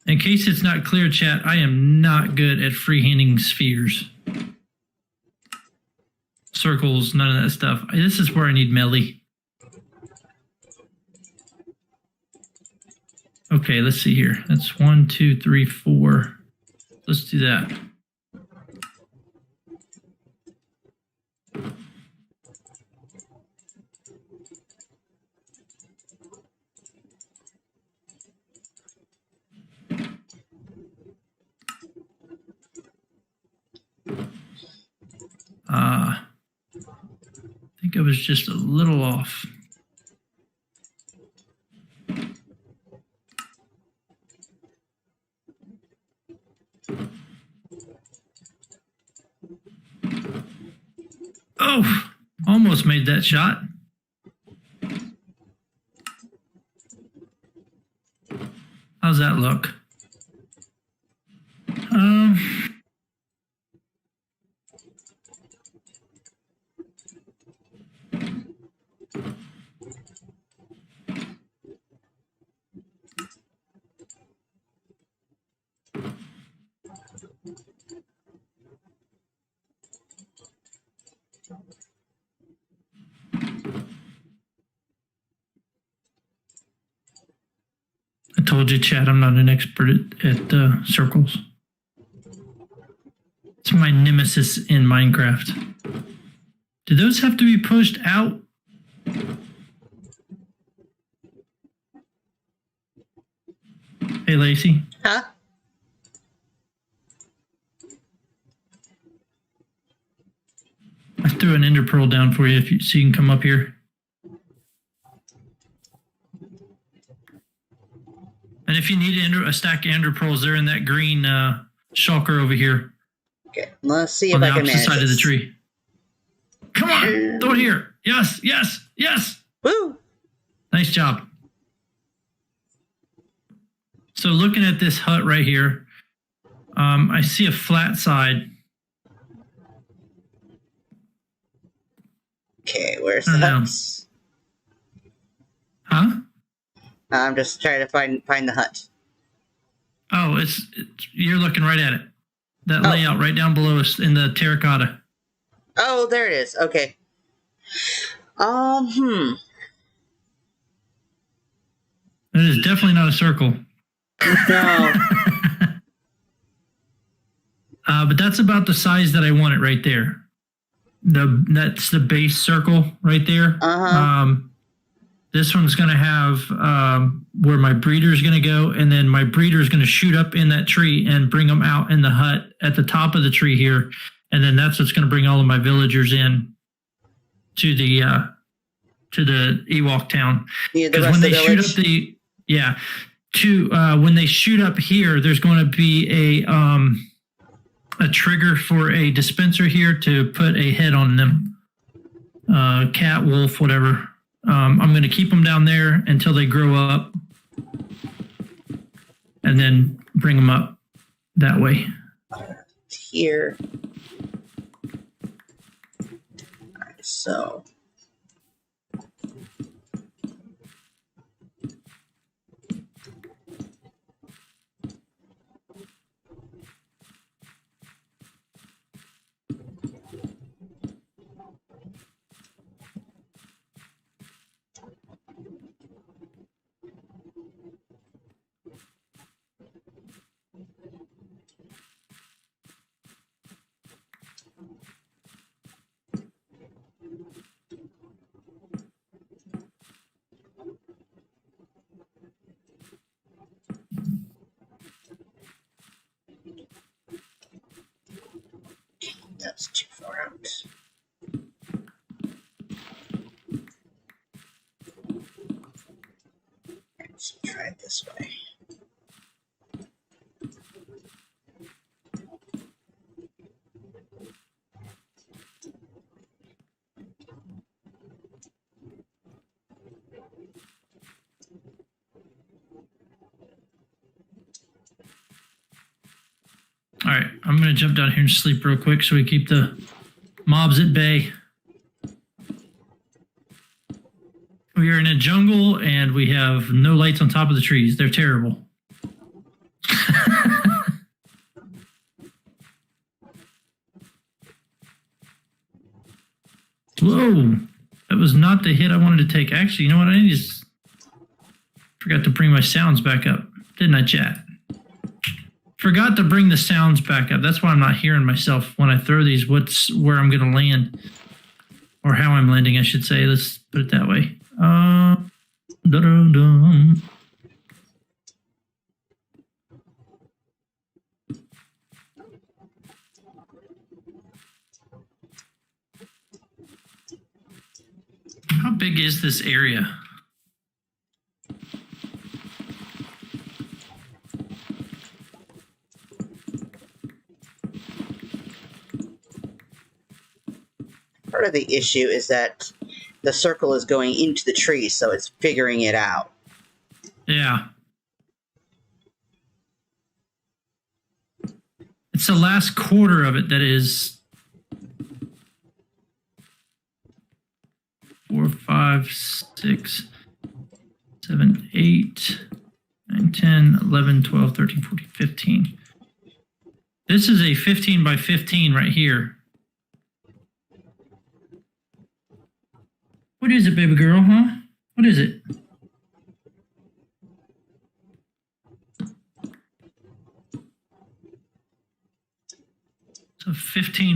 S2: In case it's not clear, chat, I am not good at freehanding spheres. Circles, none of that stuff. This is where I need melee. Okay, let's see here. That's 1, 2, 3, 4. Let's do that. I think I was just a little off. Oh, almost made that shot. How's that look? told you, Chad, I'm not an expert at circles. It's my nemesis in Minecraft. Do those have to be pushed out? Hey, Lacey.
S3: Huh?
S2: I threw an ender pearl down for you, so you can come up here. And if you need a stack of ender pearls, they're in that green shulker over here.
S3: Okay, let's see
S2: on
S3: if
S2: the
S3: I can
S2: opposite
S3: manage
S2: side
S3: this.
S2: of the tree. Come on, throw it here. Yes, yes, yes.
S3: Woo!
S2: Nice job. So looking at this hut right here, I see a flat side.
S3: Okay, where's the huts?
S2: Huh?
S3: I'm just trying to find the hut.
S2: Oh, it's you're looking right at it. That layout right down below us in the terracotta.
S3: Oh, there it is. Okay.
S2: It is definitely not a circle.
S3: No.
S2: But that's about the size that I want it right there. That's the base circle right there. This one's going to have where my breeder is going to go, and then my breeder is going to shoot up in that tree and bring them out in the hut at the top of the tree here, and then that's what's going to bring all of my villagers in to the Ewok town. Because when they shoot up when they shoot up here, there's going to be a trigger for a dispenser here to put a head on them, cat, wolf, whatever. I'm going to keep them down there until they grow up and then bring them up that way.
S3: Here. All right, so. That's too far out. Let's try it this way.
S2: All right, I'm going to jump down here and sleep real quick so we keep the mobs at bay. We are in a jungle and we have no lights on top of the trees. They're terrible. Whoa, that was not the hit I wanted to take. Actually, you know what? I just forgot to bring my sounds back up. Didn't I, chat? Forgot to bring the sounds back up. That's why I'm not hearing myself when I throw these. Where I'm going to land, or how I'm landing, I should say. Let's put it that way. Da-dum-dum. How big is this area?
S3: Part of the issue is that the circle is going into the tree, so it's figuring it out.
S2: Yeah. It's the last quarter of it that is 4, 5, 6, 7, 8, 9, 10, 11, 12, 13, 14, 15. This is a 15 by 15 right here. What is it, baby girl, huh? What is it?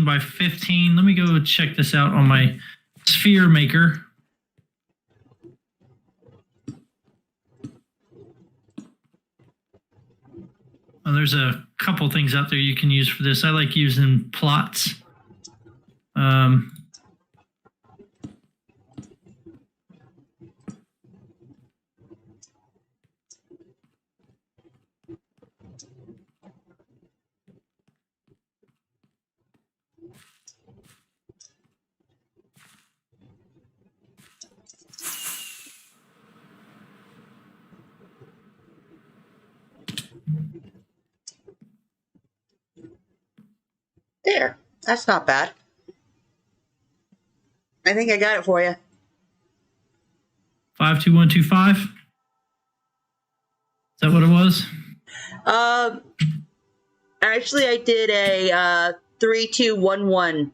S2: 16 by 15. Let me go check this out on my sphere maker. Well, there's a couple things out there you can use for this. I like using plots.
S3: There. That's not bad. I think I got it for you.
S2: 52125. Is that what it was?
S3: Actually, I did a 3211.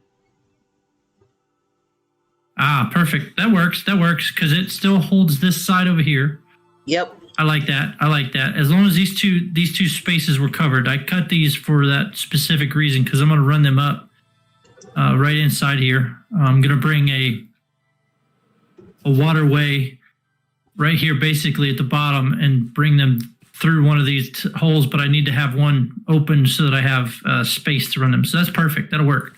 S2: Ah, perfect. That works. That works because it still holds this side over here.
S3: Yep.
S2: I like that. I like that. As long as these two spaces were covered, I cut these for that specific reason because I'm going to run them up right inside here. I'm going to bring a waterway right here, basically at the bottom, and bring them through one of these holes. But I need to have one open so that I have space to run them. So that's perfect. That'll work.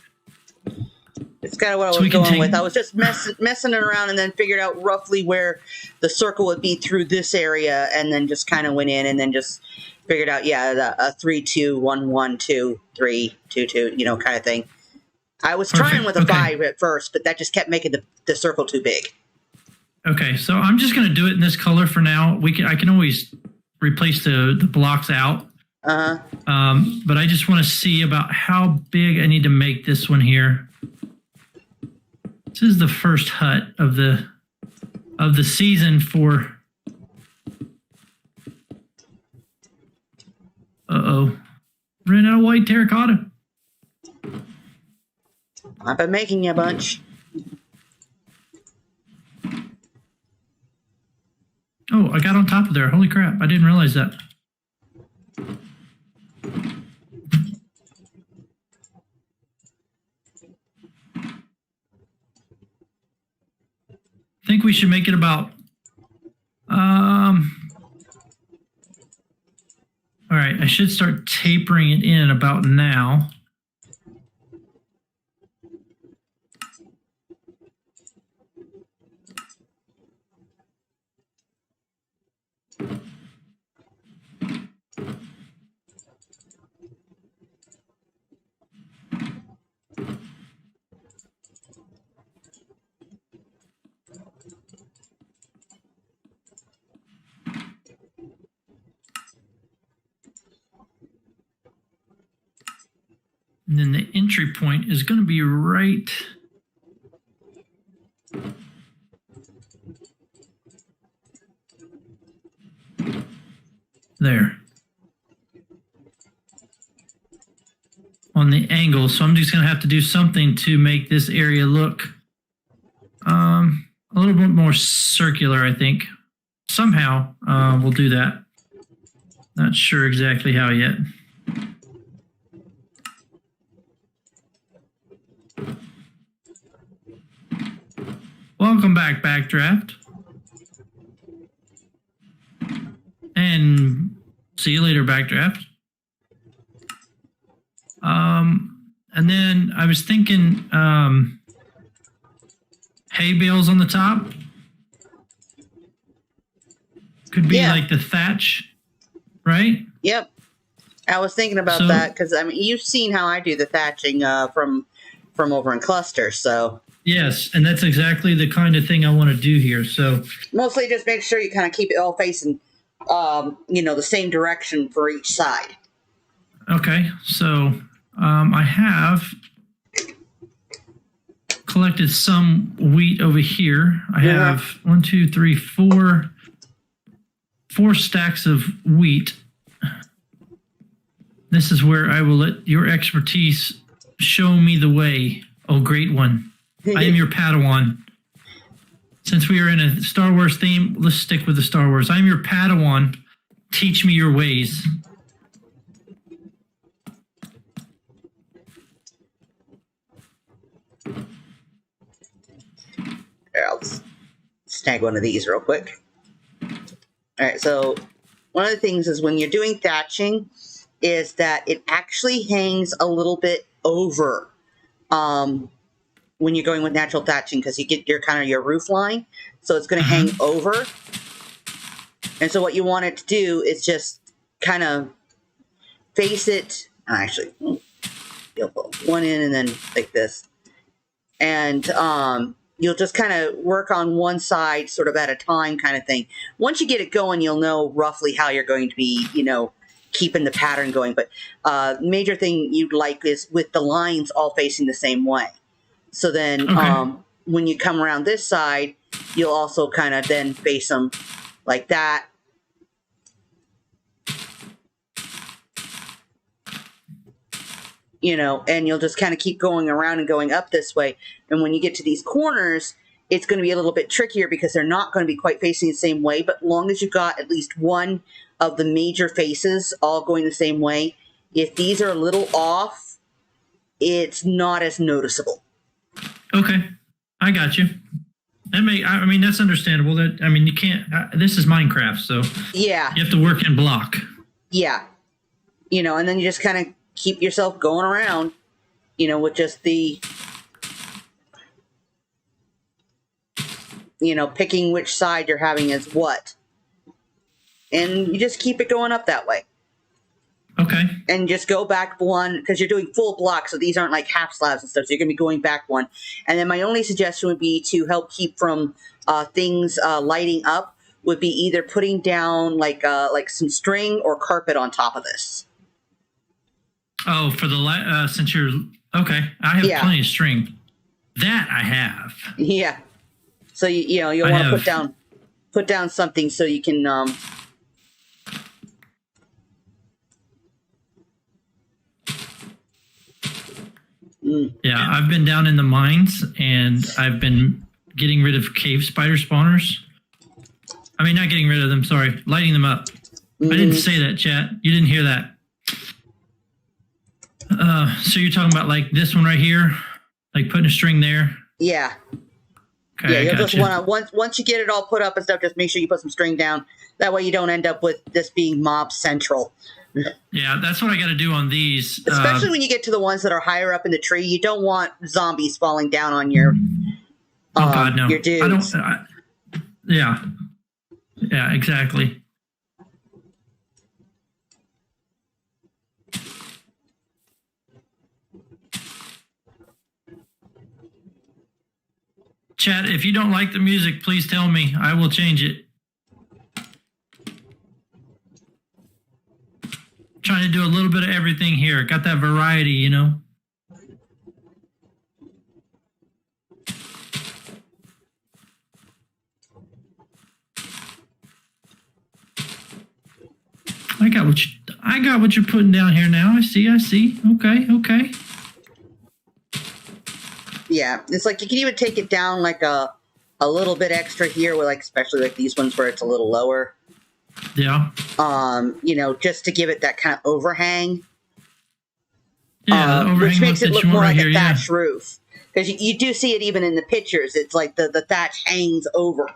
S3: It's kind of what I was going with. I was just messing around and then figured out roughly where the circle would be through this area, and then just kind of went in and then just figured out, a 3, 2, 1, 1, 2, 3, 2, 2, kind of thing. I was trying with a 5 at first, but that just kept making the circle too big.
S2: Okay, so I'm just going to do it in this color for now. I can always replace the blocks out.
S3: Uh-huh.
S2: But I just want to see about how big I need to make this one here. This is the first hut of the season for. Ran out of white terracotta.
S3: I've been making you a bunch.
S2: Oh, I got on top of there. Holy crap! I didn't realize that. I think we should make it about, all right, I should start tapering it in about now. And then the entry point is going to be right there on the angle. So I'm just going to have to do something to make this area look a little bit more circular, I think. Somehow we'll do that. Not sure exactly how yet. Welcome back, Backdraft. And see you later, Backdraft. And then I was thinking hay bales on the top. Could be like the thatch, right?
S3: Yep. I was thinking about that because, you've seen how I do the thatching from over in clusters, so...
S2: Yes, and that's exactly the kind of thing I want to do here. So
S3: mostly just make sure you kind of keep it all facing, the same direction for each side.
S2: Okay, so I have collected some wheat over here. I have 1, 2, 3, 4 stacks of wheat. This is where I will let your expertise show me the way. Oh, great one. I am your Padawan. Since we are in a Star Wars theme, let's stick with the Star Wars. I am your Padawan. Teach me your ways.
S3: let's snag one of these real quick. All right, so one of the things is when you're doing thatching is that it actually hangs a little bit over when you're going with natural thatching, because you get your kind of your roof line, so it's going to hang over. And so what you want it to do is just kind of face it. Actually, you'll put one in and then like this, and you'll just kind of work on one side sort of at a time kind of thing. Once you get it going, you'll know roughly how you're going to be, keeping the pattern going. But major thing you'd like is with the lines all facing the same way. So then when you come around this side, you'll also kind of then face them like that. And you'll just kind of keep going around and going up this way. And when you get to these corners, it's going to be a little bit trickier because they're not going to be quite facing the same way. But as long as you've got at least one of the major faces all going the same way, if these are a little off, it's not as noticeable.
S2: Okay, I got you. That's understandable. You can't. This is Minecraft, so
S3: yeah,
S2: you have to work in block.
S3: Yeah, and then you just kind of keep yourself going around, with just the, picking which side you're having as what, and you just keep it going up that way.
S2: Okay.
S3: And just go back one, because you're doing full blocks, so these aren't like half slabs and stuff, so you're going to be going back one. And then my only suggestion would be to help keep from things lighting up, would be either putting down like some string or carpet on top of this.
S2: Oh, for the light, since you're... Okay, I have plenty of string. That I have.
S3: Yeah. So, you'll want to put down something so you can...
S2: Yeah, I've been down in the mines, and I've been getting rid of cave spider spawners. Not getting rid of them, sorry. Lighting them up. I didn't say that, chat. You didn't hear that. So you're talking about like this one right here? Like putting a string there?
S3: Yeah.
S2: Okay,
S3: yeah, you'll just want to, once you get it all put up and stuff, just make sure you put some string down. That way you don't end up with this being mob central.
S2: Yeah, that's what I got to do on these.
S3: Especially when you get to the ones that are higher up in the tree. You don't want zombies falling down on your
S2: God, no.
S3: Your dudes.
S2: Yeah, exactly. Chat, if you don't like the music, please tell me. I will change it. Trying to do a little bit of everything here. Got that variety, I got what you're putting down here now. I see. Okay.
S3: Yeah, it's like you can even take it down like a little bit extra here, with especially like these ones where it's a little lower.
S2: Yeah.
S3: Just to give it that kind of overhang.
S2: Yeah, overhang
S3: which makes it look more
S2: right
S3: like
S2: here,
S3: a thatched roof. Because you do see it even in the pictures. It's like the thatch hangs over.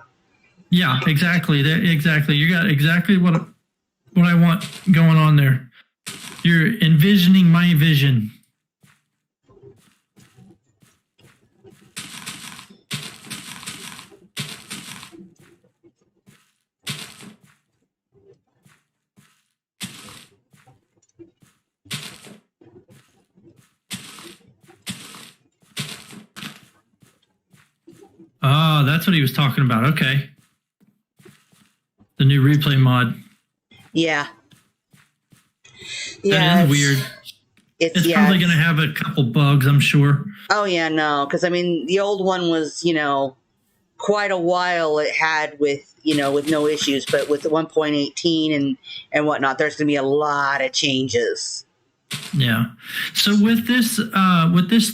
S2: Yeah, exactly. Exactly. You got exactly what I want going on there. You're envisioning my vision. Oh, that's what he was talking about. Okay. The new replay mod.
S3: Yeah.
S2: That is weird. It's probably going to have a couple bugs, I'm sure.
S3: Oh, yeah, no. Because, the old one was, quite a while it had with no issues. But with the 1.18 and whatnot, there's going to be a lot of changes.
S2: Yeah. So with this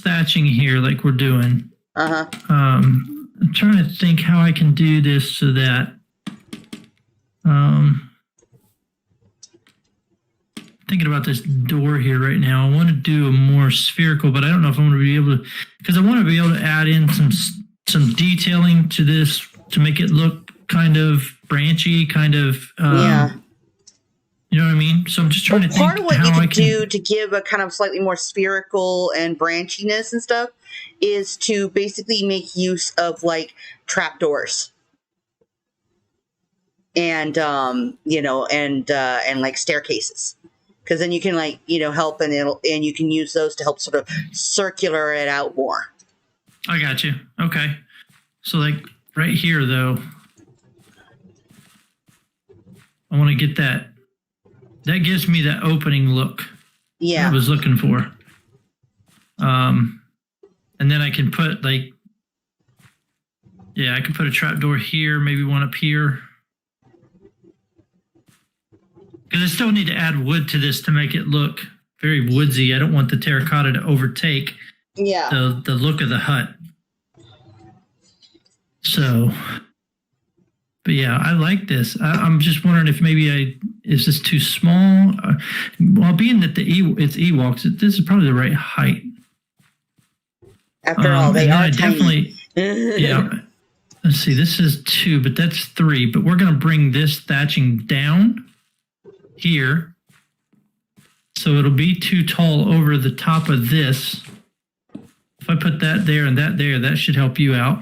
S2: thatching here, like we're doing, I'm trying to think how I can do this so that, thinking about this door here right now. I want to do a more spherical, but I don't know if I'm going to be able to, because I want to be able to add in some some detailing to this to make it look kind of branchy, kind of
S3: Yeah.
S2: You know what I mean? So I'm just trying to think
S1: Part of what
S2: how
S1: you
S2: I
S1: could
S2: can
S1: do to give a kind of slightly more spherical and branchiness and stuff is to basically make use of like trapdoors and and like staircases, because then you can like help and you can use those to help sort of circular it out more.
S2: I got you. Okay. So like right here though, I want to get that. That gives me that opening look
S1: Yeah.
S2: I was looking for. And then I can put like, I can put a trapdoor here, maybe one up here. Because I still need to add wood to this to make it look very woodsy. I don't want the terracotta to overtake the look of the hut. So, but yeah, I like this. I'm just wondering if maybe is this too small? Well, being that it's Ewoks, this is probably the right height.
S1: After all, they are tiny.
S2: Yeah. Let's see, this is 2, but that's 3. But we're going to bring this thatching down here. So it'll be too tall over the top of this. If I put that there and that there, that should help you out.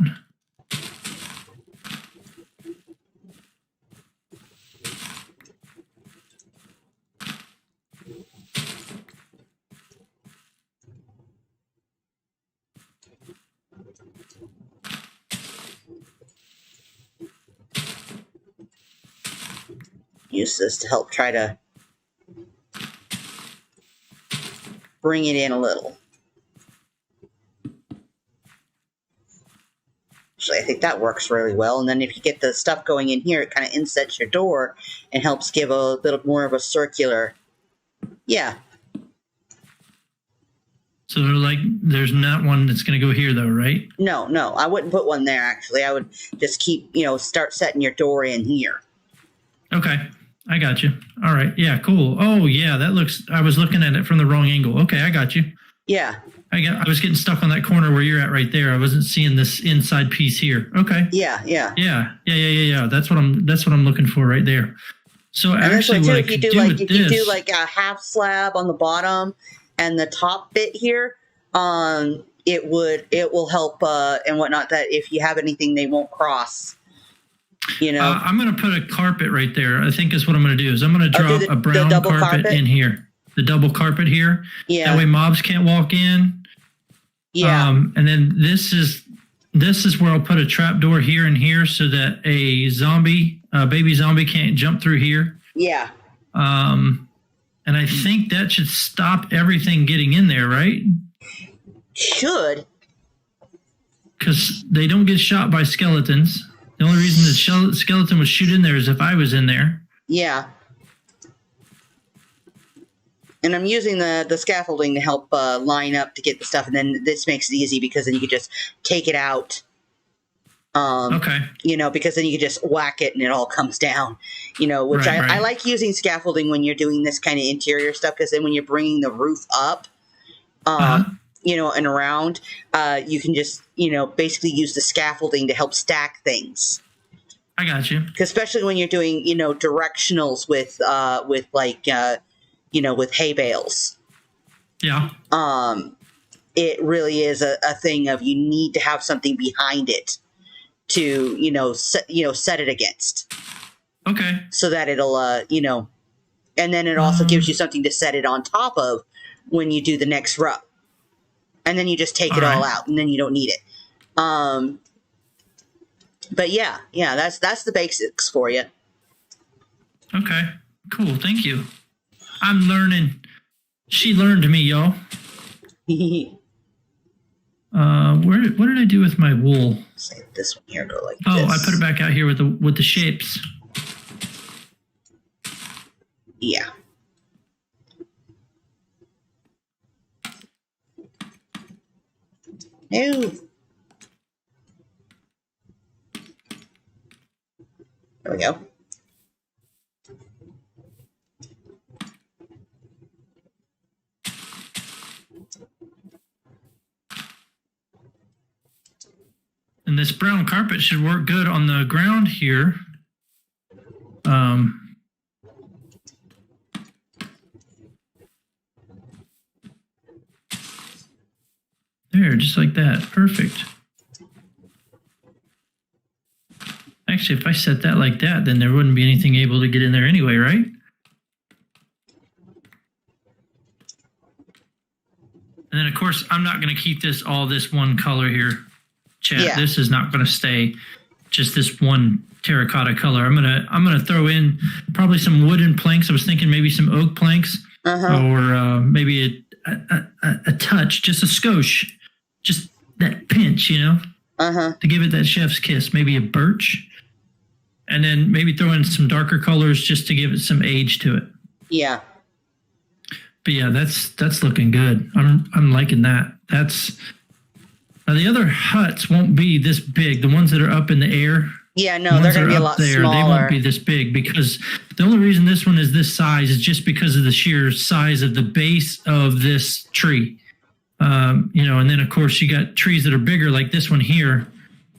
S1: Use this to help try to bring it in a little. Actually, I think that works really well. And then if you get the stuff going in here, it kind of insets your door and helps give a little more of a circular. Yeah.
S2: So like, there's not one that's going to go here though, right?
S1: No, I wouldn't put one there, actually. I would just keep, start setting your door in here.
S2: Okay. I got you. All right. Yeah, cool. Oh, yeah, I was looking at it from the wrong angle. Okay, I got you.
S1: Yeah.
S2: I was getting stuck on that corner where you're at right there. I wasn't seeing this inside piece here. Okay.
S1: Yeah.
S2: That's what I'm looking for right there. So
S1: and
S2: actually, what I could do with
S1: if
S2: this,
S1: you do like a half slab on the bottom and the top bit here, it will help and whatnot. That if you have anything, they won't cross.
S2: I'm going to put a carpet right there. I think is what I'm going to do. Is I'm going to drop a brown carpet in here. The double carpet here.
S1: Yeah.
S2: That way mobs can't walk in.
S1: Yeah.
S2: And then this is where I'll put a trap door here and here so that a baby zombie can't jump through here.
S1: Yeah.
S2: And I think that should stop everything getting in there, right?
S1: Should.
S2: Because they don't get shot by skeletons. The only reason the skeleton would shoot in there is if I was in there.
S1: Yeah. And I'm using the scaffolding to help line up to get the stuff, and then this makes it easy because then you could just take it out.
S2: Okay.
S1: Because then you could just whack it and it all comes down. Which
S2: Right.
S1: I like using scaffolding when you're doing this kind of interior stuff, because then when you're bringing the roof up, and around, you can just basically use the scaffolding to help stack things.
S2: I got you.
S1: Especially when you're doing directionals with with hay bales.
S2: Yeah.
S1: It really is a thing of you need to have something behind it to set it against.
S2: Okay.
S1: So that it'll and then it also gives you something to set it on top of when you do the next row. And then you just take it all out, and then you don't need it. But yeah, that's the basics for you.
S2: Okay, cool. Thank you. I'm learning. She learned me, y'all. What did I do with my wool?
S1: Say this one here, go like
S2: this.
S1: this.
S2: I put it back out here with the shapes.
S1: Yeah. No. There we go.
S2: And this brown carpet should work good on the ground here. There, just like that. Perfect. Actually, if I set that like that, then there wouldn't be anything able to get in there anyway, right? And then, of course, I'm not going to keep this all this one color here, chat. Yeah. This is not going to stay just this one terracotta color. I'm gonna throw in probably some wooden planks. I was thinking maybe some oak planks, or maybe a touch, just a skosh, just that pinch, you know, to give it that chef's kiss. Maybe a birch, and then maybe throw in some darker colors just to give it some age to it.
S3: Yeah.
S2: But yeah, that's looking good. I'm liking that. Now the other huts won't be this big. The ones that are up in the air.
S3: Yeah, no, they're going to be a lot smaller.
S2: They won't be this big, because the only reason this one is this size is just because of the sheer size of the base of this tree. You know, and then of course you got trees that are bigger, like this one here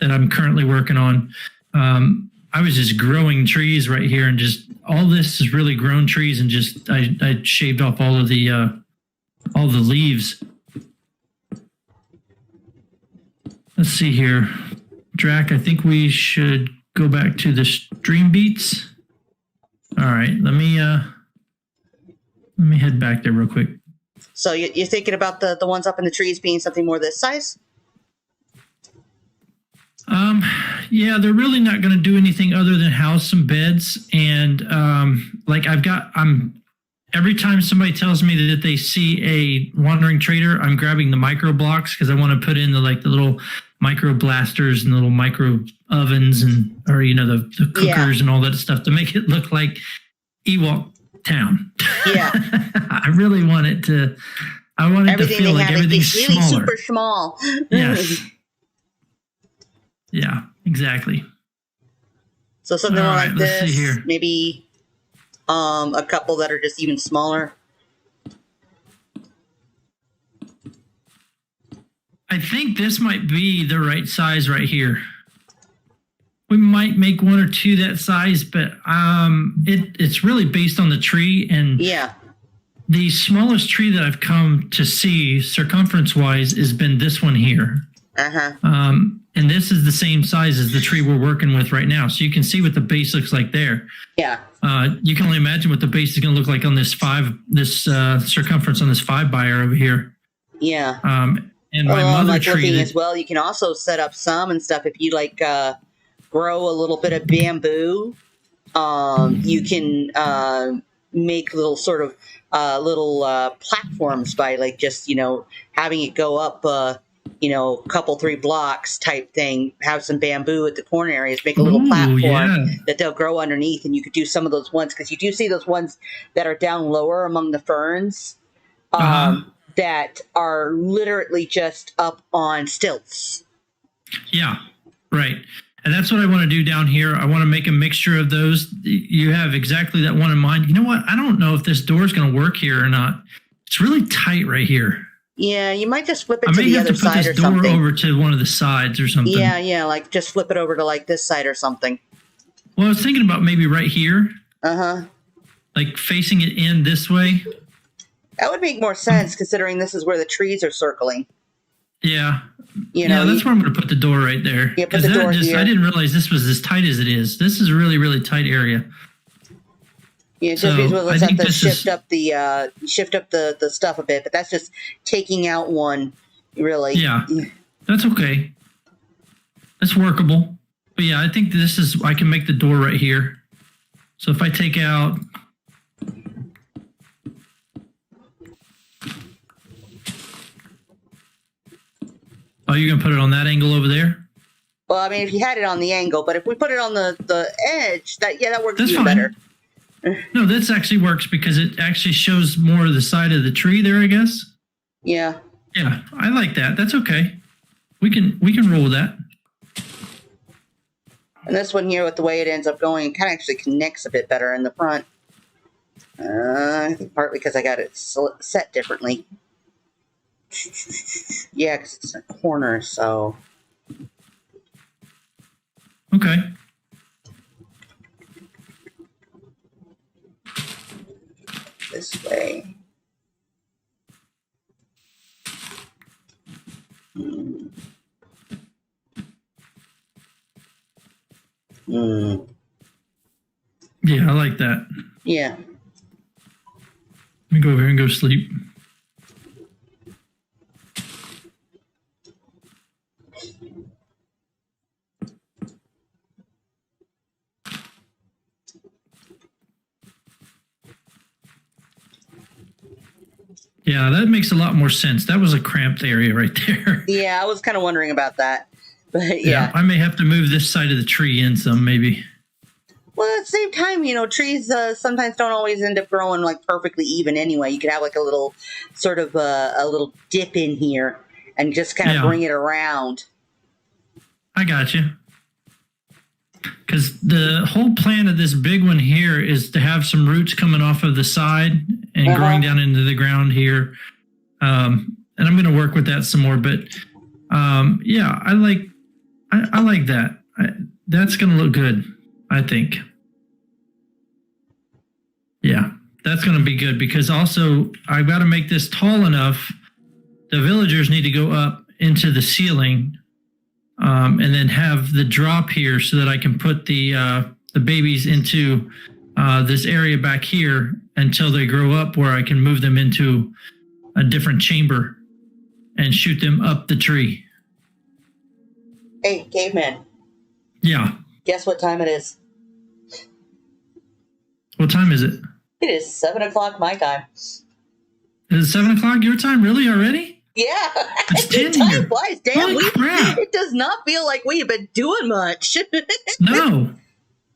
S2: that I'm currently working on. I was just growing trees right here, and just all this is really grown trees, and just I shaved off all the leaves. Let's see here, Drac. I think we should go back to the stream beats. All right, let me head back there real quick.
S3: So you're thinking about the ones up in the trees being something more this size?
S2: Yeah, they're really not going to do anything other than house some beds. And like every time somebody tells me that they see a wandering trader, I'm grabbing the micro blocks, because I want to put in the little micro blasters and little micro ovens, or you know, the cookers and all that stuff to make it look like Ewok Town. Yeah. I really want it to. I want it to feel like everything's
S3: really
S2: smaller.
S3: Super small.
S2: Yes. Yeah, exactly.
S3: So something like this, maybe a couple that are just even smaller.
S2: I think this might be the right size right here. We might make one or two that size, but it's really based on the tree. And the smallest tree that I've come to see circumference-wise has been this one here. And this is the same size as the tree we're working with right now. So you can see what the base looks like there. Yeah. You can only imagine what the base is going to look like on this circumference on this 5x over here. Yeah. And my mother tree
S3: looking as well, you can also set up some and stuff. If you grow a little bit of bamboo, you can make little sort of platforms by just, having it go up, a couple, 3 blocks type thing, have some bamboo at the corner areas, make a little platform that they'll grow underneath. And you could do some of those ones, because you do see those ones that are down lower among the ferns that are literally just up on stilts.
S2: Yeah, right. And that's what I want to do down here. I want to make a mixture of those. You have exactly that one in mind. You know what? I don't know if this door is going to work here or not. It's really tight right here.
S3: Yeah, you might just flip it to the other side or something. I may have to put this door
S2: over to one of the sides or something.
S3: Yeah, just flip it over to this side or something.
S2: Well, I was thinking about maybe right here. Like facing it in this way.
S3: That would make more sense, considering this is where the trees are circling.
S2: Yeah. That's where I'm going to put the door right there.
S3: Yeah, put the door here.
S2: I didn't realize this was as tight as it is. This is a really, really tight area.
S3: Yeah, just because we'll have to shift up the stuff a bit, but that's just taking out one, really.
S2: Yeah, that's okay. That's workable. But yeah, I think I can make the door right here. So if I take out. Oh, you're going to put it on that angle over there?
S3: Well, I mean, if you had it on the angle, but if we put it on the edge, that works even better.
S2: No, this actually works because it actually shows more of the side of the tree there, I guess.
S3: Yeah.
S2: Yeah, I like that. That's okay. We can roll with that.
S3: And this one here, with the way it ends up going, it kind of actually connects a bit better in the front. I think partly because I got it set differently. Yeah, because it's in a corner, so.
S2: Okay.
S1: This way. Mm.
S2: Yeah, I like that.
S1: Yeah.
S2: Let me go over here and go sleep. Yeah, that makes a lot more sense. That was a cramped area right there.
S1: Yeah, I was kind of wondering about that. But yeah.
S2: I may have to move this side of the tree in some, maybe.
S1: Well, at the same time, trees sometimes don't always end up growing like perfectly even anyway. You could have like a little sort of a little dip in here and just kind of bring it around.
S2: I got you. Because the whole plan of this big one here is to have some roots coming off of the side and growing down into the ground here. And I'm going to work with that some more. But yeah, I like that. That's going to look good, I think. Yeah, that's going to be good because also I've got to make this tall enough. The villagers need to go up into the ceiling. And then have the drop here so that I can put the babies into this area back here until they grow up where I can move them into a different chamber and shoot them up the tree.
S1: Hey, caveman.
S2: Yeah.
S1: Guess what time it is?
S2: What time is it?
S1: It is 7:00 my time.
S2: Is it 7 o'clock your time? Really already?
S1: Yeah,
S2: it's 10
S1: time
S2: here.
S1: flies. Damn,
S2: Holy crap.
S1: It does not feel like we've been doing much.
S2: No,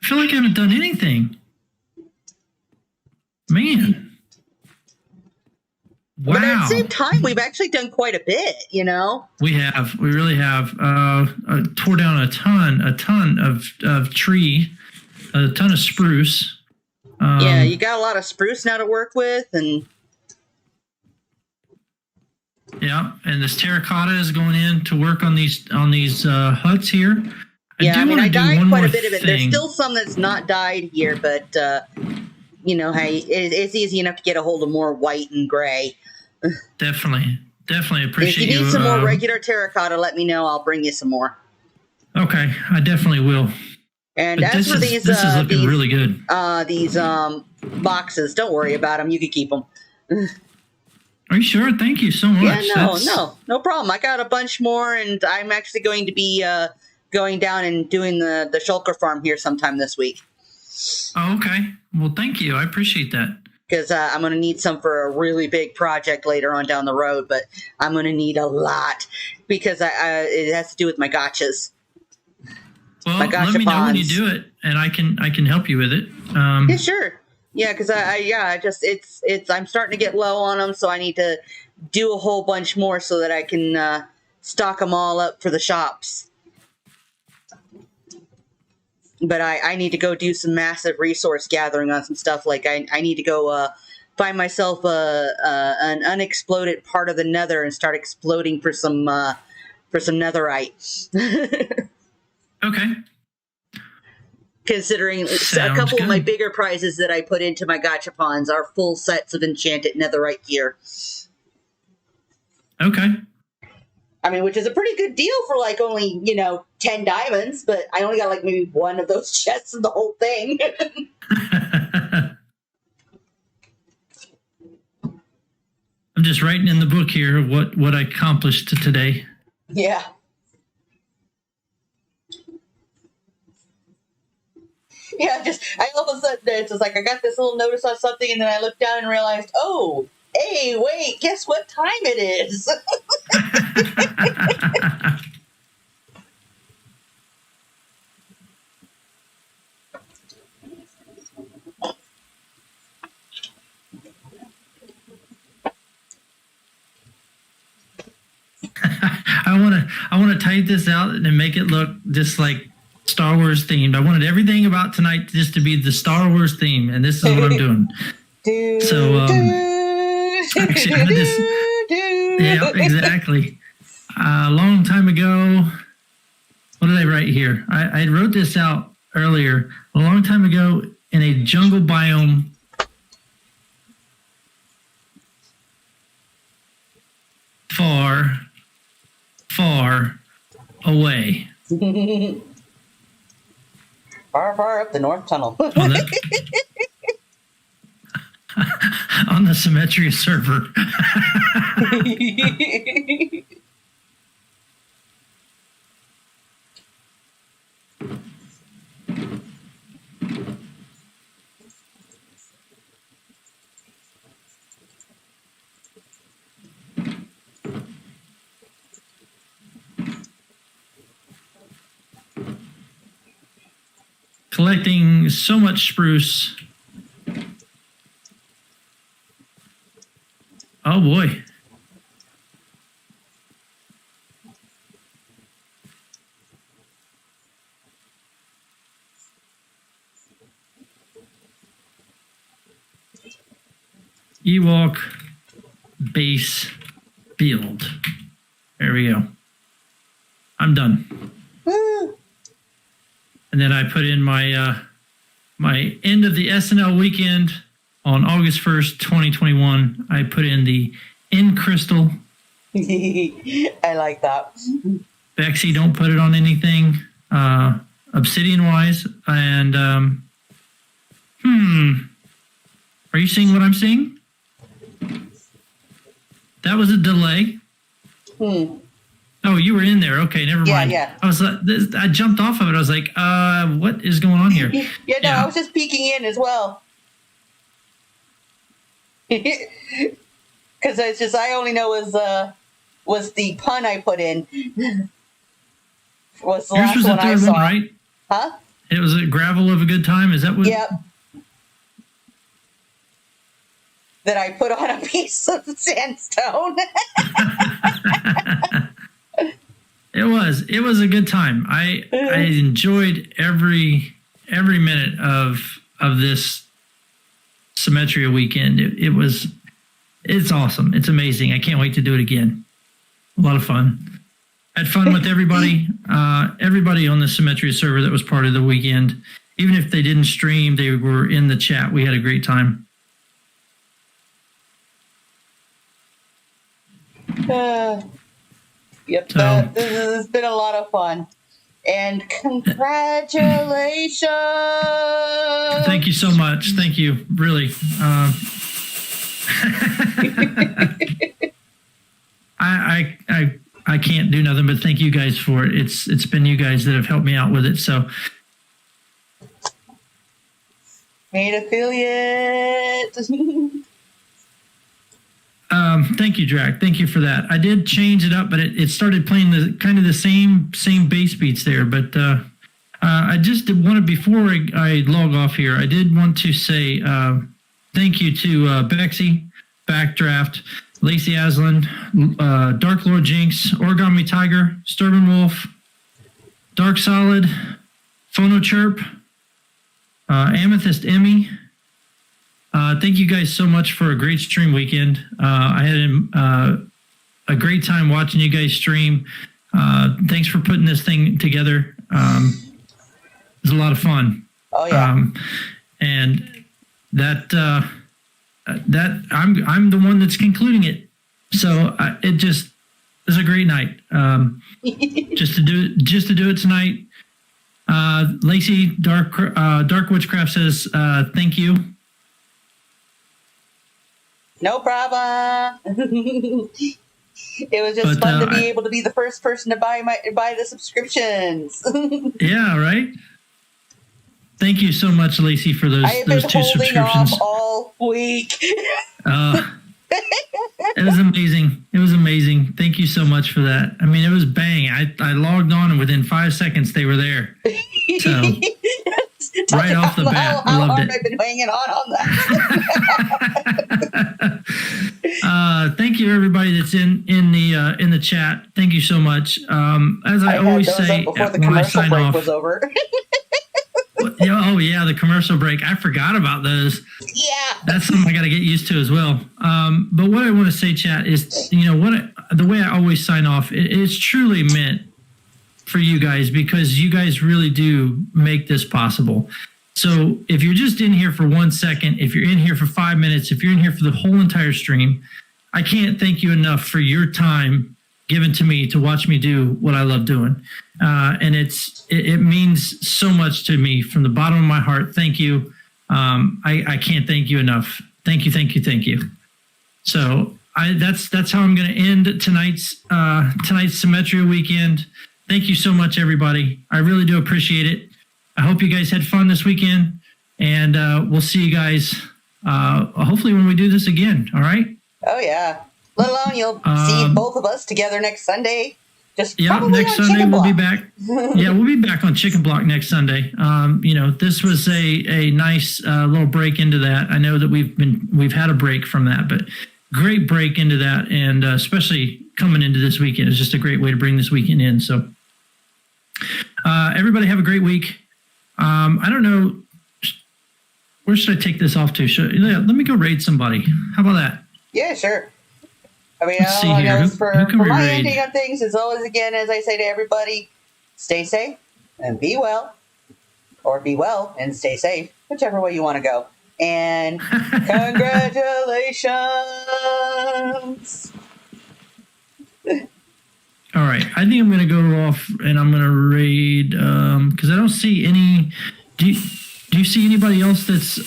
S2: I feel like I haven't done anything. Man. Wow.
S1: But at the same time, we've actually done quite a bit,
S2: We have. We really have. Tore down a ton of tree, a ton of spruce.
S1: Yeah, you got a lot of spruce now to work with, and
S2: yeah, and this terracotta is going in to work on these huts here.
S1: I dyed quite a bit of it. There's still some that's not dyed here, but hey, it's easy enough to get a hold of more white and gray.
S2: Definitely appreciate
S1: If you need some more regular terracotta, let me know. I'll bring you some more.
S2: Okay, I definitely will.
S1: And but as for these,
S2: this is looking really good.
S1: These boxes, don't worry about them. You can keep them.
S2: Are you sure? Thank you so much.
S1: Yeah, no problem. I got a bunch more, and I'm actually going to be going down and doing the shulker farm here sometime this week.
S2: Oh, okay. Well, thank you. I appreciate that.
S1: Because I'm going to need some for a really big project later on down the road, but I'm going to need a lot because it has to do with my gotchas.
S2: Well, let me know when you do it, and I can help you with it.
S1: Yeah, sure. Yeah, because I'm starting to get low on them, so I need to do a whole bunch more so that I can stock them all up for the shops. But I need to go do some massive resource gathering on some stuff. Like I need to go find myself an unexploded part of the nether and start exploding for some netherite.
S2: Okay.
S1: Considering a couple of my bigger prizes that I put into my gachapons are full sets of enchanted netherite gear.
S2: Okay.
S1: I mean, which is a pretty good deal for like only, 10 diamonds, but I only got like maybe one of those chests in the whole thing.
S2: I'm just writing in the book here what I accomplished today.
S1: Yeah. Yeah, I all of a sudden, it's just like I got this little notice on something, and then I looked down and realized, oh, hey, wait, guess what time it is?
S2: I want to type this out and make it look just like Star Wars themed. I wanted everything about tonight just to be the Star Wars theme, and this is what I'm doing. So, actually, I had this. Yeah, exactly. A long time ago, What did I write here? I wrote this out earlier, a long time ago, in a jungle biome. Far, far away.
S3: Far, far up the North Tunnel.
S2: On the Symmetria server. Collecting so much spruce. Oh boy. Ewok base build. There we go. I'm done.
S3: Woo.
S2: And then I put in my my end of the SNL weekend on August 1st, 2021. I put in the in crystal.
S3: I like that.
S2: Bexy, don't put it on anything obsidian wise. And are you seeing what I'm seeing? That was a delay. Oh, you were in there. Okay, never mind.
S3: Yeah.
S2: I was I jumped off of it. I was like, what is going on here?
S3: I was just peeking in as well. Because it's just, I only know was the pun I put in. Was the
S2: Yours
S3: last
S2: was the
S3: one I
S2: third
S3: saw.
S2: one, right?
S3: Huh?
S2: It was a gravel of a good time. Is that what?
S3: Yep. That I put on a piece of sandstone.
S2: It was a good time. I enjoyed every minute of this Symmetria weekend. It's awesome. It's amazing. I can't wait to do it again. A lot of fun. Had fun with everybody. Everybody on the Symmetria server that was part of the weekend. Even if they didn't stream, they were in the chat. We had a great time.
S3: Yep,
S2: So,
S3: this has been a lot of fun. And congratulations!
S2: thank you so much. Thank you, really. I can't do nothing but thank you guys for it. It's been you guys that have helped me out with it. So,
S3: Made affiliate.
S2: thank you, Drac. Thank you for that. I did change it up, but it started playing the kind of the same bass beats there. But I just wanted, before I log off here, I did want to say thank you to Bexy, Backdraft, Lacey Aslan, Dark Lord Jinx, Origami Tiger, Sturban Wolf, Dark Solid, Phono Chirp, Amethyst Emmy. Thank you guys so much for a great stream weekend. I had a great time watching you guys stream. Thanks for putting this thing together. It was a lot of fun.
S3: Oh yeah.
S2: And that I'm the one that's concluding it. So it just is a great night. Just to do it tonight. Lacey Dark Witchcraft says thank you.
S3: No problem. It was just fun to be able to be the first person to buy the subscriptions.
S2: Yeah, right. Thank you so much, Lacey, for those two subscriptions.
S3: I have been holding off all week.
S2: It was amazing. It was amazing. Thank you so much for that. I mean, it was bang. I logged on and within 5 seconds they were there. So right off the bat, I loved it.
S3: I've been hanging on that.
S2: Thank you, everybody that's in the chat. Thank you so much. As I always say when I sign off,
S3: was over.
S2: Oh yeah, the commercial break. I forgot about those.
S3: Yeah,
S2: that's something I got to get used to as well. But what I want to say, chat, is the way I always sign off. It's truly meant for you guys because you guys really do make this possible. So if you're just in here for 1 second, if you're in here for 5 minutes, if you're in here for the whole entire stream, I can't thank you enough for your time given to me to watch me do what I love doing. And it means so much to me from the bottom of my heart. Thank you. I can't thank you enough. Thank you, thank you, thank you. So that's how I'm going to end tonight's Symmetria weekend. Thank you so much, everybody. I really do appreciate it. I hope you guys had fun this weekend, and we'll see you guys hopefully when we do this again. All right.
S1: Oh yeah. Let alone you'll see both of us together next Sunday. Just
S2: next Sunday we'll be back. Yeah, we'll be back on Chicken Block next Sunday. This was a nice little break into that. I know that we've had a break from that, but great break into that, and especially coming into this weekend is just a great way to bring this weekend in. So everybody have a great week. I don't know, where should I take this off to? Let me go raid somebody. How about that?
S1: Yeah, sure. I mean,
S2: Let's see
S1: all I
S2: here.
S1: know
S2: Who
S1: for
S2: can we
S1: my
S2: raid?
S1: ending on things is always, again, as I say to everybody, stay safe and be well, or be well and stay safe, whichever way you want to go. And congratulations.
S2: All right, I think I'm going to go off and I'm going to raid because I don't see any. Do you see anybody else that's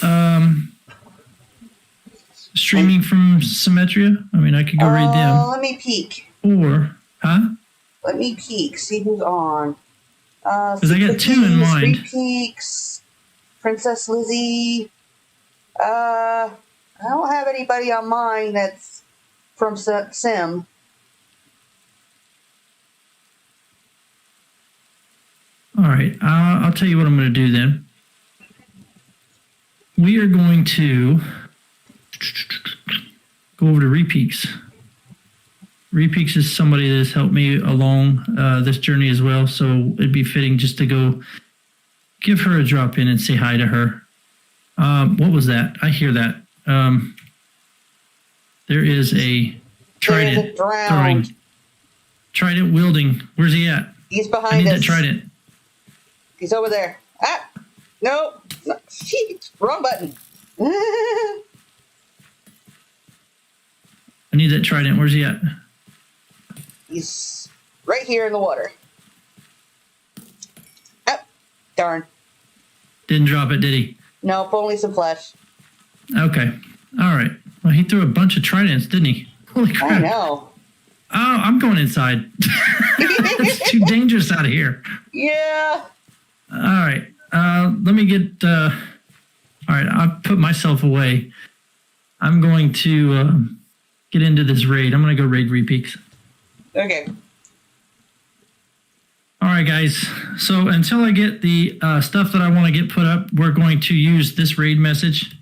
S2: streaming from Symmetria? I mean, I could go raid them.
S1: Let me peek.
S2: Or,
S1: Let me peek. See who's on.
S2: Because I got two in mind.
S1: Three Peaks, Princess Lizzie. I don't have anybody on mine that's from Sim.
S2: All right, I'll tell you what I'm going to do then. We are going to go over to Repeaks. Repeaks is somebody that has helped me along this journey as well, so it'd be fitting just to go give her a drop in and say hi to her. What was that? I hear that. There is a trident throwing. Trident wielding. Where's he at?
S1: He's behind
S2: I need
S1: us.
S2: that trident.
S1: He's over there. Ah! No! Shit! Wrong button.
S2: I need that trident. Where's he at?
S1: He's right here in the water. Ah! Darn.
S2: Didn't drop it, did he?
S1: Nope, only some flesh.
S2: Okay. All right. Well, he threw a bunch of tridents, didn't he? Holy crap.
S1: I know.
S2: Oh, I'm going inside. It's too dangerous out of here.
S1: Yeah.
S2: All right. Let me get... all right. I've put myself away. I'm going to get into this raid. I'm going to go raid Repeaks.
S1: Okay.
S2: All right, guys. So until I get the stuff that I want to get put up, we're going to use this raid message.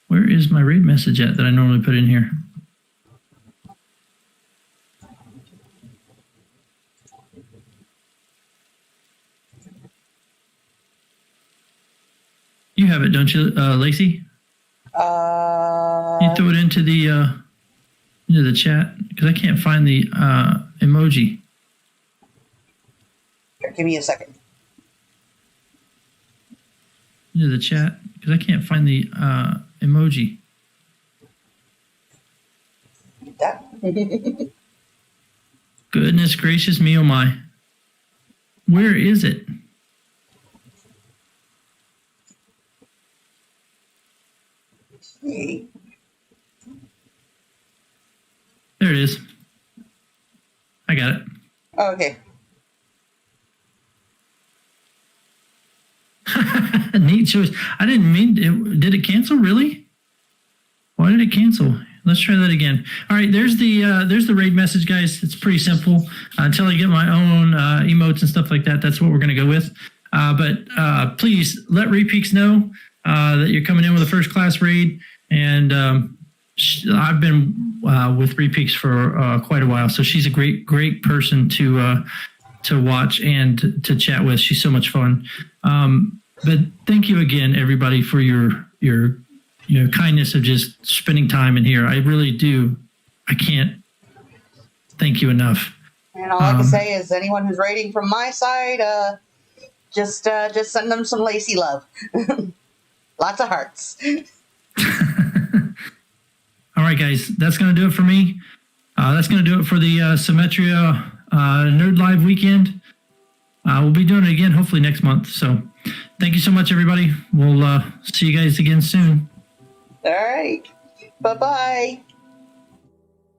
S2: Where is my raid message at that I normally put in here? You have it, don't you, Lacey? You throw it into the chat because I can't find the emoji.
S1: Here, give me a second.
S2: Into the chat because I can't find the emoji.
S1: That.
S2: Goodness gracious me, oh my! Where is it? There it is. I got it.
S1: Oh, okay.
S2: Neat choice. I didn't mean it. Did it cancel? Really? Why did it cancel? Let's try that again. All right, there's the raid message, guys. It's pretty simple. Until I get my own emotes and stuff like that, that's what we're going to go with. But please let Repeaks know that you're coming in with a first class raid. And I've been with Repeaks for quite a while, so she's a great person to watch and to chat with. She's so much fun. But thank you again, everybody, for your kindness of just spending time in here. I really do. I can't thank you enough.
S1: And all I can say is, anyone who's rating from my side, just send them some lacy love. Lots of hearts.
S2: All right, guys, that's going to do it for me. That's going to do it for the Symmetria Nerd Live weekend. We'll be doing it again, hopefully next month. So thank you so much, everybody. We'll see you guys again soon.
S1: All right. Bye-bye.